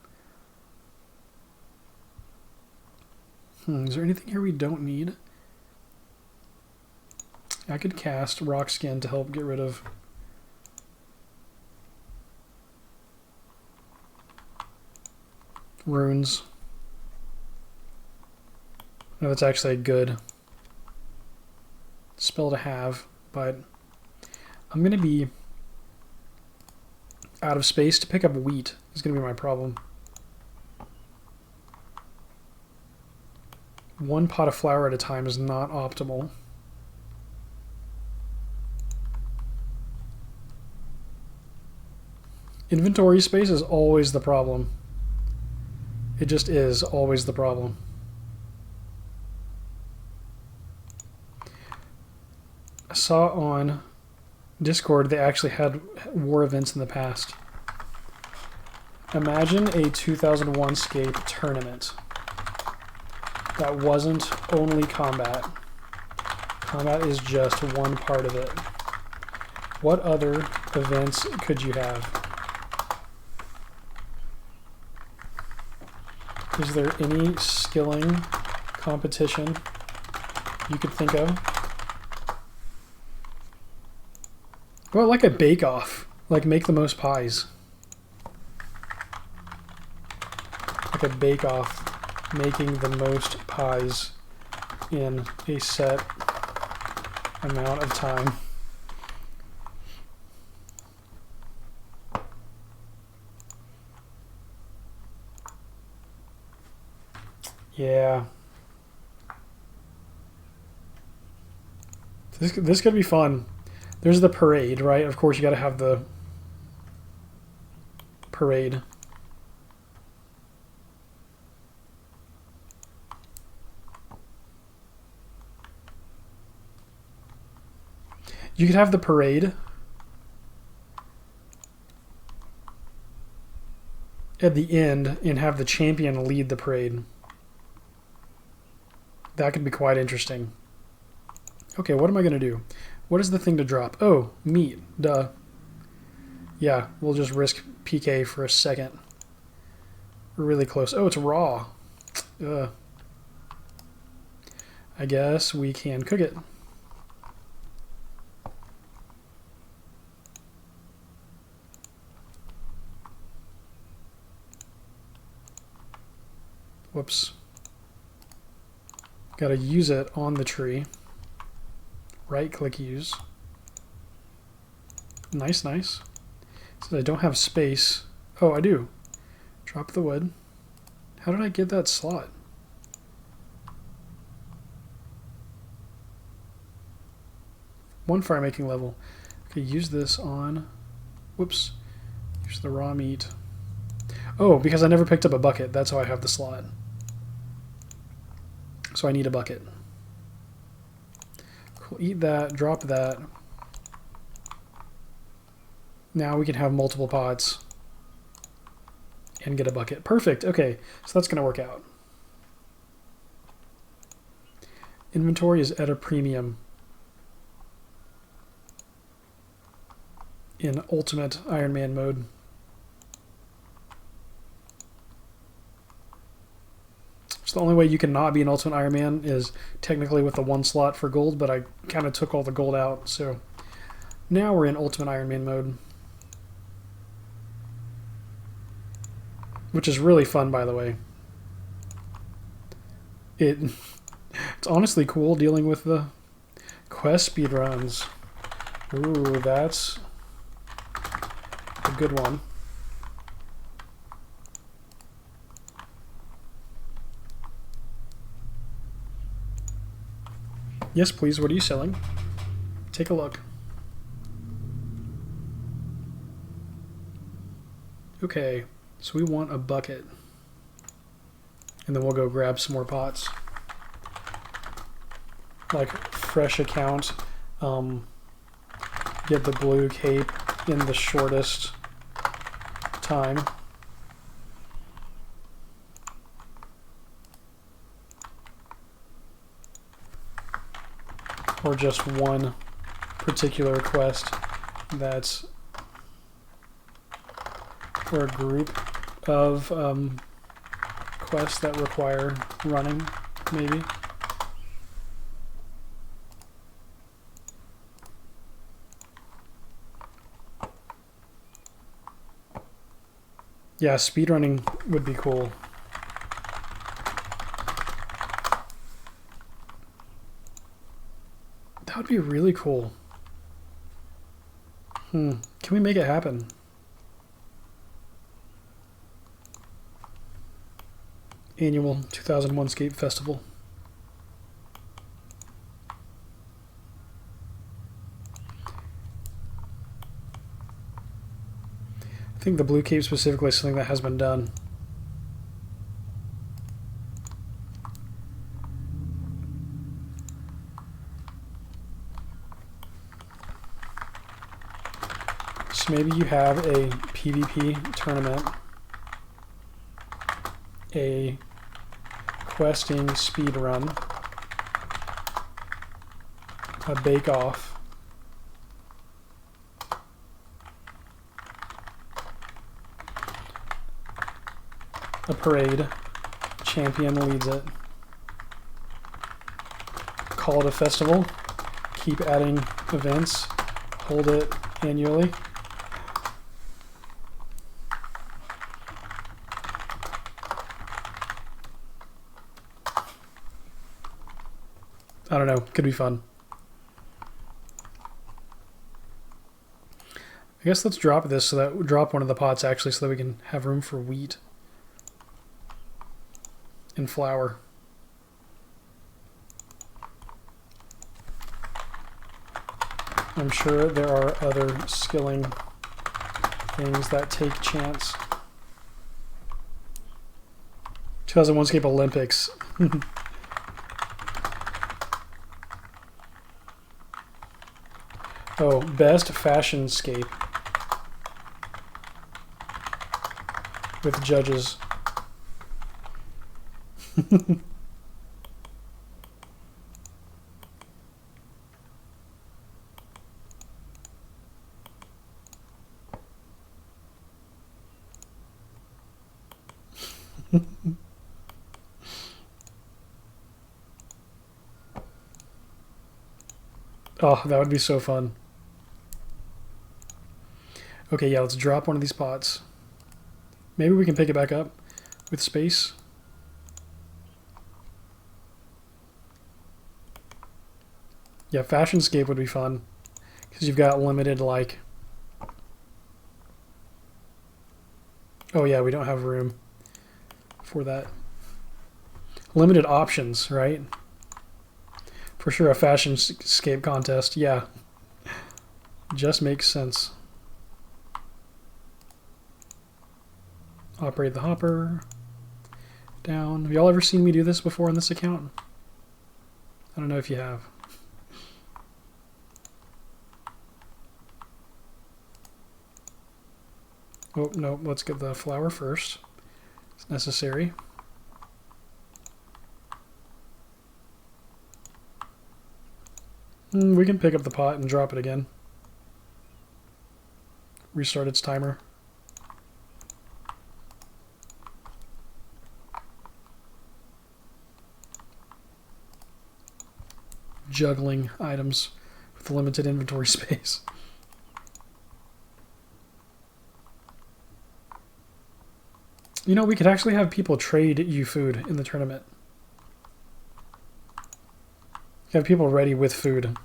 Is there anything here we don't need? I could cast rock skin to help get rid of runes. No, that's actually a good spell to have, but I'm going to be out of space to pick up wheat. Is going to be my problem. 1 pot of flour at a time is not optimal. Inventory space is always the problem. It just is always the problem. I saw on Discord they actually had war events in the past. Imagine a 2001Scape tournament that wasn't only combat. Combat is just one part of it. What other events could you have? Is there any skilling competition you could think of? Well, like a bake-off. Like make the most pies. Like a bake-off. Making the most pies in a set amount of time. Yeah. This could be fun. There's the parade, right? Of course, you got to have the parade. You could have the parade at the end and have the champion lead the parade. That could be quite interesting. Okay, what am I going to do? What is the thing to drop? Oh, meat. Duh. Yeah, we'll just risk PK for a second. We're really close. Oh, it's raw. Ugh. I guess we can cook it. Whoops. Got to use it on the tree. Right-click use. Nice, nice. Since I don't have space. Oh, I do. Drop the wood. How did I get that slot? One fire making level. Okay, use this on... Whoops. Use the raw meat. Oh, because I never picked up a bucket. That's how I have the slot. So I need a bucket. Cool. Eat that, drop that. Now we can have multiple pots and get a bucket. Perfect. Okay, so that's going to work out. Inventory is at a premium in ultimate Ironman mode. So the only way you can not be an Ultimate Iron Man is technically with the 1 slot for gold, but I kind of took all the gold out, so now we're in Ultimate Iron Man mode. Which is really fun, by the way. It's honestly cool dealing with the quest speedruns. Ooh, that's a good one. Yes, please. What are you selling? Take a look. Okay, so we want a bucket. And then we'll go grab some more pots. Like, fresh account. Get the blue cape in the shortest time. Or just one particular quest that's for a group of quests that require running, maybe. Yeah, speedrunning would be cool. That would be really cool. Can we make it happen? Annual 2001Scape Festival. I think the blue cape specifically is something that has been done. So maybe you have a PvP tournament, a questing speed run, a bake-off, a parade, champion leads it, call it a festival, keep adding events, hold it annually. I don't know, could be fun. I guess let's drop this so that we drop one of the pots actually so that we can have room for wheat and flour. I'm sure there are other skilling things that take chance. 2001Scape Olympics. Oh, best fashion scape with judges. Oh, that would be so fun. Okay, yeah, let's drop one of these pots. Maybe we can pick it back up with space. Yeah, fashionscape would be fun because you've got limited, like... Oh yeah, we don't have room for that. Limited options, right? For sure, a fashionscape contest, yeah. Just makes sense. Operate the hopper. Down. Have y'all ever seen me do this before on this account? I don't know if you have. Oh, no, let's get the flour first. It's necessary. We can pick up the pot and drop it again. Restart its timer. juggling items with limited inventory space. You know, we could actually have people trade you food in the tournament. Have people ready with food.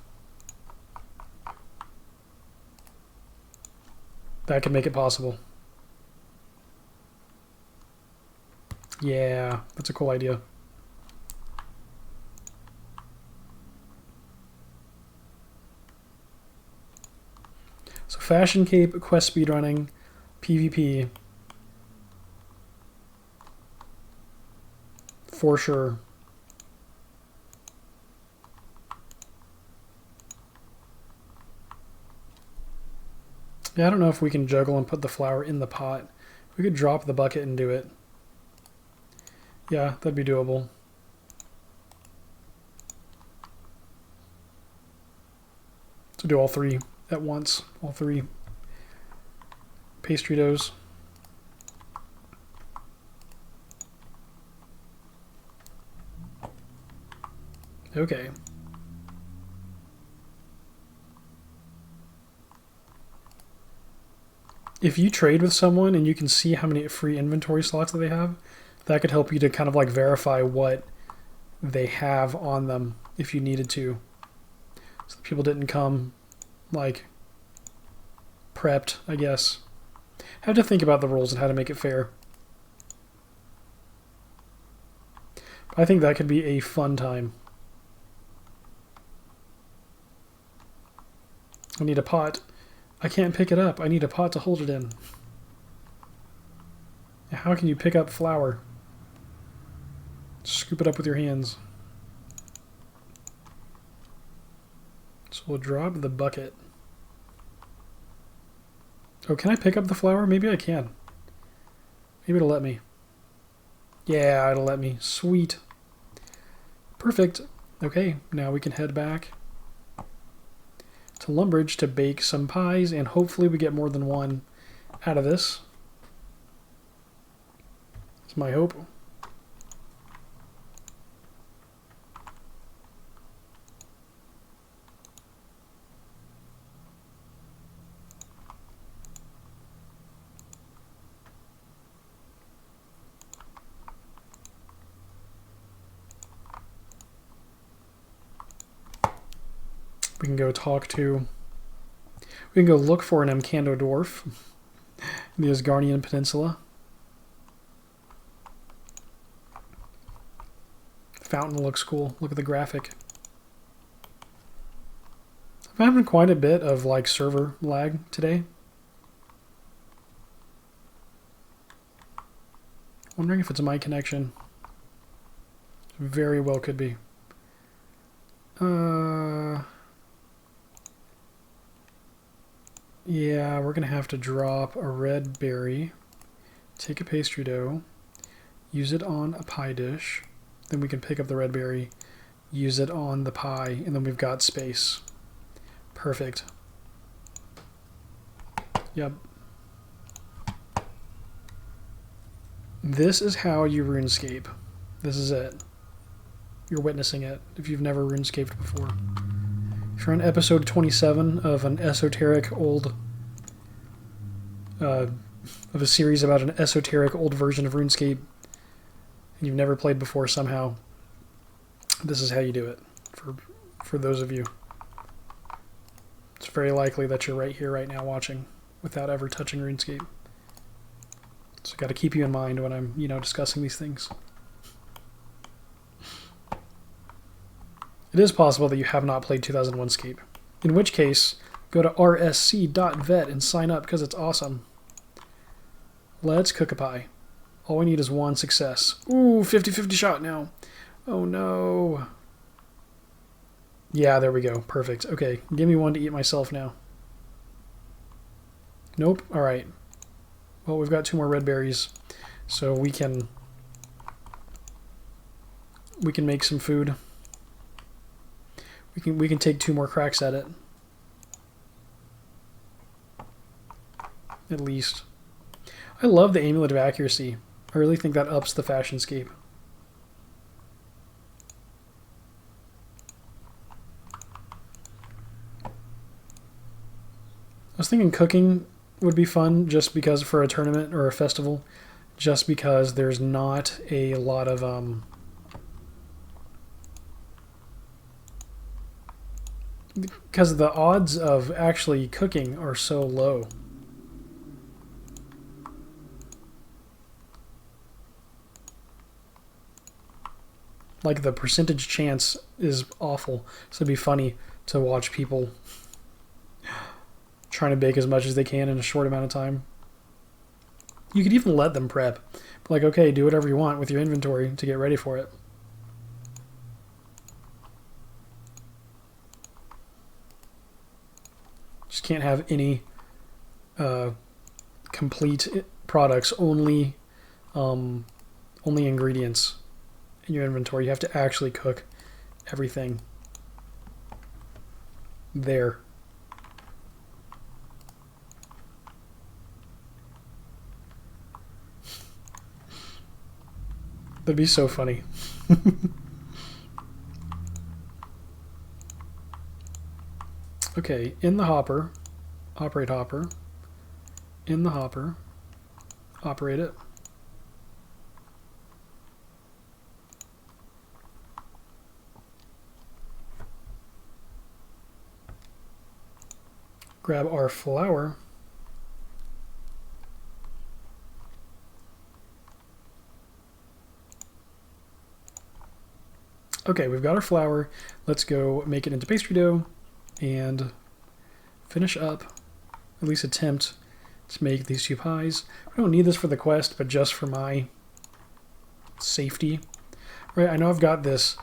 That could make it possible. Yeah, that's a cool idea. So fashion cape, quest speedrunning, PvP. For sure. Yeah, I don't know if we can juggle and put the flour in the pot. We could drop the bucket and do it. Yeah, that'd be doable. So do all three at once. All three pastry doughs. Okay. If you trade with someone and you can see how many free inventory slots that they have, that could help you to kind of like verify what they have on them if you needed to. So people didn't come like prepped, I guess. Have to think about the rules and how to make it fair. I think that could be a fun time. I need a pot. I can't pick it up. I need a pot to hold it in. How can you pick up flour? Scoop it up with your hands. So we'll drop the bucket. Oh, can I pick up the flour? Maybe I can. Maybe it'll let me. Yeah, it'll let me. Sweet. Perfect. Okay, now we can head back to Lumbridge to bake some pies, and hopefully we get more than one out of this. That's my hope. We can go talk to... We can go look for an Mando dwarf in the Asgarnian Peninsula. Fountain looks cool. Look at the graphic. I'm having quite a bit of like server lag today. Wondering if it's my connection. Very well could be. Yeah, we're going to have to drop a red berry, take a pastry dough, use it on a pie dish, then we can pick up the red berry, use it on the pie, and then we've got space. Perfect. Yep. This is how you RuneScape. This is it. You're witnessing it if you've never RuneScaped before. If you're on episode 27 of an esoteric old... of a series about an esoteric old version of RuneScape, and you've never played before somehow, this is how you do it, for those of you. It's very likely that you're right here, right now, watching, without ever touching RuneScape. So I've got to keep you in mind when I'm, discussing these things. It is possible that you have not played 2001Scape, in which case, go to rsc.vet and sign up because it's awesome. Let's cook a pie. All we need is one success. Ooh, 50-50 shot now. Oh no. Yeah, there we go. Perfect. Okay, give me one to eat myself now. Nope. All right. Well, we've got 2 more red berries, so we can make some food. We can take 2 more cracks at it. At least. I love the Amulet of Accuracy. I really think that ups the fashionscape. was thinking cooking would be fun just because for a tournament or a festival, just because there's not a lot of because the odds of actually cooking are so low. Like the percentage chance is awful. So it'd be funny to watch people trying to bake as much as they can in a short amount of time. You could even let them prep. Like, okay, do whatever you want with your inventory to get ready for it. Just can't have any complete products, only ingredients in your inventory. You have to actually cook everything there. That'd be so funny. Okay, in the hopper, operate hopper, in the hopper, operate it. Grab our flour. Okay, we've got our flour. Let's go make it into pastry dough and finish up, at least attempt to make these 2 pies. We don't need this for the quest, but just for my safety. Right, I know I've got this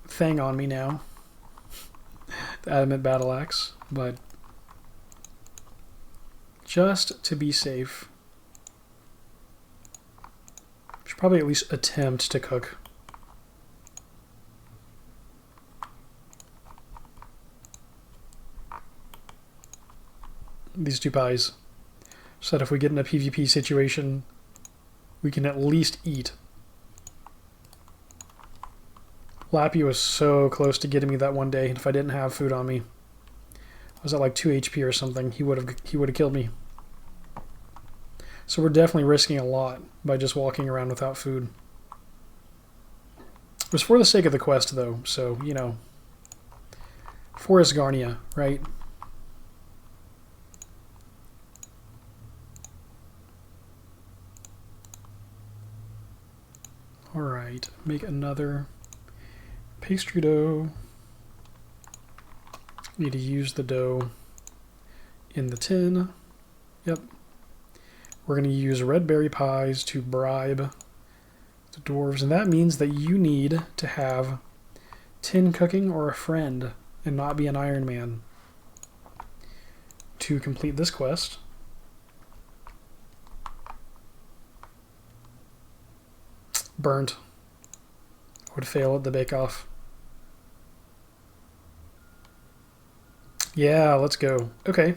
thing on me now, the adamant battle axe, but just to be safe, should probably at least attempt to cook. These 2 pies, so that if we get in a PvP situation, we can at least eat. Lappy was so close to getting me that one day. If I didn't have food on me, I was at like 2 HP or something. He would have killed me. So we're definitely risking a lot by just walking around without food. It was for the sake of the quest, though. So you know, for Asgarnia, right? Alright, make another pastry dough. Need to use the dough in the tin. Yep. We're going to use red berry pies to bribe the dwarves, and that means that you need to have tin cooking or a friend and not be an Ironman to complete this quest. Burnt. Would fail at the bake-off. Yeah, let's go. Okay.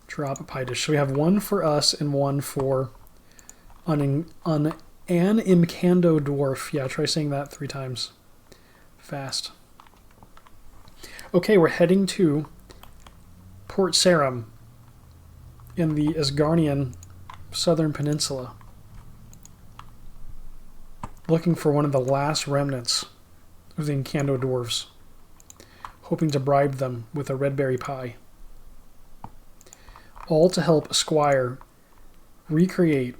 Drop a pie dish. So we have 1 for us and 1 for an Imcando dwarf. Yeah, try saying that 3 times fast. Okay, we're heading to Port Sarum in the Asgarnian southern peninsula. Looking for one of the last remnants of the Incando dwarves, hoping to bribe them with a red berry pie. All to help Squire recreate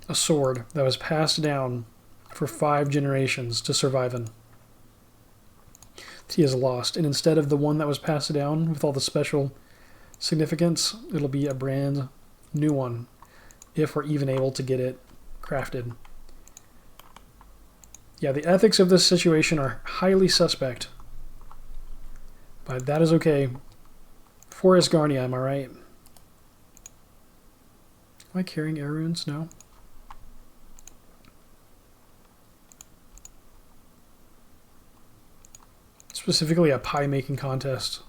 a sword that was passed down for 5 generations to survive in. He is lost, and instead of the one that was passed down with all the special significance, it'll be a brand new one, if we're even able to get it crafted. Yeah, the ethics of this situation are highly suspect. But that is okay. For Asgarnia, am I right? Am I carrying air runes? No. Specifically a pie making contest.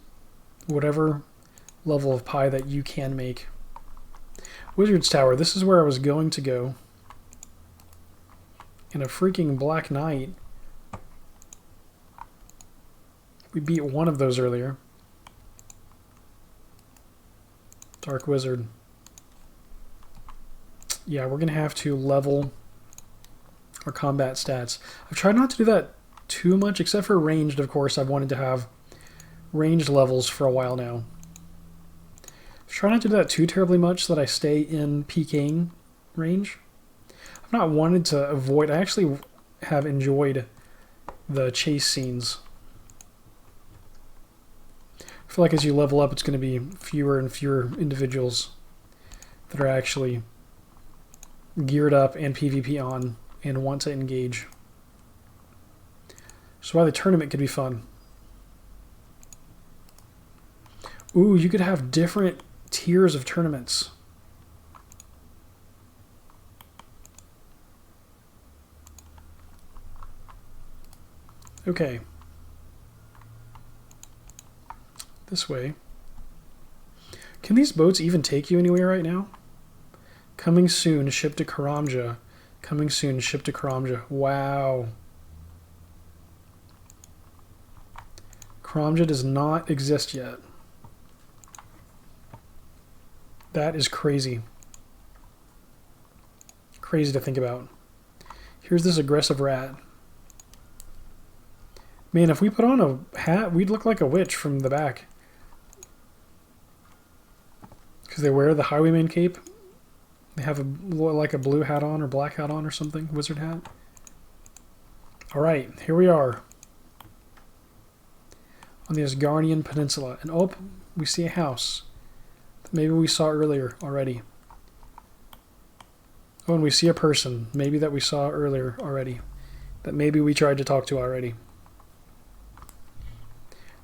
Whatever level of pie that you can make. Wizard's Tower, this is where I was going to go. In a freaking Black Knight. We beat one of those earlier. Dark Wizard. Yeah, we're going to have to level our combat stats. I've tried not to do that too much, except for ranged, of course. I've wanted to have ranged levels for a while now. Try not to do that too terribly much so that I stay in PKing range. I've not wanted to avoid... I actually have enjoyed the chase scenes. I feel like as you level up, it's going to be fewer and fewer individuals that are actually geared up and PvP on and want to engage. So while the tournament could be fun. Ooh, you could have different tiers of tournaments. Okay. This way. Can these boats even take you anywhere right now? Coming soon, ship to Karamja. Coming soon, ship to Karamja. Wow. Karamja does not exist yet. That is crazy. Crazy to think about. Here's this aggressive rat. Man, if we put on a hat, we'd look like a witch from the back. Because they wear the highwayman cape. They have like a blue hat on or black hat on or something. Wizard hat. Alright, here we are. On the Asgarnian Peninsula. And oh, we see a house. Maybe we saw earlier already. Oh, and we see a person. Maybe that we saw earlier already. That maybe we tried to talk to already.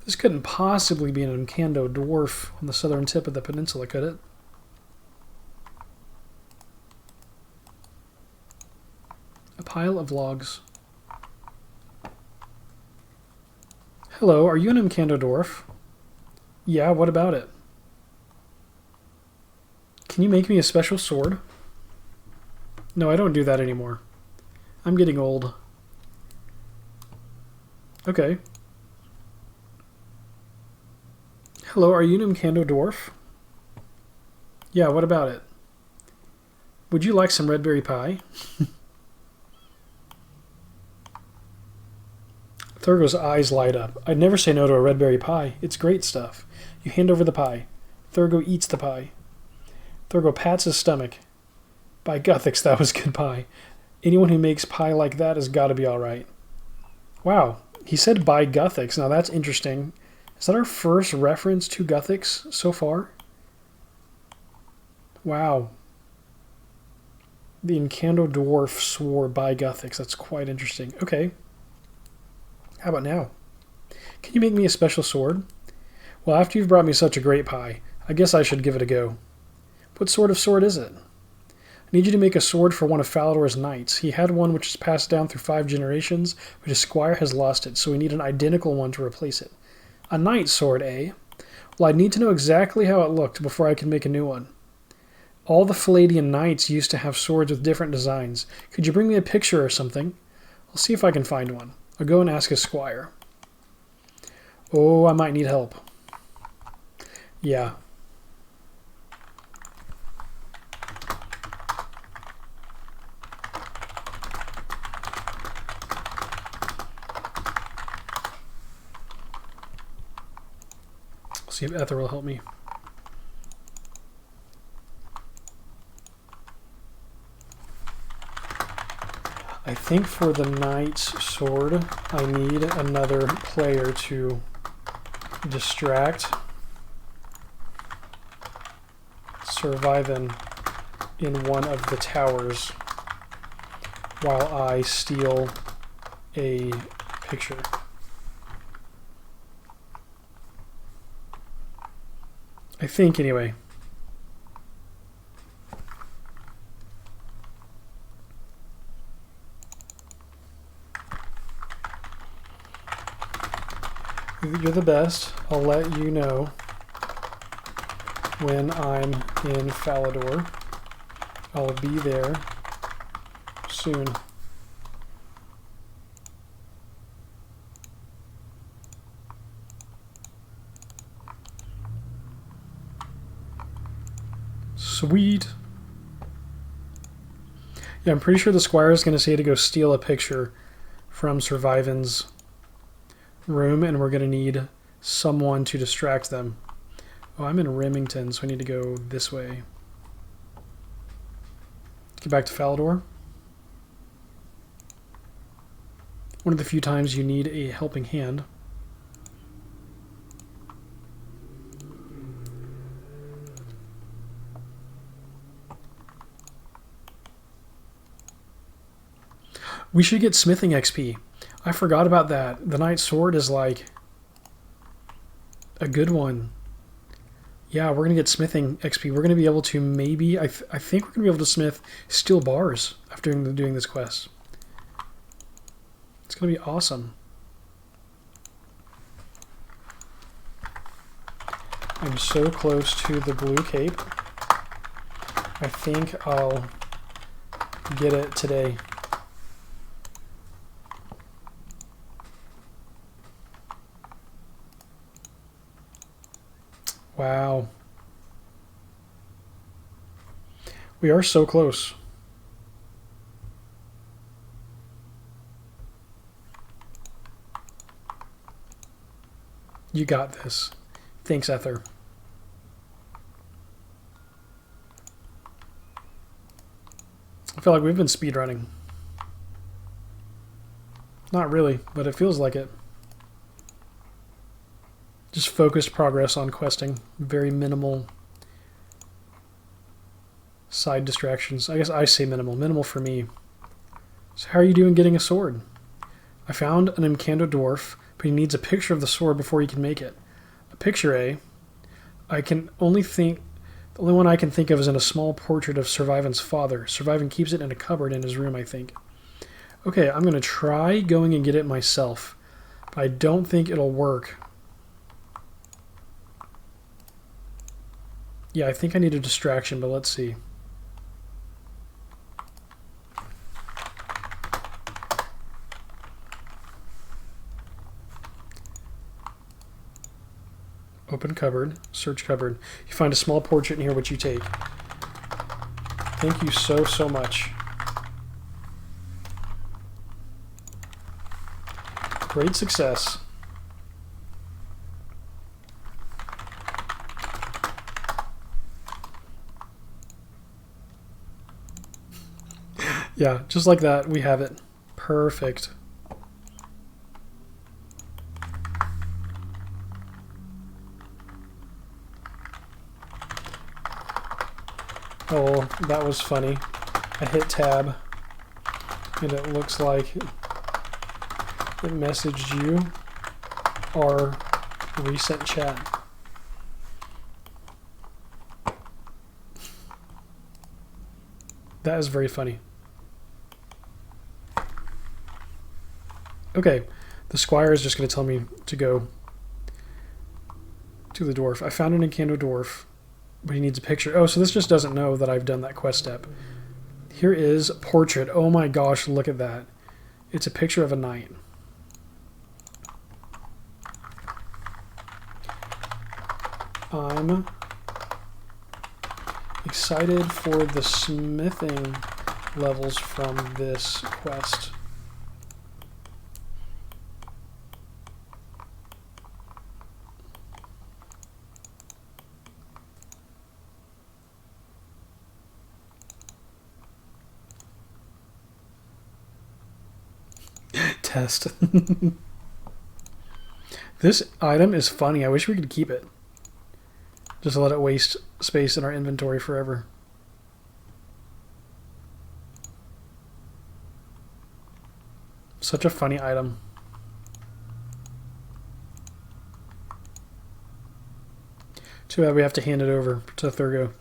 This couldn't possibly be an Mando dwarf on the southern tip of the peninsula, could it? A pile of logs. Hello, are you an Mando dwarf? Yeah, what about it? Can you make me a special sword? No, I don't do that anymore. I'm getting old. Okay. Hello, are you an Mando dwarf? Yeah, what about it? Would you like some red berry pie? Thurgo's eyes light up. I'd never say no to a red berry pie. It's great stuff. You hand over the pie. Thurgo eats the pie. Thurgo pats his stomach. By Guthix, that was good pie. Anyone who makes pie like that has got to be all right. Wow, he said by Guthix. Now that's interesting. Is that our first reference to Guthix so far? Wow. The Mando dwarf swore by Guthix. That's quite interesting. Okay. How about now? Can you make me a special sword? Well, after you've brought me such a great pie, I guess I should give it a go. What sort of sword is it? I need you to make a sword for one of Falador's knights. He had one which is passed down through 5 generations, but his squire has lost it, so we need an identical one to replace it. A knight's sword, eh? Well, I'd need to know exactly how it looked before I could make a new one. All the Palladian knights used to have swords with different designs. Could you bring me a picture or something? I'll see if I can find one. I'll go and ask his squire. Oh, I might need help. Yeah. See if Ether will help me. I think for the knight's sword, I need another player to distract Survivin in one of the towers while I steal a picture. I think, anyway. You're the best. I'll let you know when I'm in Falador. I'll be there soon. Sweet. Yeah, I'm pretty sure the squire is going to say to go steal a picture from Survivan's room, and we're going to need someone to distract them. Oh, I'm in Remington, so I need to go this way. Get back to Falador. One of the few times you need a helping hand. We should get smithing XP. I forgot about that. The Knight's Sword is like a good one. Yeah, we're going to get smithing XP. We're going to be able to maybe... I think we're going to be able to smith steel bars after doing this quest. It's going to be awesome. I'm so close to the blue cape. I think I'll get it today. Wow. We are so close. You got this. Thanks, Ether. I feel like we've been speedrunning. Not really, but it feels like it. Just focused progress on questing. Very minimal side distractions. I guess I say minimal. Minimal for me. So how are you doing getting a sword? I found an Mando dwarf, but he needs a picture of the sword before he can make it. A picture, eh? I can only think... The only one I can think of is in a small portrait of Survivan's father. Survivan keeps it in a cupboard in his room, I think. Okay, I'm going to try going and get it myself. But I don't think it'll work. Yeah, I think I need a distraction, but let's see. Open cupboard, search cupboard. You find a small portrait in here, which you take. Thank you so, so much. Great success. Yeah, just like that, we have it. Perfect. Oh, that was funny. I hit tab, and it looks like it messaged you our recent chat. That is very funny. Okay, the squire is just going to tell me to go to the dwarf. I found an Mando dwarf, but he needs a picture. Oh, so this just doesn't know that I've done that quest step. Here is portrait. Oh my gosh, look at that. It's a picture of a knight. I'm excited for the smithing levels from this quest. Test. This item is funny. I wish we could keep it. Just let it waste space in our inventory forever. Such a funny item. Too bad we have to hand it over to Thurgo.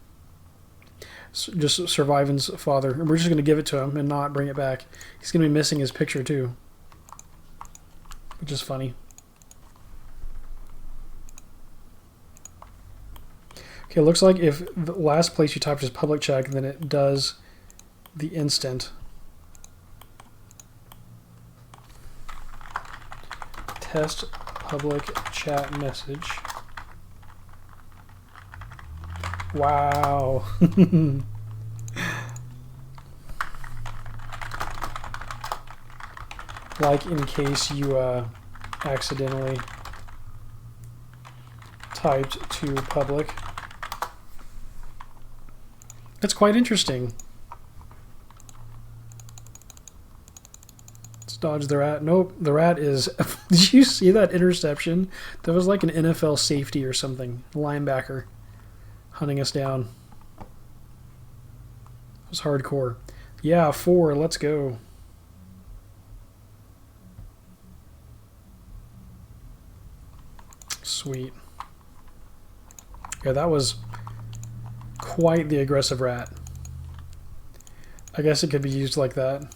Just Survivan's father. And we're just going to give it to him and not bring it back. He's going to be missing his picture too. Which is funny. Okay, it looks like if the last place you typed is public chat, then it does the instant. Test public chat message. Wow. Like in case you accidentally typed to public. That's quite interesting. Let's dodge the rat. Nope, the rat is... Did you see that interception? That was like an NFL safety or something. Linebacker hunting us down. It was hardcore. Yeah, 4. Let's go. Sweet. Yeah, that was quite the aggressive rat. I guess it could be used like that.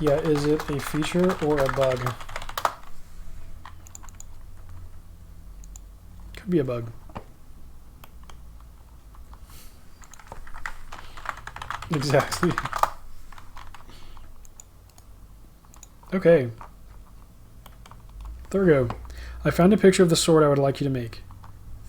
Yeah, is it a feature or a bug? Could be a bug. Exactly. Okay. Thurgo. I found a picture of the sword I would like you to make.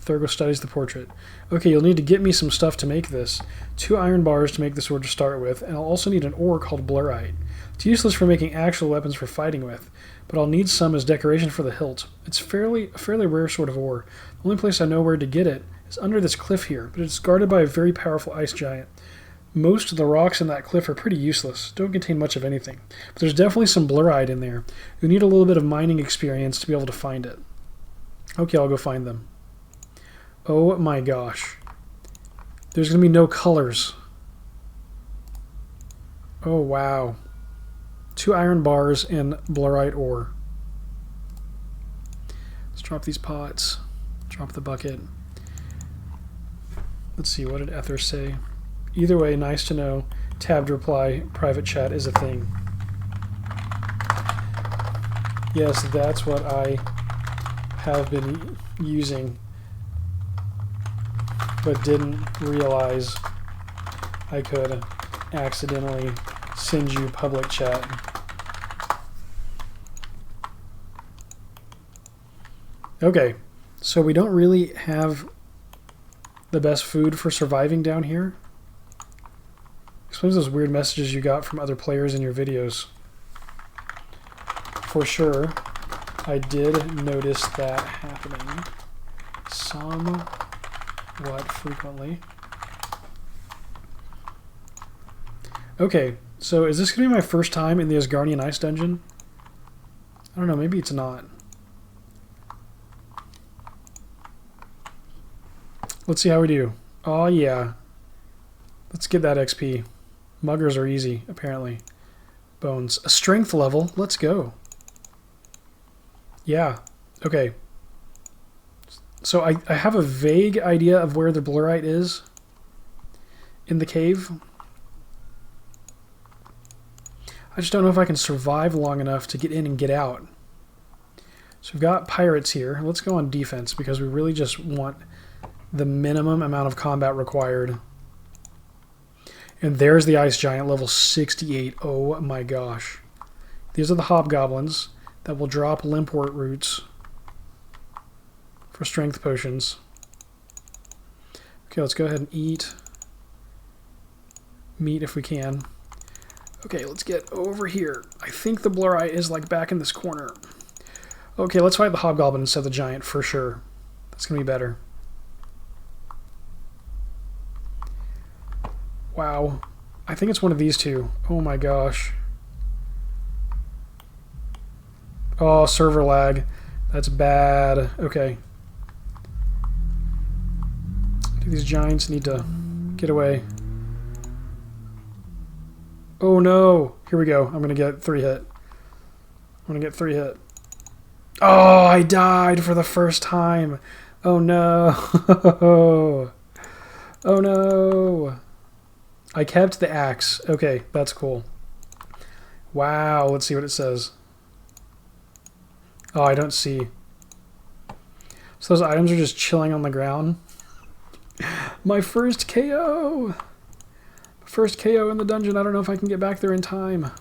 Thurgo studies the portrait. Okay, you'll need to get me some stuff to make this. 2 iron bars to make the sword to start with, and I'll also need an ore called blurite. It's useless for making actual weapons for fighting with, but I'll need some as decoration for the hilt. It's a fairly rare sort of ore. The only place I know where to get it is under this cliff here, but it's guarded by a very powerful ice giant. Most of the rocks in that cliff are pretty useless, don't contain much of anything. But there's definitely some blurite in there. You'll need a little bit of mining experience to be able to find it. Okay, I'll go find them. Oh my gosh. There's going to be no colors. Oh wow. 2 iron bars and blurite ore. Let's drop these pots. Drop the bucket. Let's see, what did Ether say? Either way, nice to know. Tabbed reply, private chat is a thing. Yes, that's what I have been using, but didn't realize I could accidentally send you public chat. Okay, so we don't really have the best food for surviving down here. Explains those weird messages you got from other players in your videos. For sure, I did notice that happening somewhat frequently. Okay, so is this going to be my first time in the Asgarnian Ice Dungeon? I don't know, maybe it's not. Let's see how we do. Oh yeah. Let's get that XP. Muggers are easy, apparently. Bones. A strength level. Let's go. Yeah. Okay. So I have a vague idea of where the blurite is in the cave. I just don't know if I can survive long enough to get in and get out. So we've got pirates here. Let's go on defense because we really just want the minimum amount of combat required. And there's the ice giant, level 68. Oh my gosh. These are the hobgoblins that will drop limpwort roots for strength potions. Okay, let's go ahead and eat meat if we can. Okay, let's get over here. I think the blurite is like back in this corner. Okay, let's fight the hobgoblin instead of the giant for sure. That's gonna be better. Wow. I think it's one of these two. Oh my gosh. Oh, server lag. That's bad. Okay. These giants need to get away. Oh no. Here we go. I'm going to get 3 hit. I'm going to get 3 hit. Oh, I died for the first time. Oh no. Oh no. I kept the axe. Okay, that's cool. Wow, let's see what it says. Oh, I don't see. So those items are just chilling on the ground. My first KO! First KO in the dungeon. I don't know if I can get back there in time.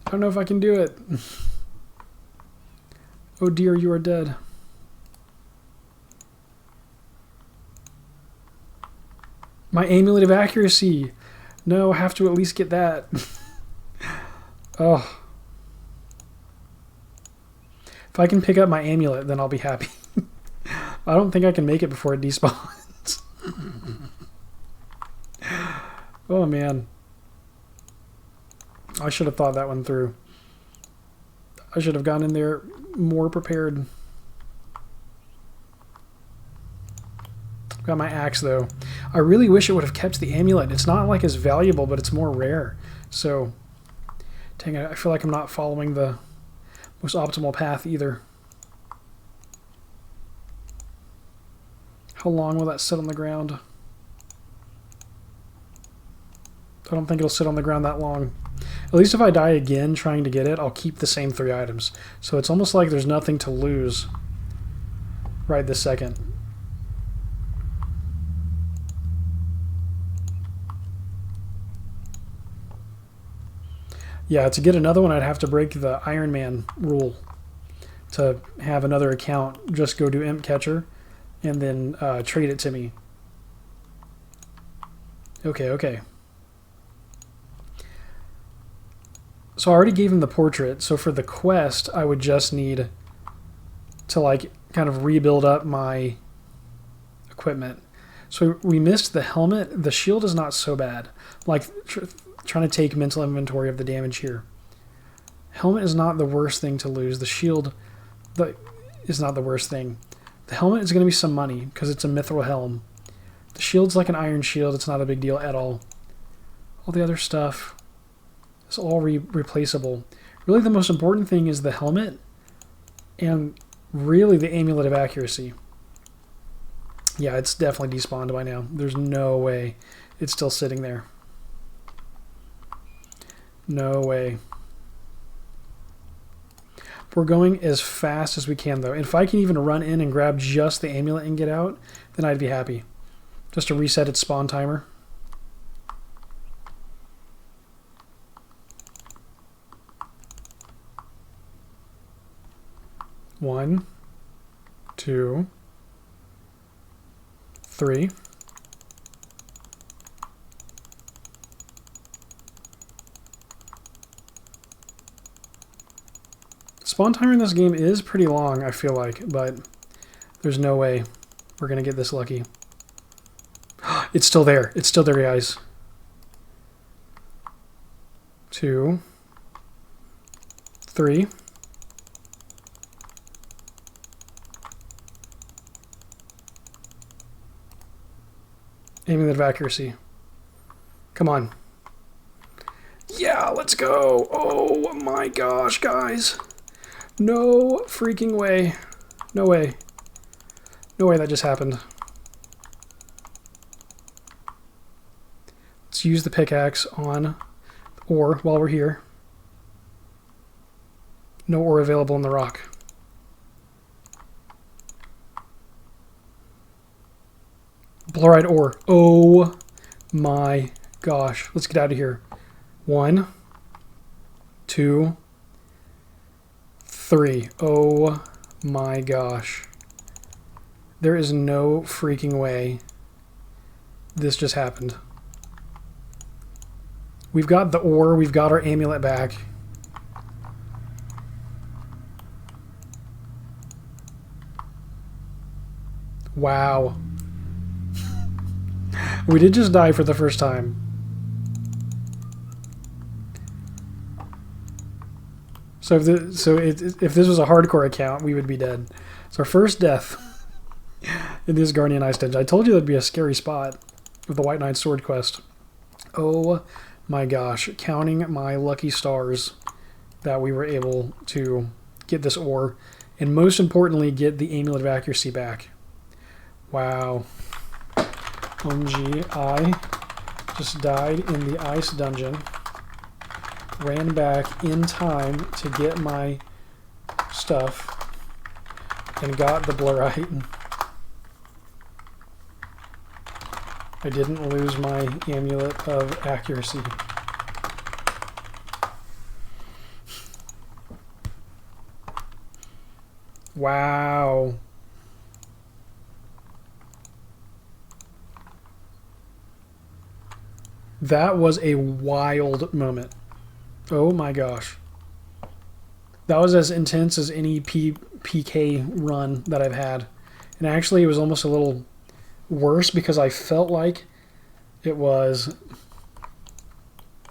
I don't know if I can do it. Oh dear, you are dead. My amulet of accuracy. No, I have to at least get that. Oh. If I can pick up my amulet, then I'll be happy. I don't think I can make it before it despawns. Oh man. I should have thought that one through. I should have gone in there more prepared. Got my axe though. I really wish it would have kept the amulet. It's not like as valuable, but it's more rare. So, dang it, I feel like I'm not following the most optimal path either. How long will that sit on the ground? I don't think it'll sit on the ground that long. At least if I die again trying to get it, I'll keep the same 3 items. So it's almost like there's nothing to lose right this second. Yeah, to get another one, I'd have to break the Ironman rule to have another account. Just go do Imp Catcher and then trade it to me. Okay. So I already gave him the portrait, so for the quest, I would just need to like kind of rebuild up my equipment. So we missed the helmet. The shield is not so bad. Like trying to take mental inventory of the damage here. Helmet is not the worst thing to lose. The shield is not the worst thing. The helmet is going to be some money because it's a mithril helm. The shield's like an iron shield. It's not a big deal at all. All the other stuff is all replaceable. Really the most important thing is the helmet and really the amulet of accuracy. Yeah, it's definitely despawned by now. There's no way it's still sitting there. No way. We're going as fast as we can, though. If I can even run in and grab just the amulet and get out, then I'd be happy. Just to reset its spawn timer. One, 2, 3. Spawn timer in this game is pretty long, I feel like, but there's no way we're going to get this lucky. It's still there. It's still there, guys. 2, 3. Amulet of accuracy. Come on. Yeah, let's go. Oh my gosh, guys. No freaking way. No way. No way that just happened. Let's use the pickaxe on ore while we're here. No ore available in the rock. Blurite ore. Oh my gosh. Let's get out of here. 1, 2, 3. Oh my gosh. There is no freaking way this just happened. We've got the ore. We've got our amulet back. Wow. We did just die for the first time. So if this was a hardcore account, we would be dead. It's our first death in this Asgarnia Ice Dungeon. I told you that'd be a scary spot with the White Knight Sword quest. Oh my gosh. Counting my lucky stars that we were able to get this ore. And most importantly, get the Amulet of Accuracy back. Wow. OMG, I just died in the ice dungeon. Ran back in time to get my stuff and got the blurite. I didn't lose my amulet of accuracy. Wow. That was a wild moment. Oh my gosh. That was as intense as any PK run that I've had. And actually, it was almost a little worse because I felt like it was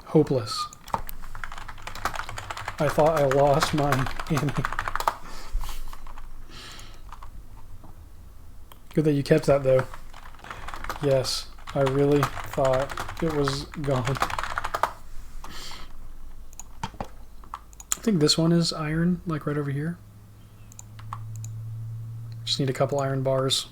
hopeless. I thought I lost my Annie. Good that you kept that, though. Yes, I really thought it was gone. I think this one is iron, like right over here. Just need a couple iron bars.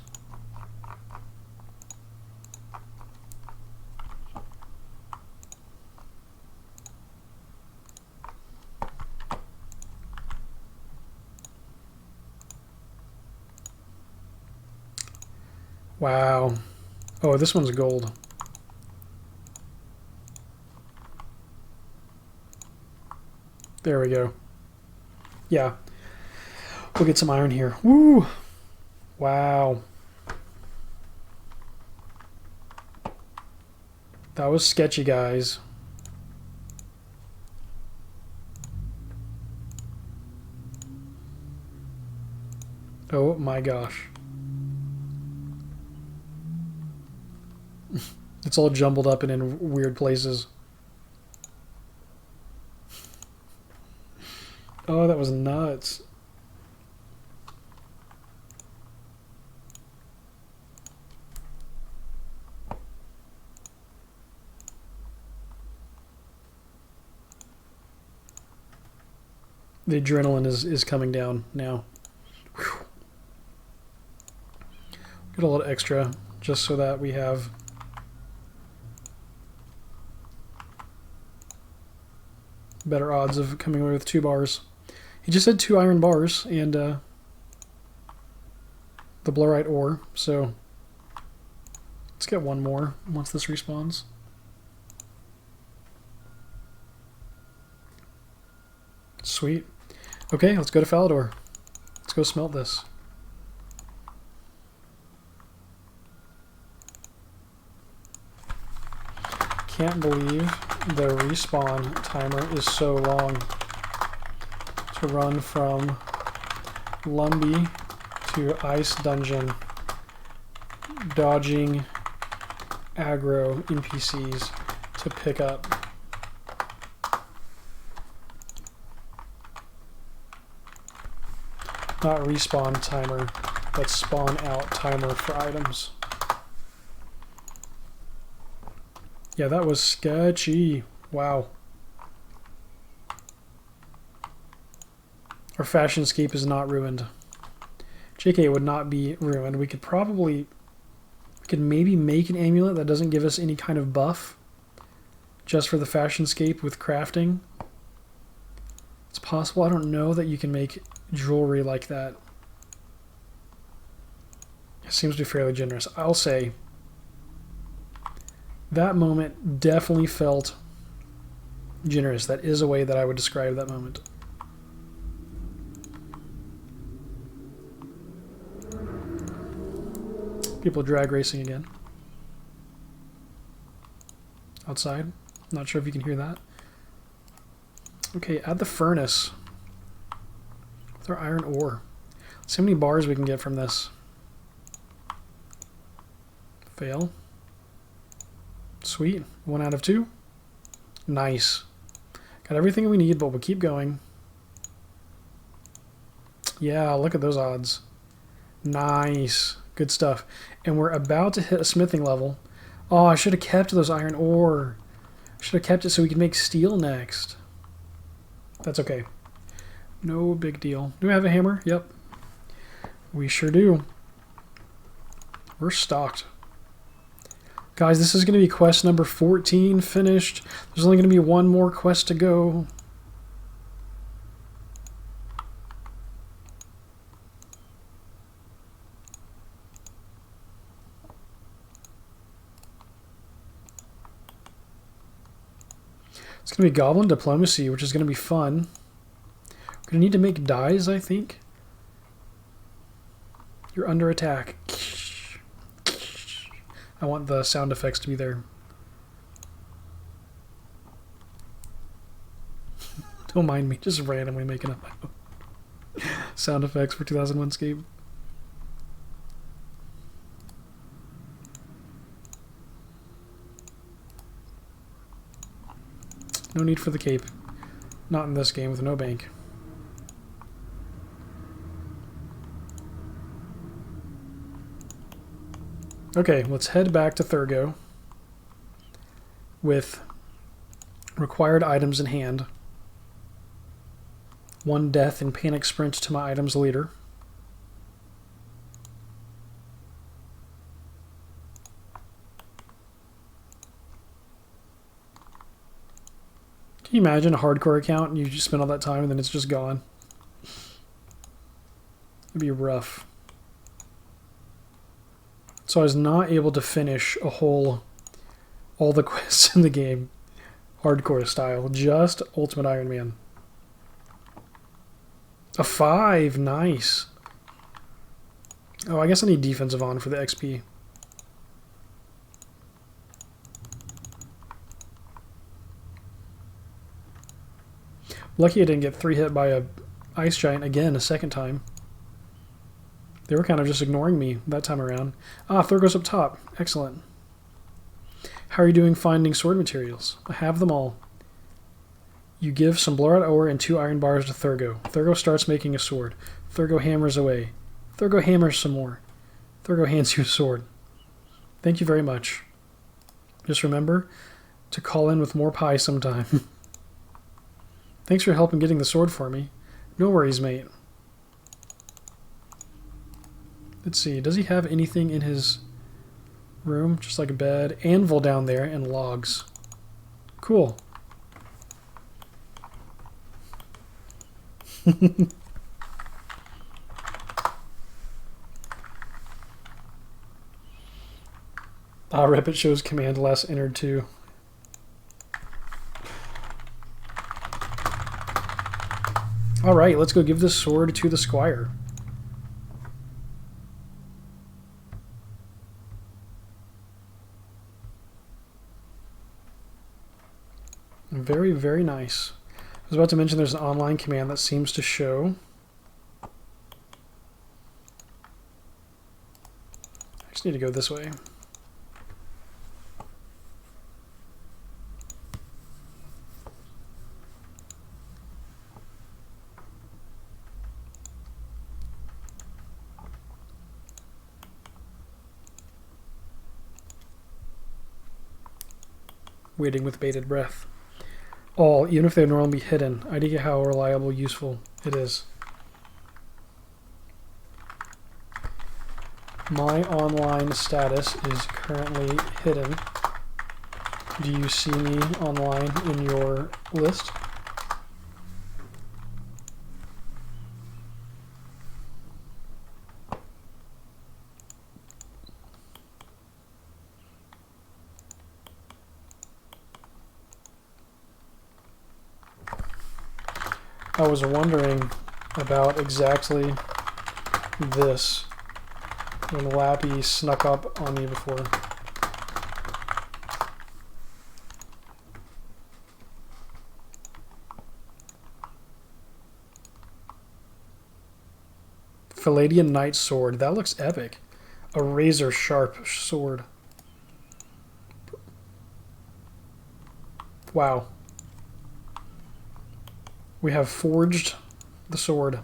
Wow. Oh, this one's gold. There we go. Yeah. We'll get some iron here. Woo! Wow. That was sketchy, guys. Oh my gosh. It's all jumbled up and in weird places. Oh, that was nuts. The adrenaline is coming down now. Whew. Get a little extra just so that we have better odds of coming away with 2 bars. He just had 2 iron bars and the blurite ore, so let's get 1 more once this respawns. Sweet. Okay, let's go to Falador. Let's go smelt this. Can't believe the respawn timer is so long to run from Lumby to Ice Dungeon, dodging aggro NPCs to pick up. Not respawn timer, but spawn out timer for items. Yeah, that was sketchy. Wow. Our fashionscape is not ruined. JK would not be ruined. We could maybe make an amulet that doesn't give us any kind of buff just for the fashionscape with crafting. It's possible. I don't know that you can make jewelry like that. It seems to be fairly generous. I'll say that moment definitely felt generous. That is a way that I would describe that moment. People drag racing again. Outside. Not sure if you can hear that. Okay, add the furnace with our iron ore. Let's see how many bars we can get from this. Fail. Sweet. 1 out of 2. Nice. Got everything we need, but we'll keep going. Yeah, look at those odds. Nice. Good stuff. And we're about to hit a smithing level. Oh, I should have kept those iron ore. I should have kept it so we could make steel next. That's okay. No big deal. Do we have a hammer? Yep. We sure do. We're stocked. Guys, this is going to be quest number 14 finished. There's only going to be 1 more quest to go. It's going to be goblin diplomacy, which is going to be fun. We're going to need to make dyes, I think. You're under attack. I want the sound effects to be there. Don't mind me, just randomly making up my own sound effects for 2001Scape. No need for the cape. Not in this game with no bank. Okay, let's head back to Thurgo with required items in hand. 1 death and panic sprint to my items leader. Can you imagine a hardcore account and you just spend all that time and then it's just gone? It'd be rough. So I was not able to finish all the quests in the game, hardcore style, just Ultimate Iron Man. A 5, nice. Oh, I guess I need defensive on for the XP. Lucky I didn't get 3 hit by a ice giant again a second time. They were kind of just ignoring me that time around. Ah, Thurgo's up top. Excellent. How are you doing finding sword materials? I have them all. You give some blurite ore and 2 iron bars to Thurgo. Thurgo starts making a sword. Thurgo hammers away. Thurgo hammers some more. Thurgo hands you a sword. Thank you very much. Just remember to call in with more pie sometime. Thanks for your help in getting the sword for me. No worries, mate. Let's see, does he have anything in his room? Just like a bed, anvil down there, and logs. Cool. Rip, it shows command last entered too. Alright, let's go give this sword to the squire. Very, very nice. I was about to mention there's an online command that seems to show. I just need to go this way. Waiting with bated breath. All, even if they're normally hidden. Idea how reliable, useful it is. My online status is currently hidden. Do you see me online in your list? I was wondering about exactly this when Lappy snuck up on me before. Palladian Knight Sword. That looks epic. A razor sharp sword. Wow. We have forged the sword.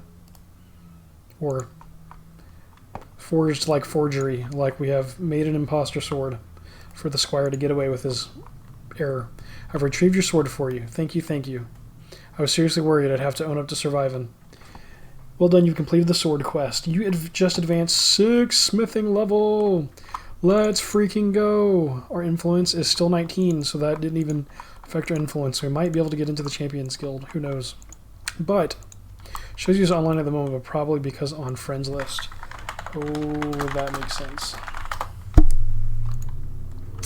Or forged like forgery. Like we have made an imposter sword for the squire to get away with his error. I've retrieved your sword for you. Thank you, thank you. I was seriously worried I'd have to own up to surviving. Well done, you've completed the sword quest. You just advanced 6 smithing level. Let's freaking go. Our influence is still 19, so that didn't even affect our influence. We might be able to get into the Champions Guild. Who knows? But shows you online at the moment, but probably because on friends list. Oh, that makes sense.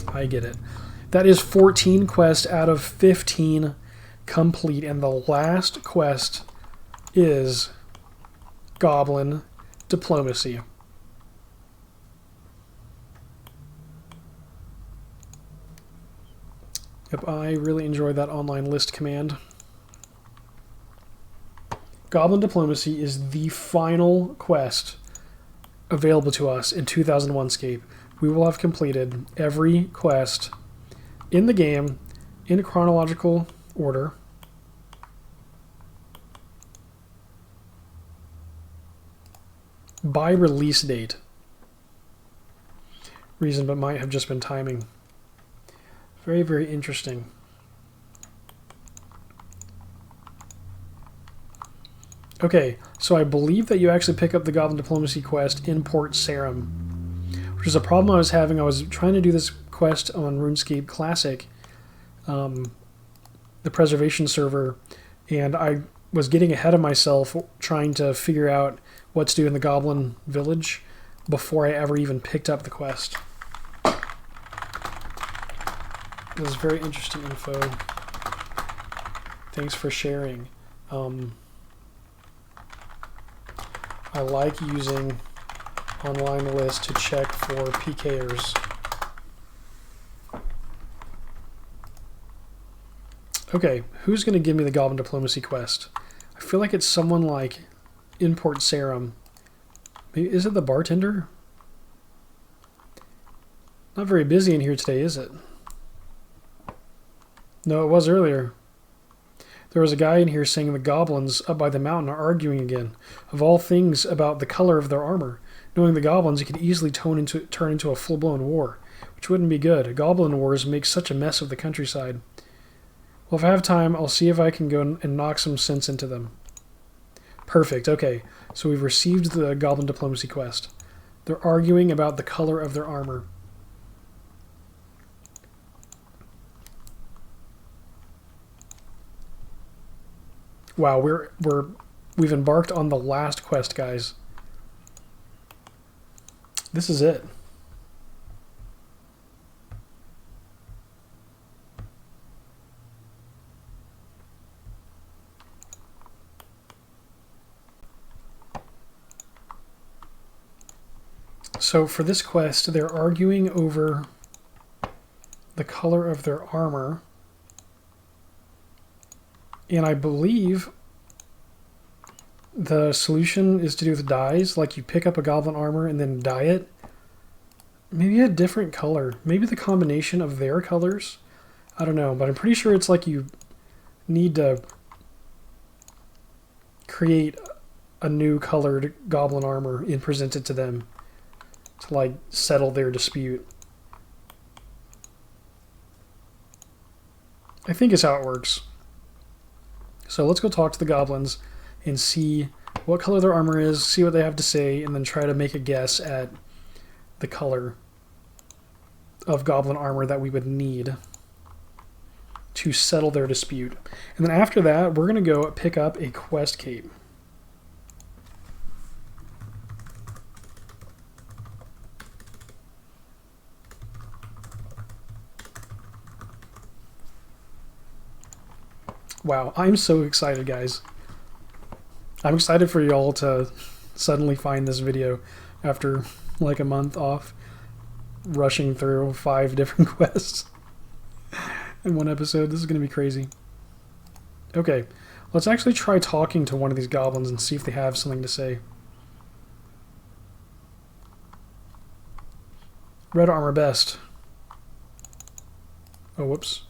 I get it. That is 14 quests out of 15 complete, and the last quest is Goblin Diplomacy. Yep, I really enjoy that online list command. Goblin Diplomacy is the final quest available to us in 2001Scape. We will have completed every quest in the game in chronological order. By release date. Reason, but might have just been timing. Very, very interesting. Okay, so I believe that you actually pick up the Goblin Diplomacy quest in Port Sarum, which is a problem I was having. I was trying to do this quest on RuneScape Classic, the preservation server, and I was getting ahead of myself trying to figure out what to do in the Goblin Village before I ever even picked up the quest. This is very interesting info. Thanks for sharing. I like using online lists to check for PKers. Okay, who's going to give me the Goblin Diplomacy quest? I feel like it's someone like in Port Sarum. Maybe, is it the bartender? Not very busy in here today, is it? No, it was earlier. There was a guy in here saying the goblins up by the mountain are arguing again. Of all things, about the color of their armor. Knowing the goblins, it could easily turn into a full-blown war, which wouldn't be good. Goblin wars make such a mess of the countryside. Well, if I have time, I'll see if I can go and knock some sense into them. Perfect, okay. So we've received the Goblin Diplomacy quest. They're arguing about the color of their armor. Wow, we've embarked on the last quest, guys. This is it. So for this quest, they're arguing over the color of their armor. And I believe the solution is to do with dyes, like you pick up a goblin armor and then dye it. Maybe a different color. Maybe the combination of their colors. I don't know, but I'm pretty sure it's like you need to create a new colored goblin armor and present it to them to like settle their dispute. I think it's how it works. So let's go talk to the goblins and see what color their armor is, see what they have to say, and then try to make a guess at the color of goblin armor that we would need to settle their dispute. And then after that, we're going to go pick up a quest cape. Wow, I'm so excited, guys. I'm excited for y'all to suddenly find this video after like a month off rushing through 5 different quests in one episode. This is going to be crazy. Okay, let's actually try talking to one of these goblins and see if they have something to say. Red armor best. Oh, whoops.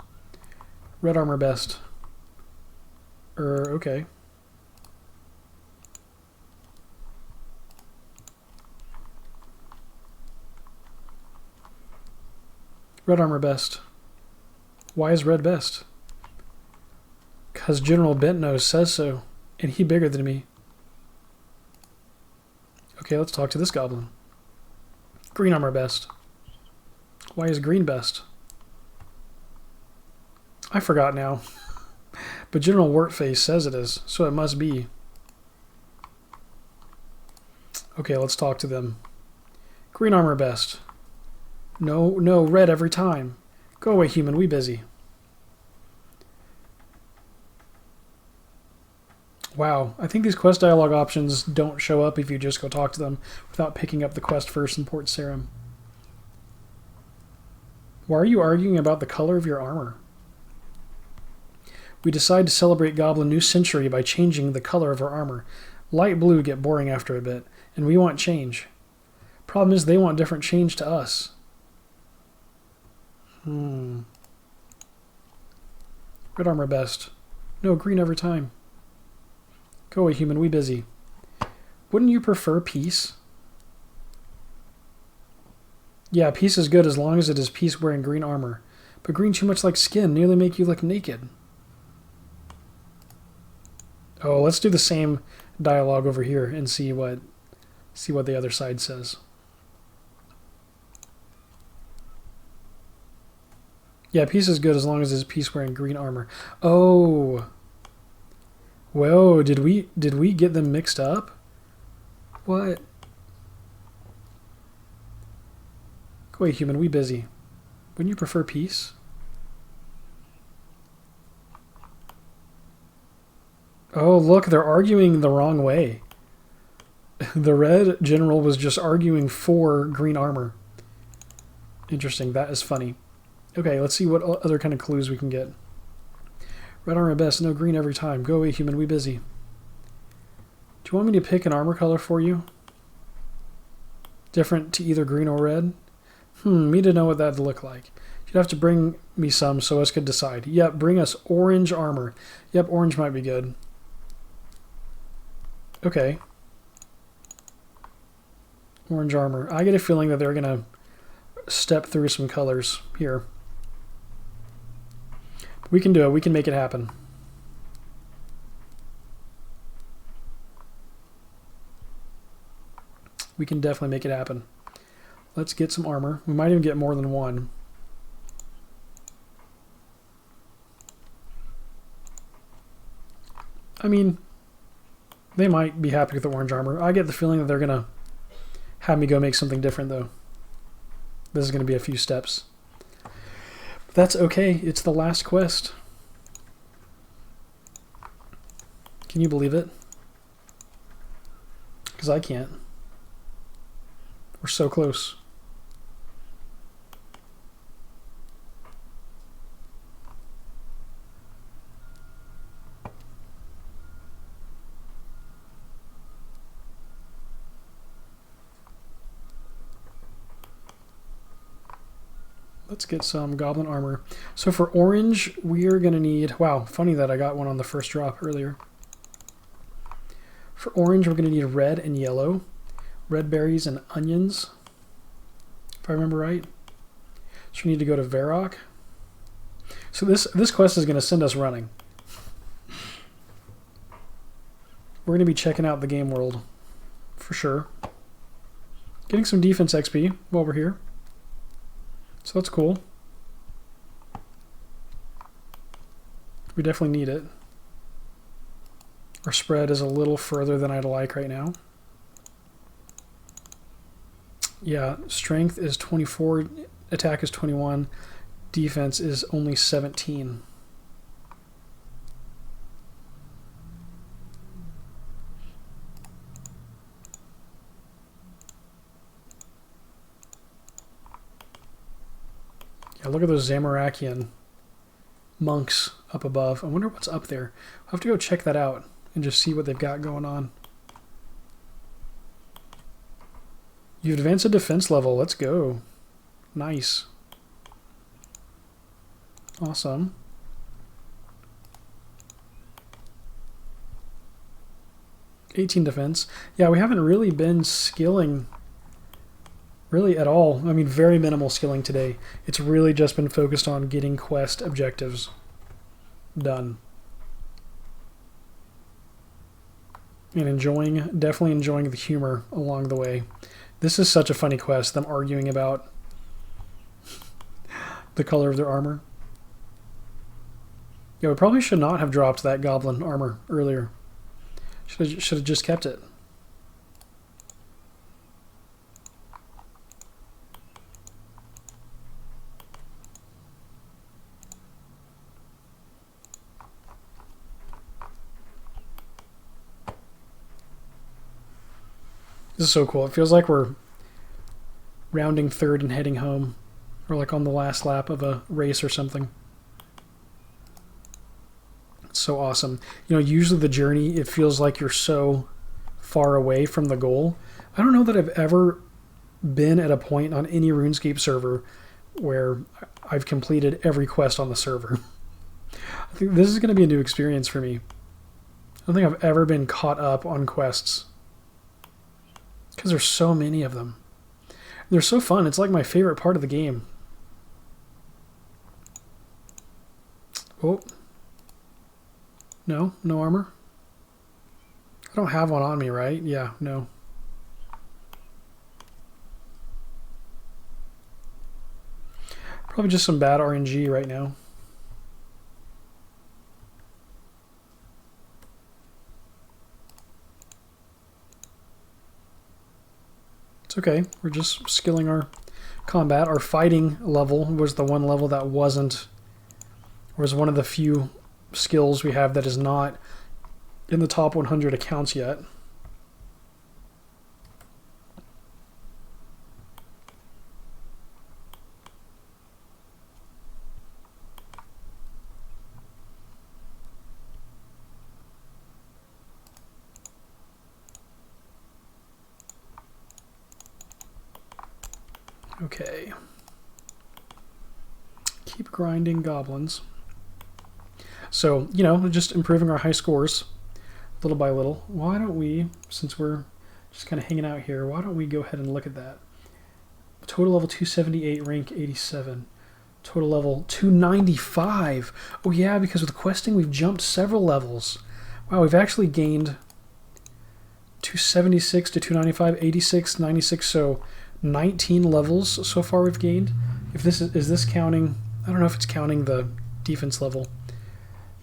Red armor best. Okay. Red armor best. Why is red best? Because General Bentnose says so, and he bigger than me. Okay, let's talk to this goblin. Green armor best. Why is green best? I forgot now. But General Wurtface says it is, so it must be. Okay, let's talk to them. Green armor best. No, red every time. Go away, human, we busy. Wow, I think these quest dialogue options don't show up if you just go talk to them without picking up the quest first in Port Sarum. Why are you arguing about the color of your armor? We decide to celebrate Goblin New Century by changing the color of our armor. Light blue get boring after a bit, and we want change. Problem is they want different change to us. Red armor best. No, green every time. Go away, human, we busy. Wouldn't you prefer peace? Yeah, peace is good as long as it is peace wearing green armor. But green too much like skin, nearly make you look naked. Oh, let's do the same dialogue over here and see what the other side says. Yeah, peace is good as long as it's peace wearing green armor. Oh. Whoa, did we get them mixed up? What? Go away, human, we busy. Wouldn't you prefer peace? Oh, look, they're arguing the wrong way. The red general was just arguing for green armor. Interesting, that is funny. Okay, let's see what other kind of clues we can get. Red armor best, no green every time. Go away, human, we busy. Do you want me to pick an armor color for you? Different to either green or red? Me to know what that'd look like. You'd have to bring me some so us could decide. Yep, bring us orange armor. Yep, orange might be good. Okay. Orange armor. I get a feeling that they're going to step through some colors here. We can do it. We can make it happen. We can definitely make it happen. Let's get some armor. We might even get more than one. I mean, they might be happy with the orange armor. I get the feeling that they're going to have me go make something different, though. This is going to be a few steps. But that's okay. It's the last quest. Can you believe it? Because I can't. We're so close. Let's get some goblin armor. So for orange, we're going to need... Wow, funny that I got one on the first drop earlier. For orange, we're going to need red and yellow. Red berries and onions, if I remember right. So we need to go to Varrock. So this quest is going to send us running. We're going to be checking out the game world, for sure. Getting some defense XP while we're here. So that's cool. We definitely need it. Our spread is a little further than I'd like right now. Yeah, strength is 24, attack is 21, defense is only 17. Yeah, look at those Zamorakian monks up above. I wonder what's up there. I'll have to go check that out and just see what they've got going on. You advance a defense level. Let's go. Nice. Awesome. $18 defense. Yeah, we haven't really been skilling really at all. I mean, very minimal skilling today. It's really just been focused on getting quest objectives done. And definitely enjoying the humor along the way. This is such a funny quest, them arguing about the color of their armor. Yeah, we probably should not have dropped that goblin armor earlier. Should have just kept it. This is so cool. It feels like we're rounding third and heading home. Or like on the last lap of a race or something. so awesome. You know, usually the journey, it feels like you're so far away from the goal. I don't know that I've ever been at a point on any RuneScape server where I've completed every quest on the server. I think this is going to be a new experience for me. I don't think I've ever been caught up on quests because there's so many of them. They're so fun. It's like my favorite part of the game. Oh. No armor. I don't have one on me, right? Yeah, no. Probably just some bad RNG right now. It's okay. We're just skilling our combat. Our fighting level was the one level that was one of the few skills we have that is not in the top 100 accounts yet. Okay. Keep grinding goblins. So, you know, just improving our high scores little by little. Why don't we, since we're just kind of hanging out here, why don't we go ahead and look at that? Total level 278, rank 87. Total level 295. Oh yeah, because with questing we've jumped several levels. Wow, we've actually gained 276 to 295, 86, 96, so 19 levels so far we've gained. If this is this counting, I don't know if it's counting the defense level.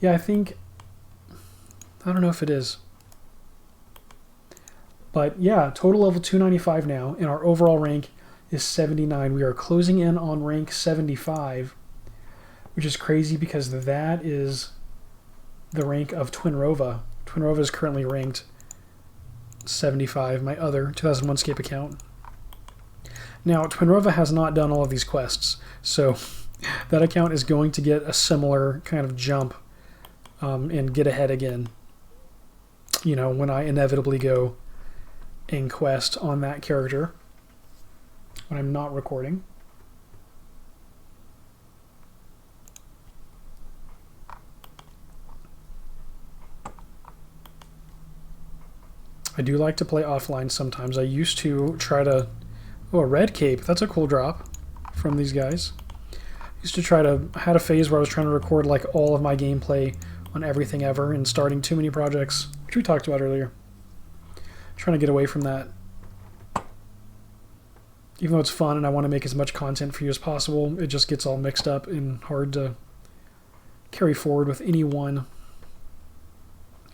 Yeah, I don't know if it is. But yeah, total level 295 now, and our overall rank is 79. We are closing in on rank 75, which is crazy because that is the rank of Twinrova. Twinrova is currently ranked 75, my other 2001Scape account. Now, Twinrova has not done all of these quests, so that account is going to get a similar kind of jump and get ahead again, you know, when I inevitably go and quest on that character when I'm not recording. I do like to play offline sometimes. I used to try to... Oh, a red cape. That's a cool drop from these guys. I had a phase where I was trying to record like all of my gameplay on everything ever and starting too many projects, which we talked about earlier. Trying to get away from that. Even though it's fun and I want to make as much content for you as possible, it just gets all mixed up and hard to carry forward with any one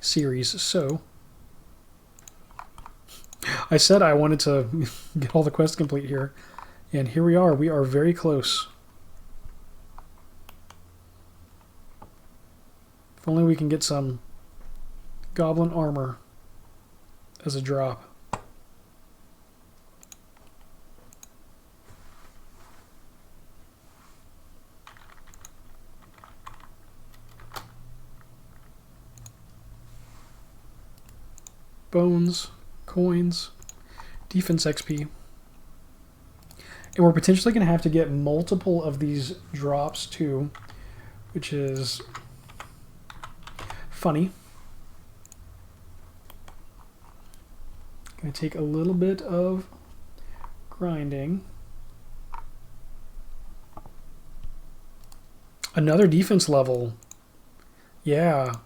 series. So I said I wanted to get all the quests complete here, and here we are. We are very close. If only we can get some goblin armor as a drop. Bones, coins, defense XP. And we're potentially going to have to get multiple of these drops too, which is funny. Going to take a little bit of grinding. Another defense level. Yeah.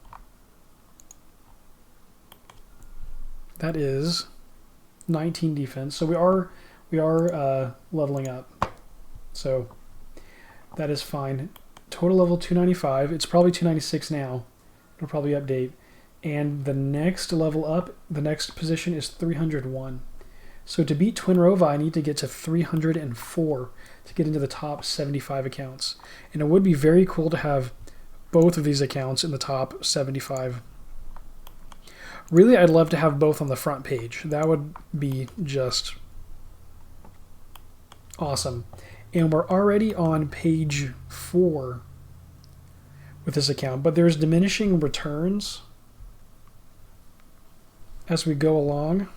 That is 19 defense. So we are leveling up. So that is fine. Total level 295. It's probably 296 now. It'll probably update. And the next level up, the next position is 301. So to beat Twinrova, I need to get to 304 to get into the top 75 accounts. And it would be very cool to have both of these accounts in the top 75. Really, I'd love to have both on the front page. That would be just awesome. And we're already on page 4, with this account, but there's diminishing returns as we go along.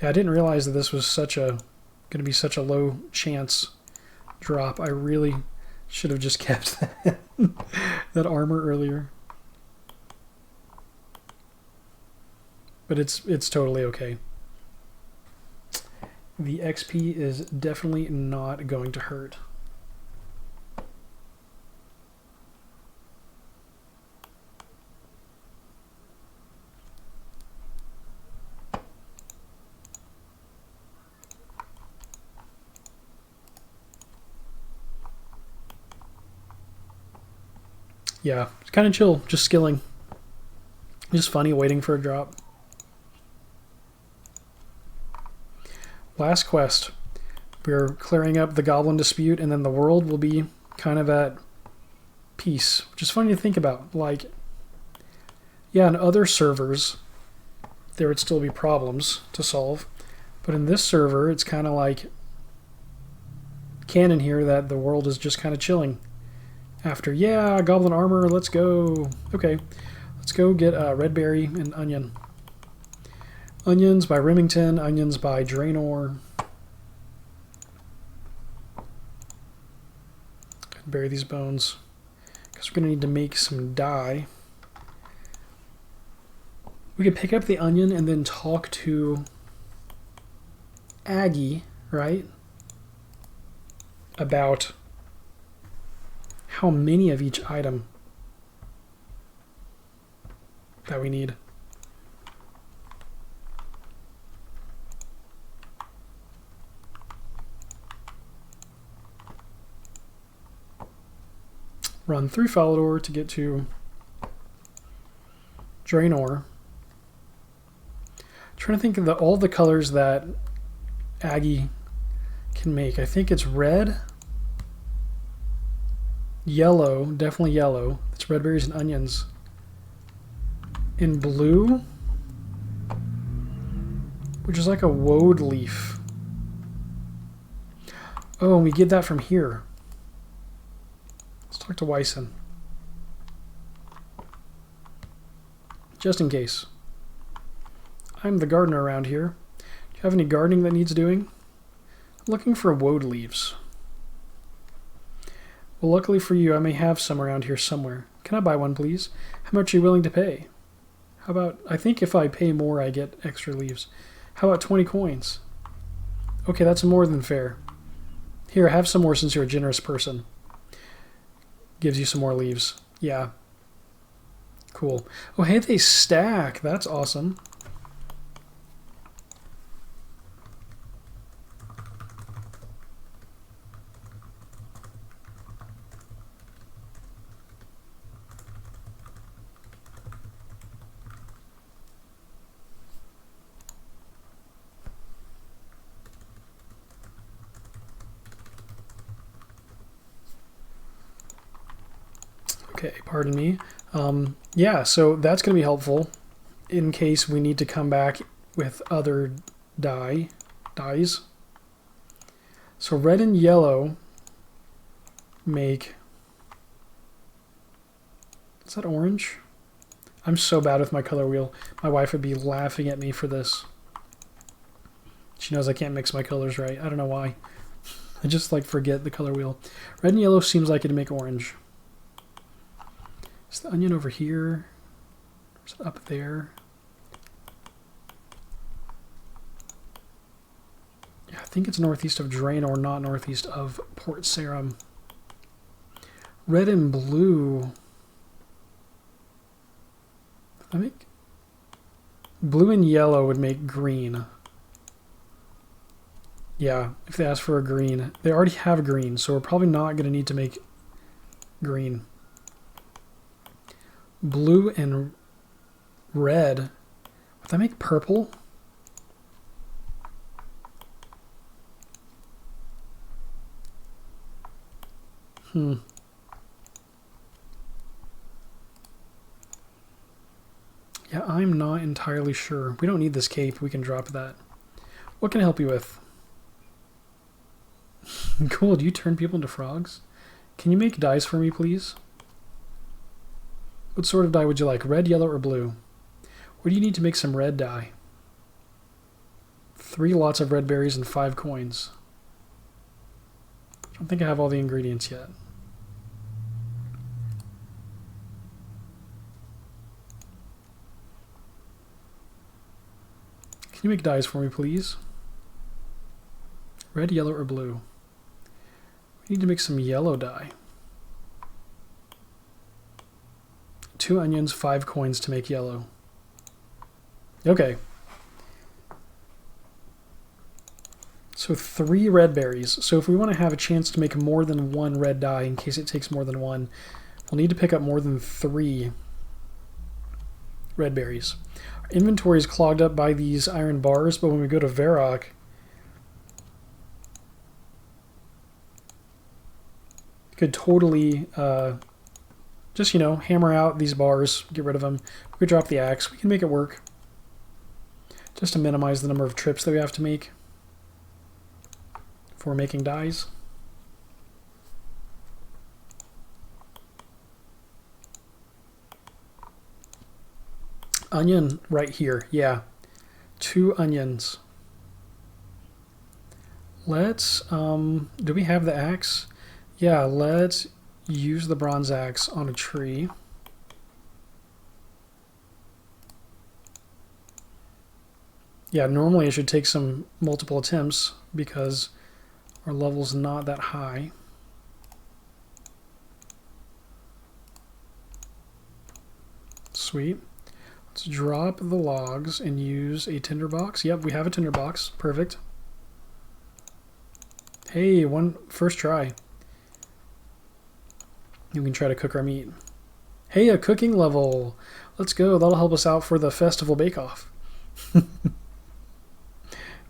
Yeah, I didn't realize that this was going to be such a low chance drop. I really should have just kept that armor earlier. But it's totally okay. The XP is definitely not going to hurt. Yeah, it's kind of chill, just skilling. Just funny waiting for a drop. Last quest. We're clearing up the goblin dispute, and then the world will be kind of at peace. Which is funny to think about. Like, yeah, in other servers, there would still be problems to solve. But in this server, it's kind of like canon here that the world is just kind of chilling. After, yeah, goblin armor, let's go. Okay, let's go get red berry and onion. Onions by Remington, onions by Draenor. Bury these bones, because we're going to need to make some dye. We could pick up the onion and then talk to Aggie, right? About how many of each item that we need. Run through Falador to get to Draenor. Trying to think of all the colors that Aggie can make. I think it's red, yellow, definitely yellow. It's red berries and onions. In blue, which is like a woad leaf. Oh, and we get that from here. Let's talk to Wyson. Just in case. I'm the gardener around here. Do you have any gardening that needs doing? I'm looking for woad leaves. Well, luckily for you, I may have some around here somewhere. Can I buy one, please? How much are you willing to pay? How about, I think if I pay more, I get extra leaves. How about 20 coins? Okay, that's more than fair. Here, have some more since you're a generous person. Gives you some more leaves. Yeah. Cool. Oh, hey, they stack. That's awesome. Okay, pardon me. Yeah, so that's going to be helpful in case we need to come back with other dyes. So red and yellow make... Is that orange? I'm so bad with my color wheel. My wife would be laughing at me for this. She knows I can't mix my colors right. I don't know why. I just like forget the color wheel. Red and yellow seems like it'd make orange. Is the onion over here? Or is it up there? Yeah, I think it's northeast of Draenor, not northeast of Port Sarim. Red and blue. I make blue and yellow would make green. Yeah, if they ask for a green. They already have green, so we're probably not going to need to make green. Blue and red. Would that make purple? Yeah, I'm not entirely sure. We don't need this cape. We can drop that. What can I help you with? Cool. Do you turn people into frogs? Can you make dyes for me, please? What sort of dye would you like? Red, yellow, or blue? What do you need to make some red dye? 3 lots of red berries and 5 coins. I don't think I have all the ingredients yet. Can you make dyes for me, please? Red, yellow, or blue? We need to make some yellow dye. 2 onions, 5 coins to make yellow. Okay. So 3 red berries. So if we want to have a chance to make more than 1 red dye, in case it takes more than 1, we'll need to pick up more than 3 red berries. Our inventory is clogged up by these iron bars, but when we go to Varrock, you could totally just, you know, hammer out these bars, get rid of them. We could drop the axe. We can make it work. Just to minimize the number of trips that we have to make for making dyes. Onion right here. Yeah. 2 onions. Let's, do we have the axe? Yeah, let's use the bronze axe on a tree. Yeah, normally it should take some multiple attempts because our level's not that high. Sweet. Let's drop the logs and use a tinderbox. Yep, we have a tinderbox. Perfect. Hey, first try. You can try to cook our meat. Hey, a cooking level. Let's go. That'll help us out for the festival bake-off.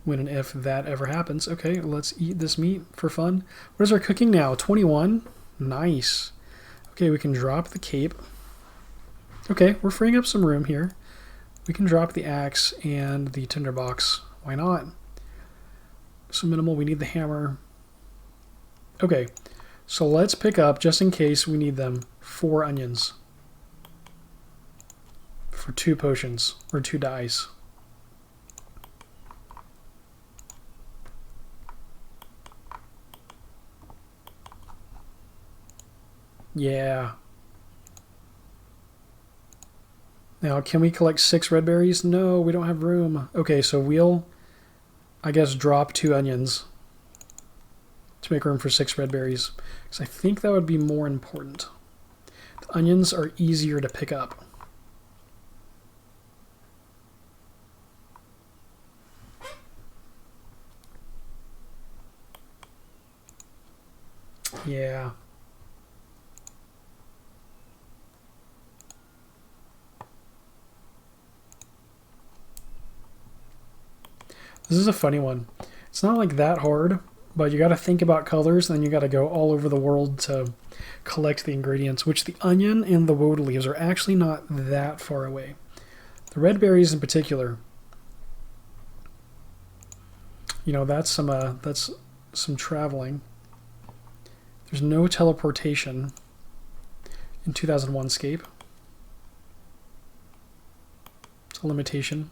When and if that ever happens. Okay, let's eat this meat for fun. What is our cooking now? 21? Nice. Okay, we can drop the cape. Okay, we're freeing up some room here. We can drop the axe and the tinderbox. Why not? So minimal, we need the hammer. Okay, so let's pick up, just in case we need them, 4 onions. For 2 potions, or 2 dyes. Yeah. Now, can we collect 6 red berries? No, we don't have room. Okay, so we'll, I guess, drop 2 onions to make room for 6 red berries. Because I think that would be more important. The onions are easier to pick up. Yeah. This is a funny one. It's not like that hard, but you got to think about colors, and then you got to go all over the world to collect the ingredients, which the onion and the woad leaves are actually not that far away. The red berries in particular, you know, that's some traveling. There's no teleportation in 2001Scape. It's a limitation.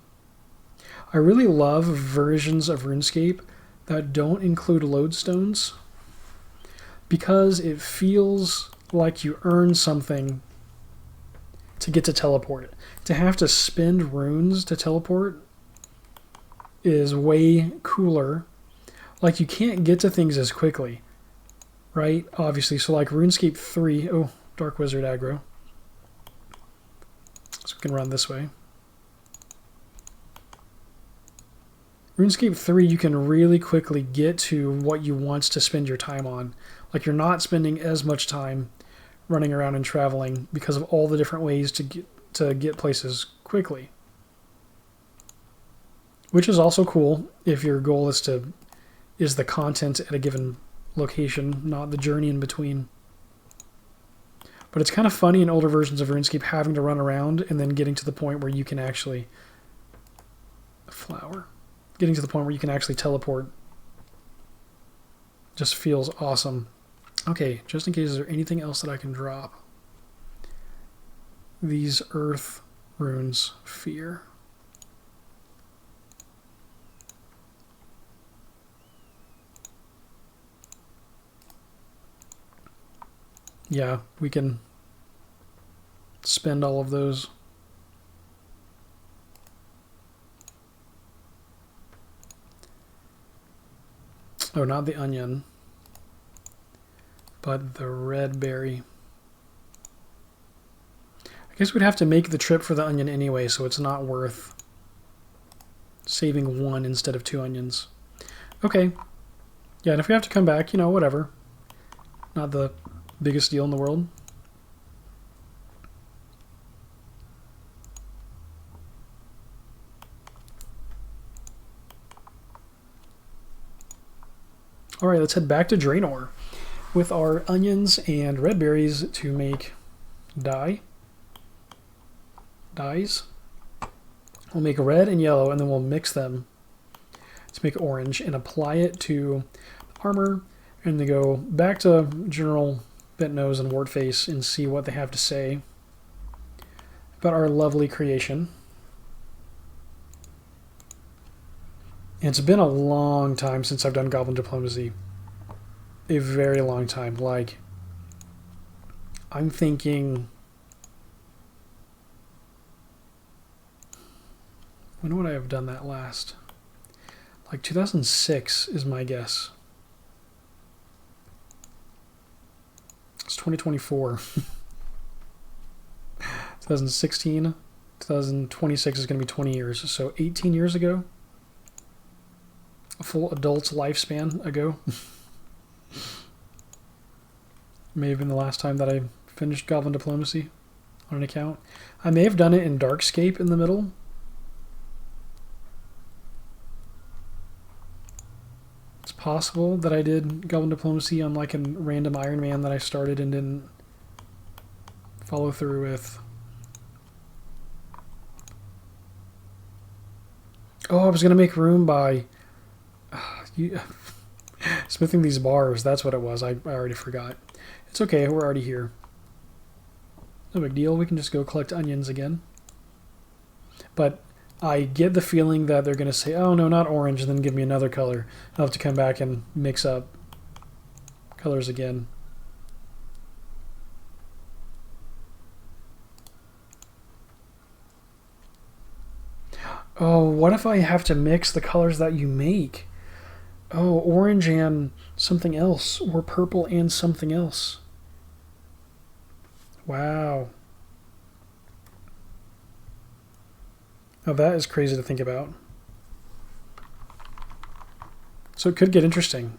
I really love versions of RuneScape that don't include lodestones because it feels like you earn something to get to teleport. To have to spend runes to teleport is way cooler. Like, you can't get to things as quickly, right? Obviously, so like RuneScape 3, oh, Dark Wizard aggro. So we can run this way. RuneScape 3, you can really quickly get to what you want to spend your time on. Like, you're not spending as much time running around and traveling because of all the different ways to get places quickly. Which is also cool if your goal is the content at a given location, not the journey in between. But it's kind of funny in older versions of RuneScape having to run around and then getting to the point where you can actually... Getting to the point where you can actually teleport just feels awesome. Okay, just in case, is there anything else that I can drop? these earth runes fear. Yeah, we can spend all of those. Oh, not the onion, but the red berry. I guess we'd have to make the trip for the onion anyway, so it's not worth saving one instead of 2 onions. Okay. Yeah, and if we have to come back, you know, whatever. Not the biggest deal in the world. All right, let's head back to Draenor with our onions and red berries to make dyes. We'll make red and yellow, and then we'll mix them to make orange and apply it to armor, and then go back to General Bent Nose and Wartface and see what they have to say about our lovely creation. And it's been a long time since I've done Goblin Diplomacy. A very long time. Like, I'm thinking... When would I have done that last? Like 2006 is my guess. It's 2024. 2016, 2026 is going to be 20 years. So 18 years ago. A full adult's lifespan ago. May have been the last time that I finished Goblin Diplomacy on an account. I may have done it in Darkscape in the middle. It's possible that I did Goblin Diplomacy on like a random Ironman that I started and didn't follow through with. Oh, I was going to make room by... smithing these bars, that's what it was. I already forgot. It's okay, we're already here. No big deal, we can just go collect onions again. But I get the feeling that they're going to say, oh no, not orange, and then give me another color. I'll have to come back and mix up colors again. Oh, what if I have to mix the colors that you make? Oh, orange and something else, or purple and something else. Wow. Oh, that is crazy to think about. So it could get interesting.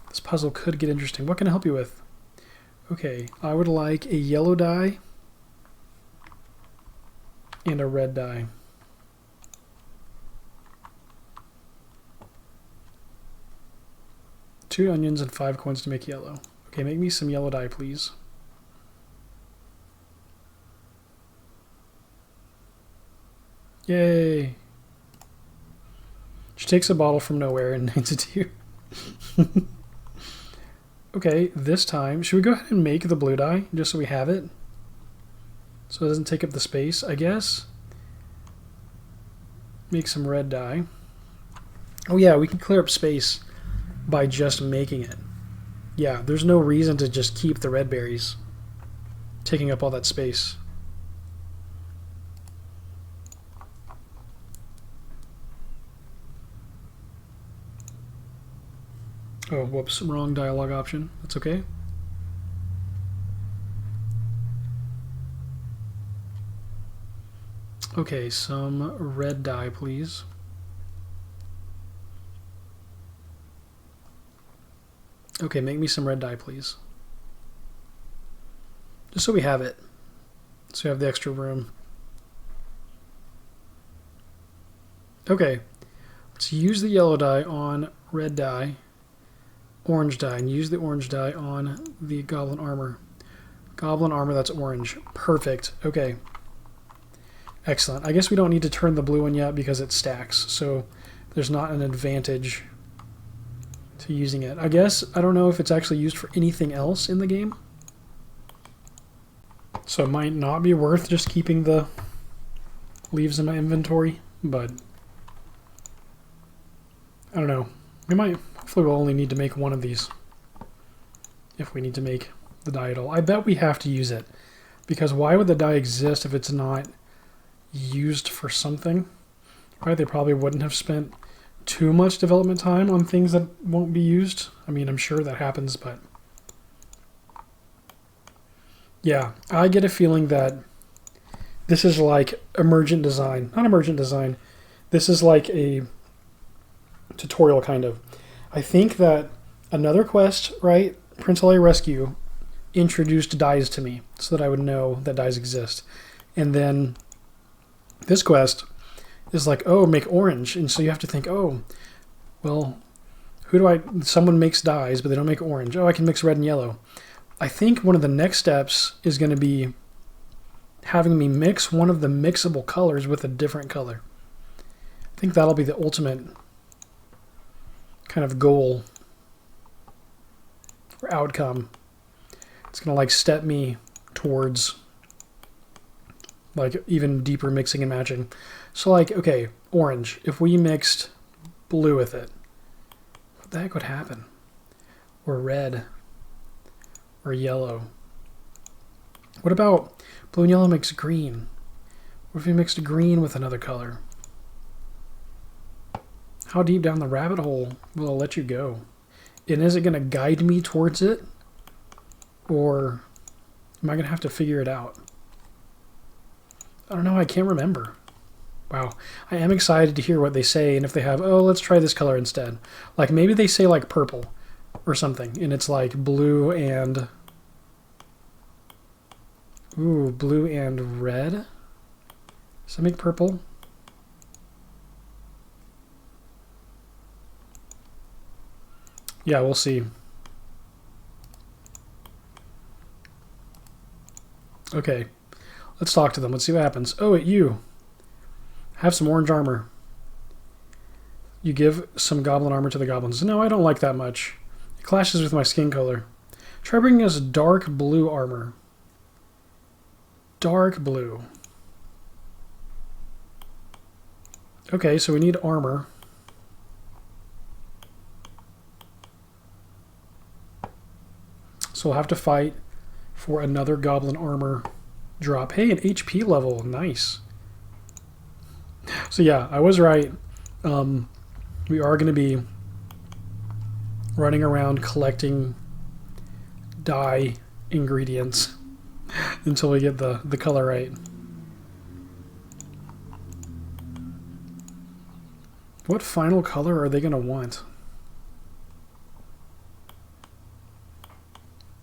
This puzzle could get interesting. What can I help you with? Okay, I would like a yellow dye and a red dye. Two onions and 5 coins to make yellow. Okay, make me some yellow dye, please. Yay! She takes a bottle from nowhere and hands it to you. Okay, this time, should we go ahead and make the blue dye, just so we have it? So it doesn't take up the space, I guess. Make some red dye. Oh yeah, we can clear up space by just making it. Yeah, there's no reason to just keep the red berries taking up all that space. Oh, whoops, wrong dialogue option. That's okay. Okay, some red dye, please. Okay, make me some red dye, please. Just so we have it. So we have the extra room. Okay, let's use the yellow dye on red dye, orange dye, and use the orange dye on the goblin armor. Goblin armor, that's orange. Perfect. Okay. Excellent. I guess we don't need to turn the blue one yet because it stacks, so there's not an advantage to using it. I guess, I don't know if it's actually used for anything else in the game. So it might not be worth just keeping the leaves in my inventory, but I don't know. We might, hopefully we'll only need to make one of these if we need to make the dye at all. I bet we have to use it, because why would the dye exist if it's not used for something? Right? They probably wouldn't have spent too much development time on things that won't be used. I mean, I'm sure that happens, but yeah, I get a feeling that this is like emergent design. Not emergent design. This is like a tutorial, kind of. I think that another quest, right, Prince Leia Rescue, introduced dyes to me so that I would know that dyes exist. And then this quest is like, oh, make orange. And so you have to think, oh, well, someone makes dyes, but they don't make orange. Oh, I can mix red and yellow. I think one of the next steps is going to be having me mix one of the mixable colors with a different color. I think that'll be the ultimate kind of goal or outcome. It's going to like step me towards like even deeper mixing and matching. So like, okay, orange. If we mixed blue with it, what the heck would happen? Or red. Or yellow. What about blue and yellow mix green? What if we mixed green with another color? How deep down the rabbit hole will it let you go? And is it going to guide me towards it? Or am I going to have to figure it out? I don't know. I can't remember. Wow. I am excited to hear what they say. And if they have, oh, let's try this color instead. Like maybe they say like purple or something. And it's like blue and... Ooh, blue and red. Does that make purple? Yeah, we'll see. Okay. Let's talk to them. Let's see what happens. Oh, you. Have some orange armor. You give some goblin armor to the goblins. No, I don't like that much. It clashes with my skin color. Try bringing us dark blue armor. Dark blue. Okay, so we need armor. So we'll have to fight for another goblin armor drop. Hey, an HP level. Nice. So yeah, I was right. We are going to be running around collecting dye ingredients until we get the color right. What final color are they going to want?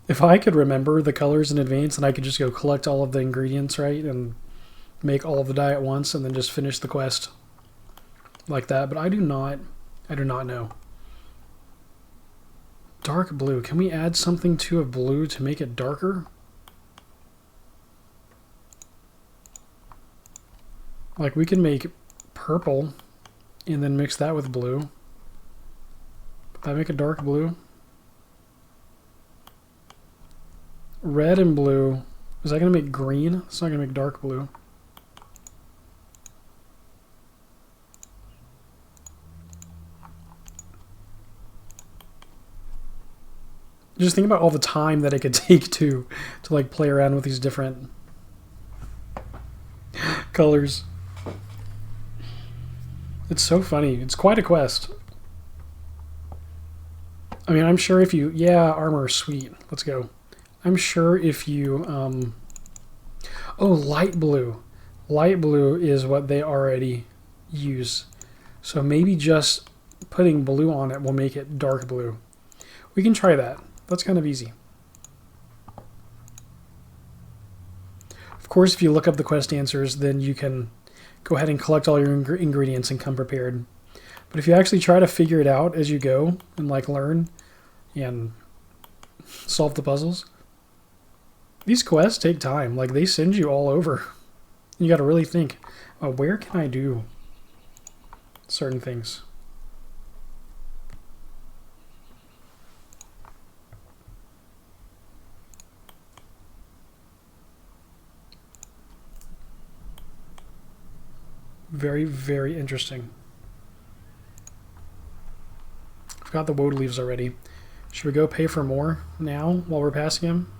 If I could remember the colors in advance and I could just go collect all of the ingredients, right, and make all of the dye at once and then just finish the quest like that, but I do not know. Dark blue. Can we add something to a blue to make it darker? Like we can make purple and then mix that with blue. Would that make a dark blue? Red and blue. Is that going to make green? It's not going to make dark blue. Just think about all the time that it could take to like play around with these different colors. It's so funny. It's quite a quest. I mean, I'm sure if you... Yeah, armor, sweet. Let's go. I'm sure if you... Oh, light blue. Light blue is what they already use. So maybe just putting blue on it will make it dark blue. We can try that. That's kind of easy. Of course, if you look up the quest answers, then you can go ahead and collect all your ingredients and come prepared. But if you actually try to figure it out as you go and like learn and solve the puzzles, these quests take time. Like they send you all over. You got to really think, where can I do certain things? Very, very interesting. I've got the woad leaves already. Should we go pay for more now while we're passing him?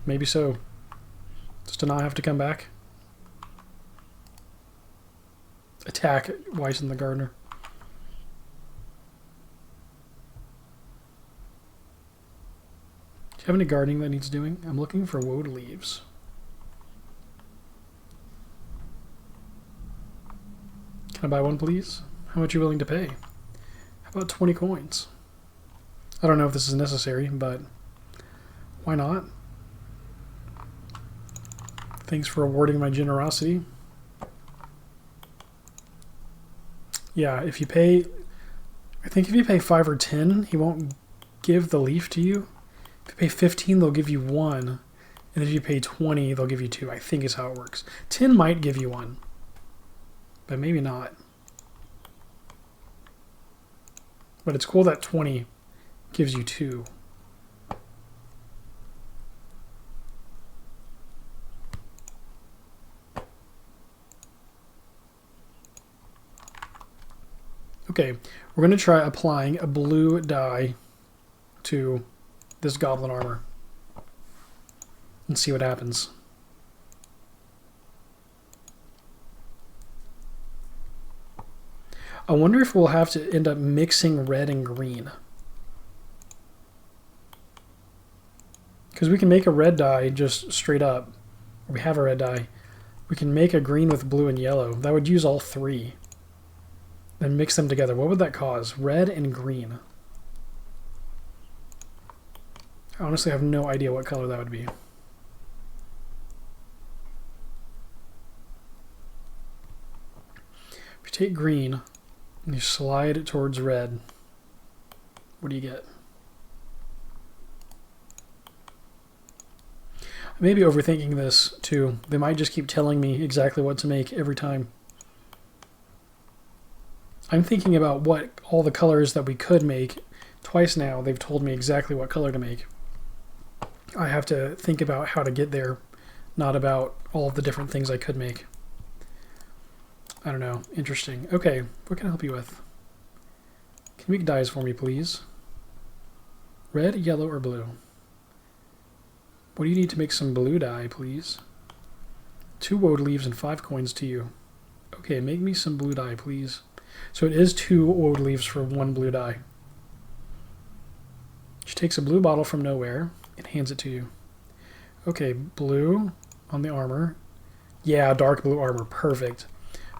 Maybe so. Just to not have to come back. Attack Wyson the Gardener. Do you have any gardening that needs doing? I'm looking for woad leaves. Can I buy one, please? How much are you willing to pay? How about 20 coins? I don't know if this is necessary, but why not? Thanks for rewarding my generosity. Yeah, if you pay... I think if you pay 5 or 10, he won't give the leaf to you. If you pay 15, they'll give you 1. And if you pay 20, they'll give you 2. I think is how it works. 10 might give you 1. But maybe not. But it's cool that 20 gives you 2. Okay, we're going to try applying a blue dye to this goblin armor and see what happens. I wonder if we'll have to end up mixing red and green. Because we can make a red dye just straight up. We have a red dye. We can make a green with blue and yellow. That would use all 3. Then mix them together. What would that cause? Red and green. I honestly have no idea what color that would be. If you take green and you slide it towards red, what do you get? I may be overthinking this too. They might just keep telling me exactly what to make every time. I'm thinking about what all the colors that we could make. Twice now they've told me exactly what color to make. I have to think about how to get there, not about all of the different things I could make. I don't know. Interesting. Okay, what can I help you with? Can you make dyes for me, please? Red, yellow, or blue? What do you need to make some blue dye, please? 2 woad leaves and 5 coins to you. Okay, make me some blue dye, please. So it is 2 woad leaves for 1 blue dye. She takes a blue bottle from nowhere and hands it to you. Okay, blue on the armor. Yeah, dark blue armor. Perfect.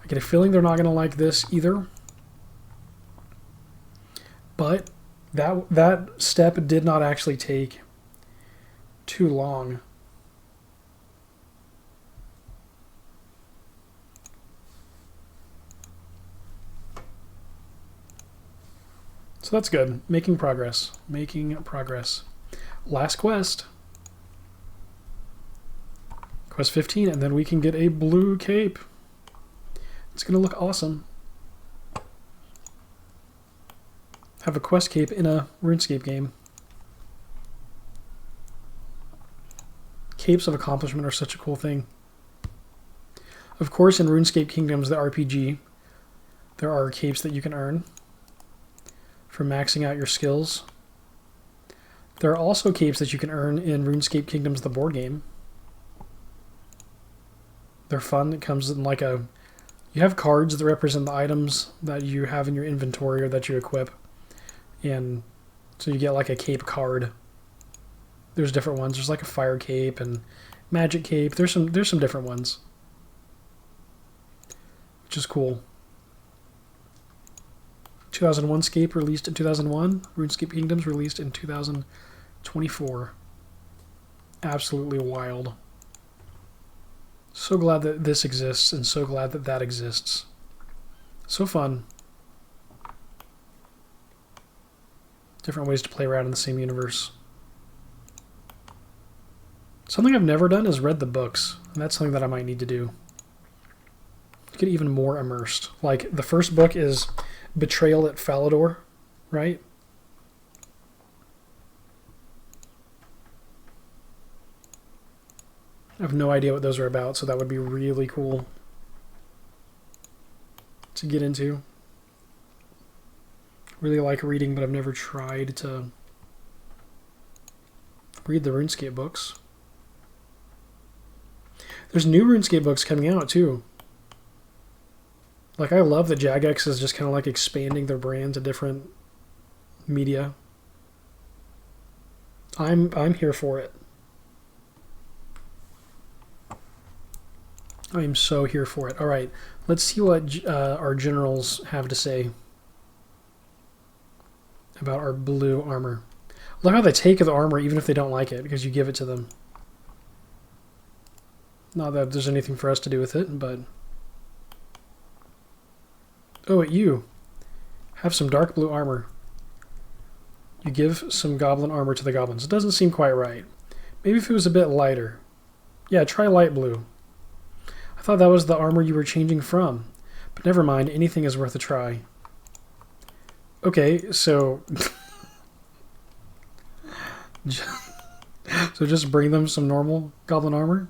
I get a feeling they're not going to like this either. But that step did not actually take too long. So that's good. Making progress. Making progress. Last quest. Quest 15, and then we can get a blue cape. It's going to look awesome. Have a quest cape in a RuneScape game. Capes of accomplishment are such a cool thing. Of course, in RuneScape Kingdoms, the RPG, there are capes that you can earn for maxing out your skills. There are also capes that you can earn in RuneScape Kingdoms, the board game. They're fun. It comes in like a... You have cards that represent the items that you have in your inventory or that you equip. And so you get like a cape card. There's different ones. There's like a fire cape and magic cape. There's some different ones. Which is cool. 2001Scape released in 2001. RuneScape Kingdoms released in 2024. Absolutely wild. So glad that this exists and so glad that that exists. So fun. Different ways to play around in the same universe. Something I've never done is read the books. And that's something that I might need to do. Get even more immersed. Like, the first book is Betrayal at Falador, right? I have no idea what those are about, so that would be really cool to get into. Really like reading, but I've never tried to read the RuneScape books. There's new RuneScape books coming out too. Like, I love that Jagex is just kind of like expanding their brand to different media. I'm here for it. I am so here for it. All right, let's see what our generals have to say about our blue armor. Look how they take the armor even if they don't like it, because you give it to them. Not that there's anything for us to do with it, but... Oh, you have some dark blue armor. You give some goblin armor to the goblins. It doesn't seem quite right. Maybe if it was a bit lighter. Yeah, try light blue. I thought that was the armor you were changing from. But never mind, anything is worth a try. Okay, so... so just bring them some normal goblin armor?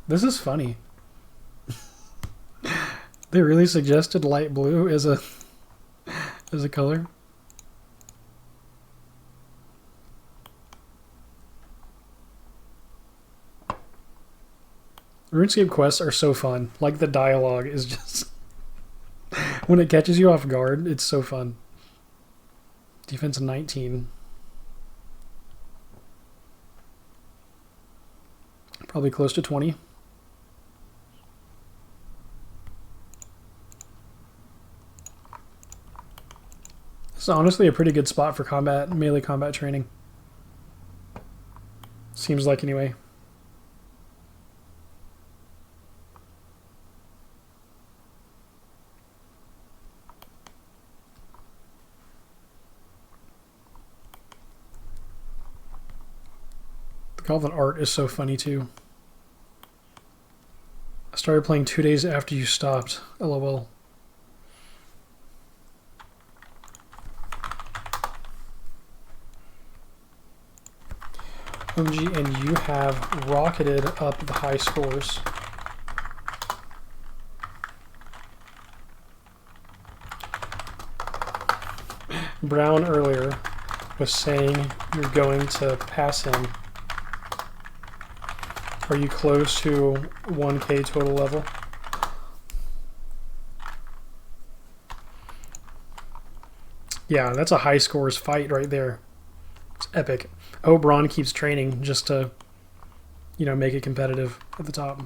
This is funny. They really suggested light blue as a color. RuneScape quests are so fun. Like, the dialogue is just... when it catches you off guard, it's so fun. Defense 19. Probably close to 20. This is honestly a pretty good spot for melee combat training. Seems like, anyway. The goblin art is so funny too. I started playing 2 days after you stopped. LOL. OMG, and you have rocketed up the high scores. Brown earlier was saying you're going to pass him. Are you close to 1K total level? Yeah, that's a high scores fight right there. It's epic. Oh, Braun keeps training just to, you know, make it competitive at the top.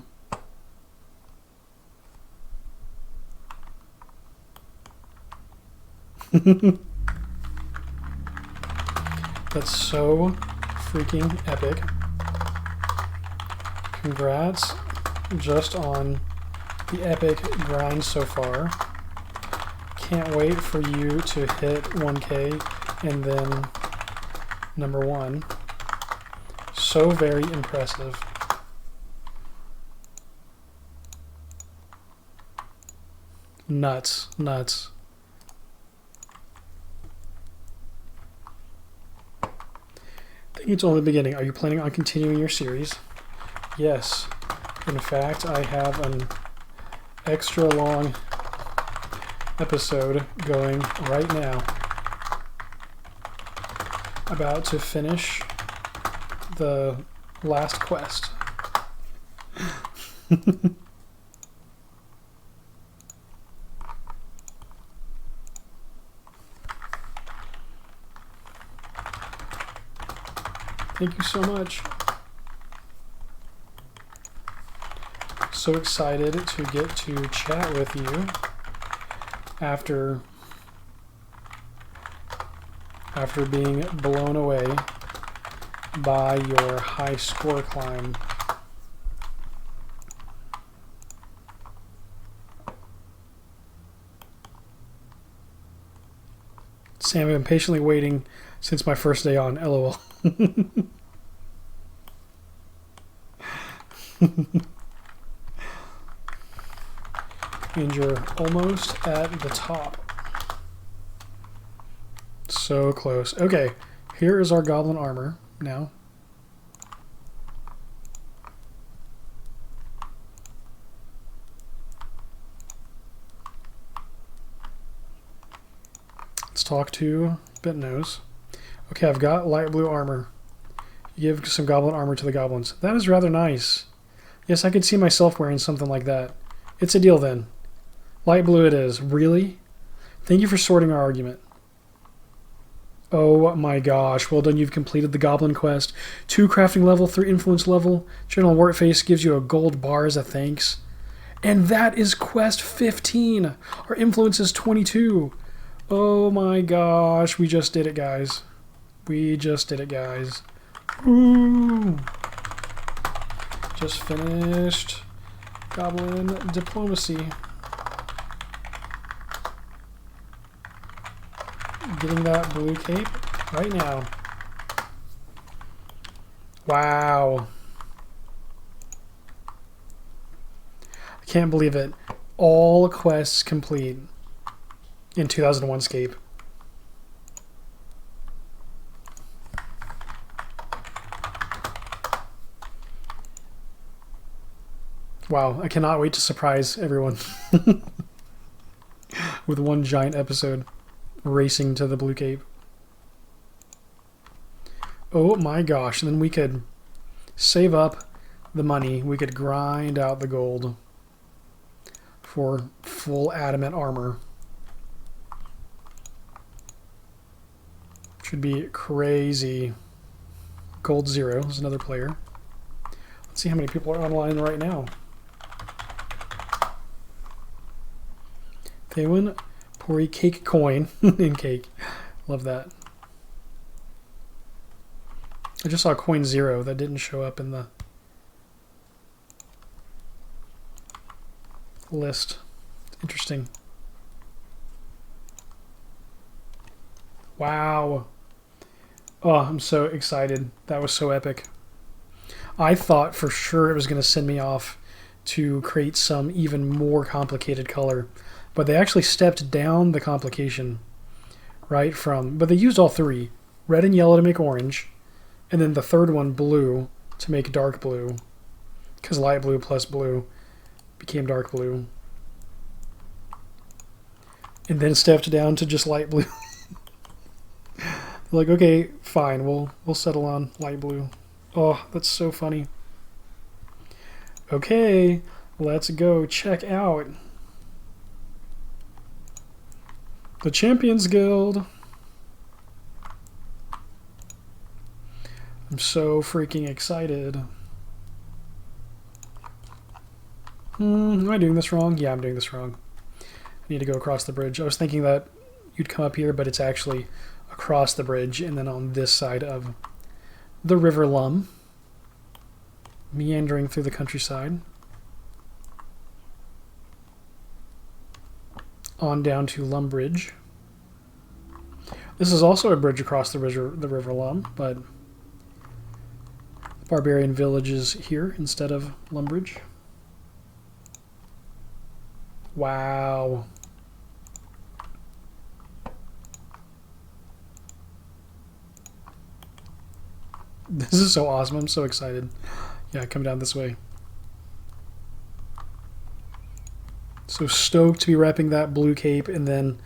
That's so freaking epic. Congrats just on the epic grind so far. Can't wait for you to hit 1K and then number 1. So very impressive. Nuts, nuts. I think it's only the beginning. Are you planning on continuing your series? Yes. In fact, I have an extra long episode going right now. About to finish the last quest. Thank you so much. So excited to get to chat with you after being blown away by your high score climb. Sam, I've been patiently waiting since my first day on, LOL. And you're almost at the top. So close. Okay, here is our goblin armor now. Let's talk to Bitnose. Okay, I've got light blue armor. Give some goblin armor to the goblins. That is rather nice. Yes, I could see myself wearing something like that. It's a deal then. Light blue it is. Really? Thank you for sorting our argument. Oh my gosh. Well done, you've completed the goblin quest. 2 crafting level, 3 influence level. General Wartface gives you a gold bar as a thanks. And that is quest 15. Our influence is 22. Oh my gosh. We just did it, guys. We just did it, guys. Woo! Just finished goblin diplomacy. Getting that blue cape right now. Wow. I can't believe it. All quests complete in 2001Scape. Wow, I cannot wait to surprise everyone with one giant episode racing to the blue cape. Oh my gosh, and then we could save up the money. We could grind out the gold for full adamant armor. Should be crazy. Gold 0 is another player. Let's see how many people are online right now. Theoin, Pori cake coin in cake. Love that. I just saw coin 0 that didn't show up in the list. Interesting. Wow. Oh, I'm so excited. That was so epic. I thought for sure it was going to send me off to create some even more complicated color. But they actually stepped down the complication, right, but they used all 3. Red and yellow to make orange, and then the third one, blue, to make dark blue. Because light blue plus blue became dark blue. And then stepped down to just light blue. Like, okay, fine, we'll settle on light blue. Oh, that's so funny. Okay, let's go check out the Champions Guild. I'm so freaking excited. Am I doing this wrong? Yeah, I'm doing this wrong. I need to go across the bridge. I was thinking that you'd come up here, but it's actually across the bridge and then on this side of the River Lum, meandering through the countryside. On down to Lum Bridge. This is also a bridge across the River Lum, but barbarian village is here instead of Lumbridge. Wow. This is so awesome. I'm so excited. Yeah, come down this way. So stoked to be repping that blue cape, and then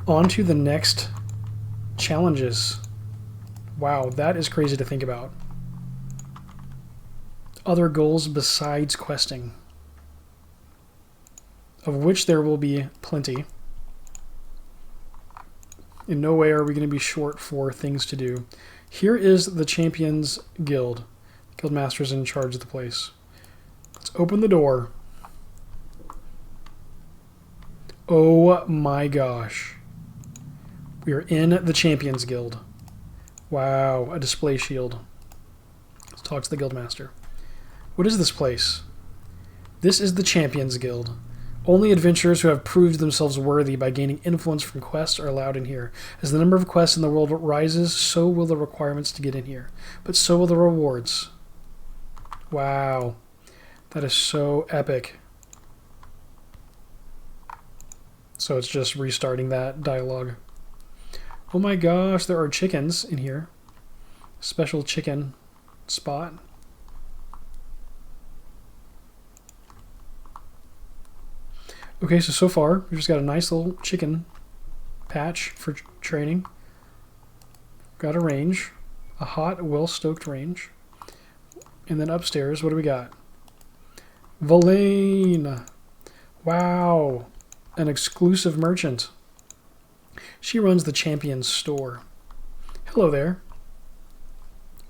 on to the next challenges. Wow, that is crazy to think about. Other goals besides questing, of which there will be plenty. In no way are we going to be short for things to do. Here is the Champions Guild. Guildmaster's in charge of the place. Let's open the door. Oh my gosh. We are in the Champions Guild. Wow, a display shield. Let's talk to the Guildmaster. What is this place? This is the Champions Guild. Only adventurers who have proved themselves worthy by gaining influence from quests are allowed in here. As the number of quests in the world rises, so will the requirements to get in here. But so will the rewards. Wow. That is so epic. So it's just restarting that dialogue. Oh my gosh, there are chickens in here. Special chicken spot. Okay, so far, we've just got a nice little chicken patch for training. Got a range. A hot, well-stoked range. And then upstairs, what do we got? Valane! Wow! An exclusive merchant. She runs the Champions store. Hello there.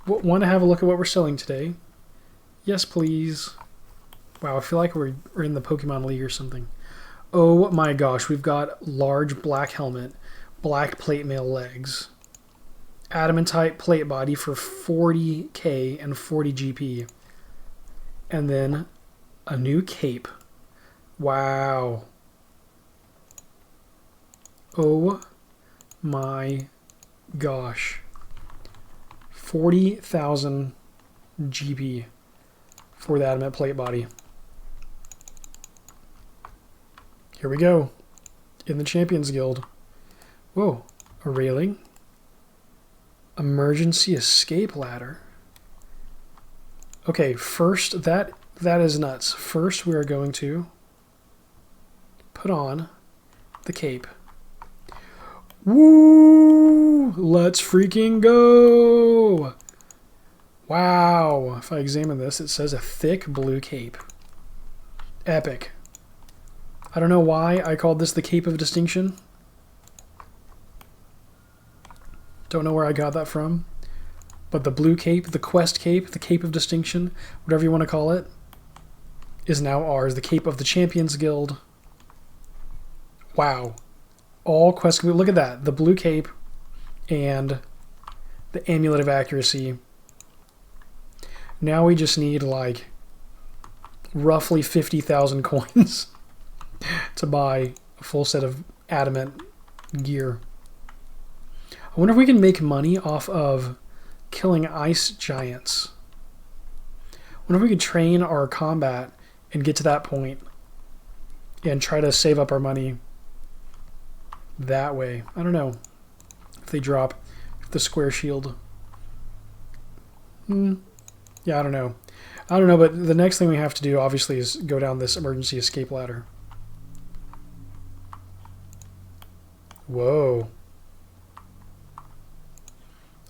Want to have a look at what we're selling today? Yes, please. Wow, I feel like we're in the Pokemon League or something. Oh my gosh, we've got large black helmet, black plate mail legs, adamantite plate body for 40k and 40 GP, and then a new cape. Wow. Oh my gosh. 40,000 GP for the adamant plate body. Here we go. In the Champions Guild. Whoa. A railing. Emergency escape ladder. Okay, first, that is nuts. First, we are going to put on the cape. Woo! Let's freaking go! Wow. If I examine this, it says a thick blue cape. Epic. I don't know why I called this the Cape of Distinction. Don't know where I got that from. But the blue cape, the quest cape, the Cape of Distinction, whatever you want to call it, is now ours. The Cape of the Champions Guild. Wow. All quest... Look at that. The blue cape and the Amulet of Accuracy. Now we just need, like, roughly 50,000 coins to buy a full set of adamant gear. I wonder if we can make money off of killing ice giants. I wonder if we could train our combat and get to that point and try to save up our money that way. I don't know if they drop the square shield. Yeah, I don't know. But the next thing we have to do, obviously, is go down this emergency escape ladder. Whoa.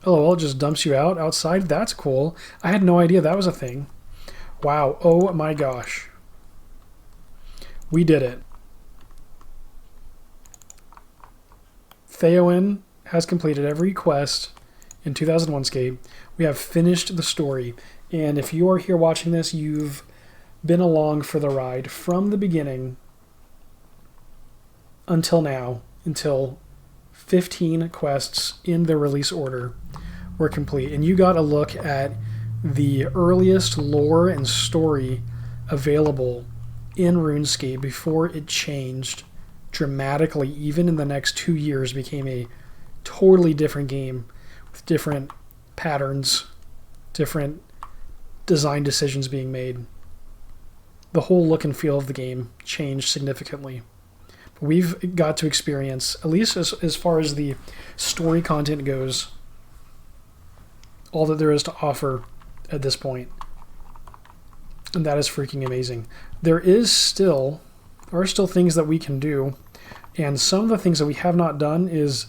LOL just dumps you out outside? That's cool. I had no idea that was a thing. Wow. Oh my gosh. We did it. Theoin has completed every quest in 2001Scape. We have finished the story. And if you are here watching this, you've been along for the ride from the beginning until now, until 15 quests in the release order were complete. And you got a look at the earliest lore and story available in RuneScape before it changed dramatically. Even in the next 2 years became a totally different game with different patterns, different design decisions being made. The whole look and feel of the game changed significantly. We've got to experience, at least as far as the story content goes, all that there is to offer at this point. And that is freaking amazing. There are still things that we can do, and some of the things that we have not done is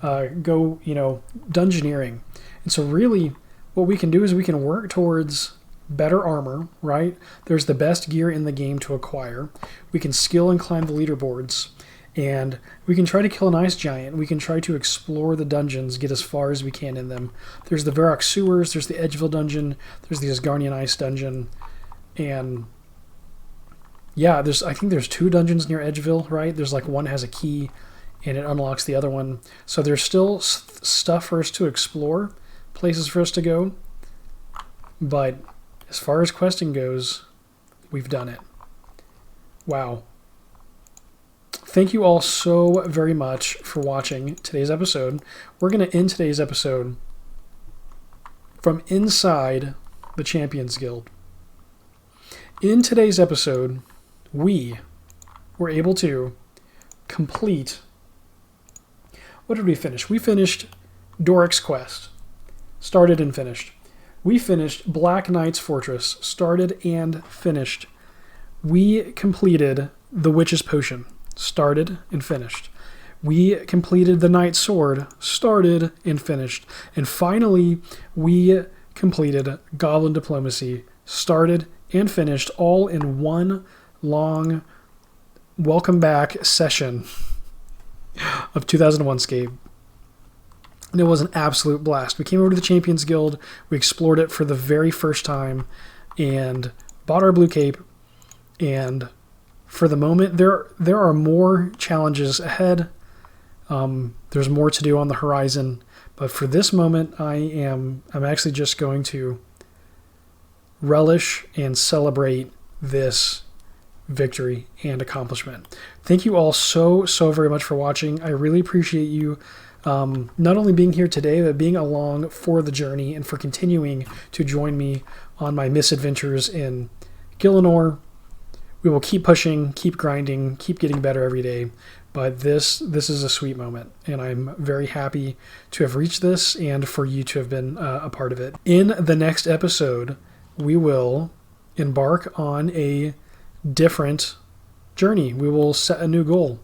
go, dungeoneering. And so really what we can do is we can work towards better armor, right? There's the best gear in the game to acquire. We can skill and climb the leaderboards, and we can try to kill an ice giant. We can try to explore the dungeons, get as far as we can in them. There's the Varrock sewers, there's the Edgeville dungeon, there's the Asgarnian ice dungeon, and yeah, I think there's 2 dungeons near Edgeville, right? There's like one has a key and it unlocks the other one. So there's still stuff for us to explore, places for us to go, but as far as questing goes, we've done it. Wow. Thank you all so very much for watching today's episode. We're going to end today's episode from inside the Champions Guild. In today's episode, we were able to complete what did we finish? We finished Doric's Quest. Started and finished. We finished Black Knight's Fortress. Started and finished. We completed the Witch's Potion. Started and finished. We completed the Knight's Sword. Started and finished. And finally, we completed Goblin Diplomacy. Started and finished, all in one long welcome back session of 2001Scape. And it was an absolute blast. We came over to the Champions Guild, we explored it for the very first time, and bought our blue cape. And for the moment, there are more challenges ahead. There's more to do on the horizon. But for this moment, I'm actually just going to relish and celebrate this victory and accomplishment. Thank you all so very much for watching. I really appreciate you not only being here today, but being along for the journey and for continuing to join me on my misadventures in Gielinor. We will keep pushing, keep grinding, keep getting better every day. But this is a sweet moment, and I'm very happy to have reached this and for you to have been a part of it. In the next episode, we will embark on a different journey. We will set a new goal.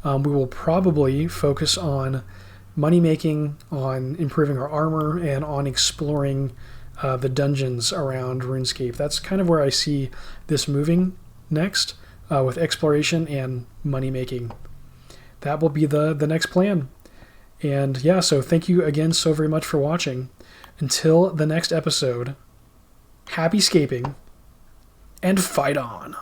We will probably focus on money making, on improving our armor, and on exploring the dungeons around RuneScape. That's kind of where I see this moving next, with exploration and money making. That will be the next plan. And yeah, so thank you again so very much for watching. Until the next episode, happy scaping and fight on.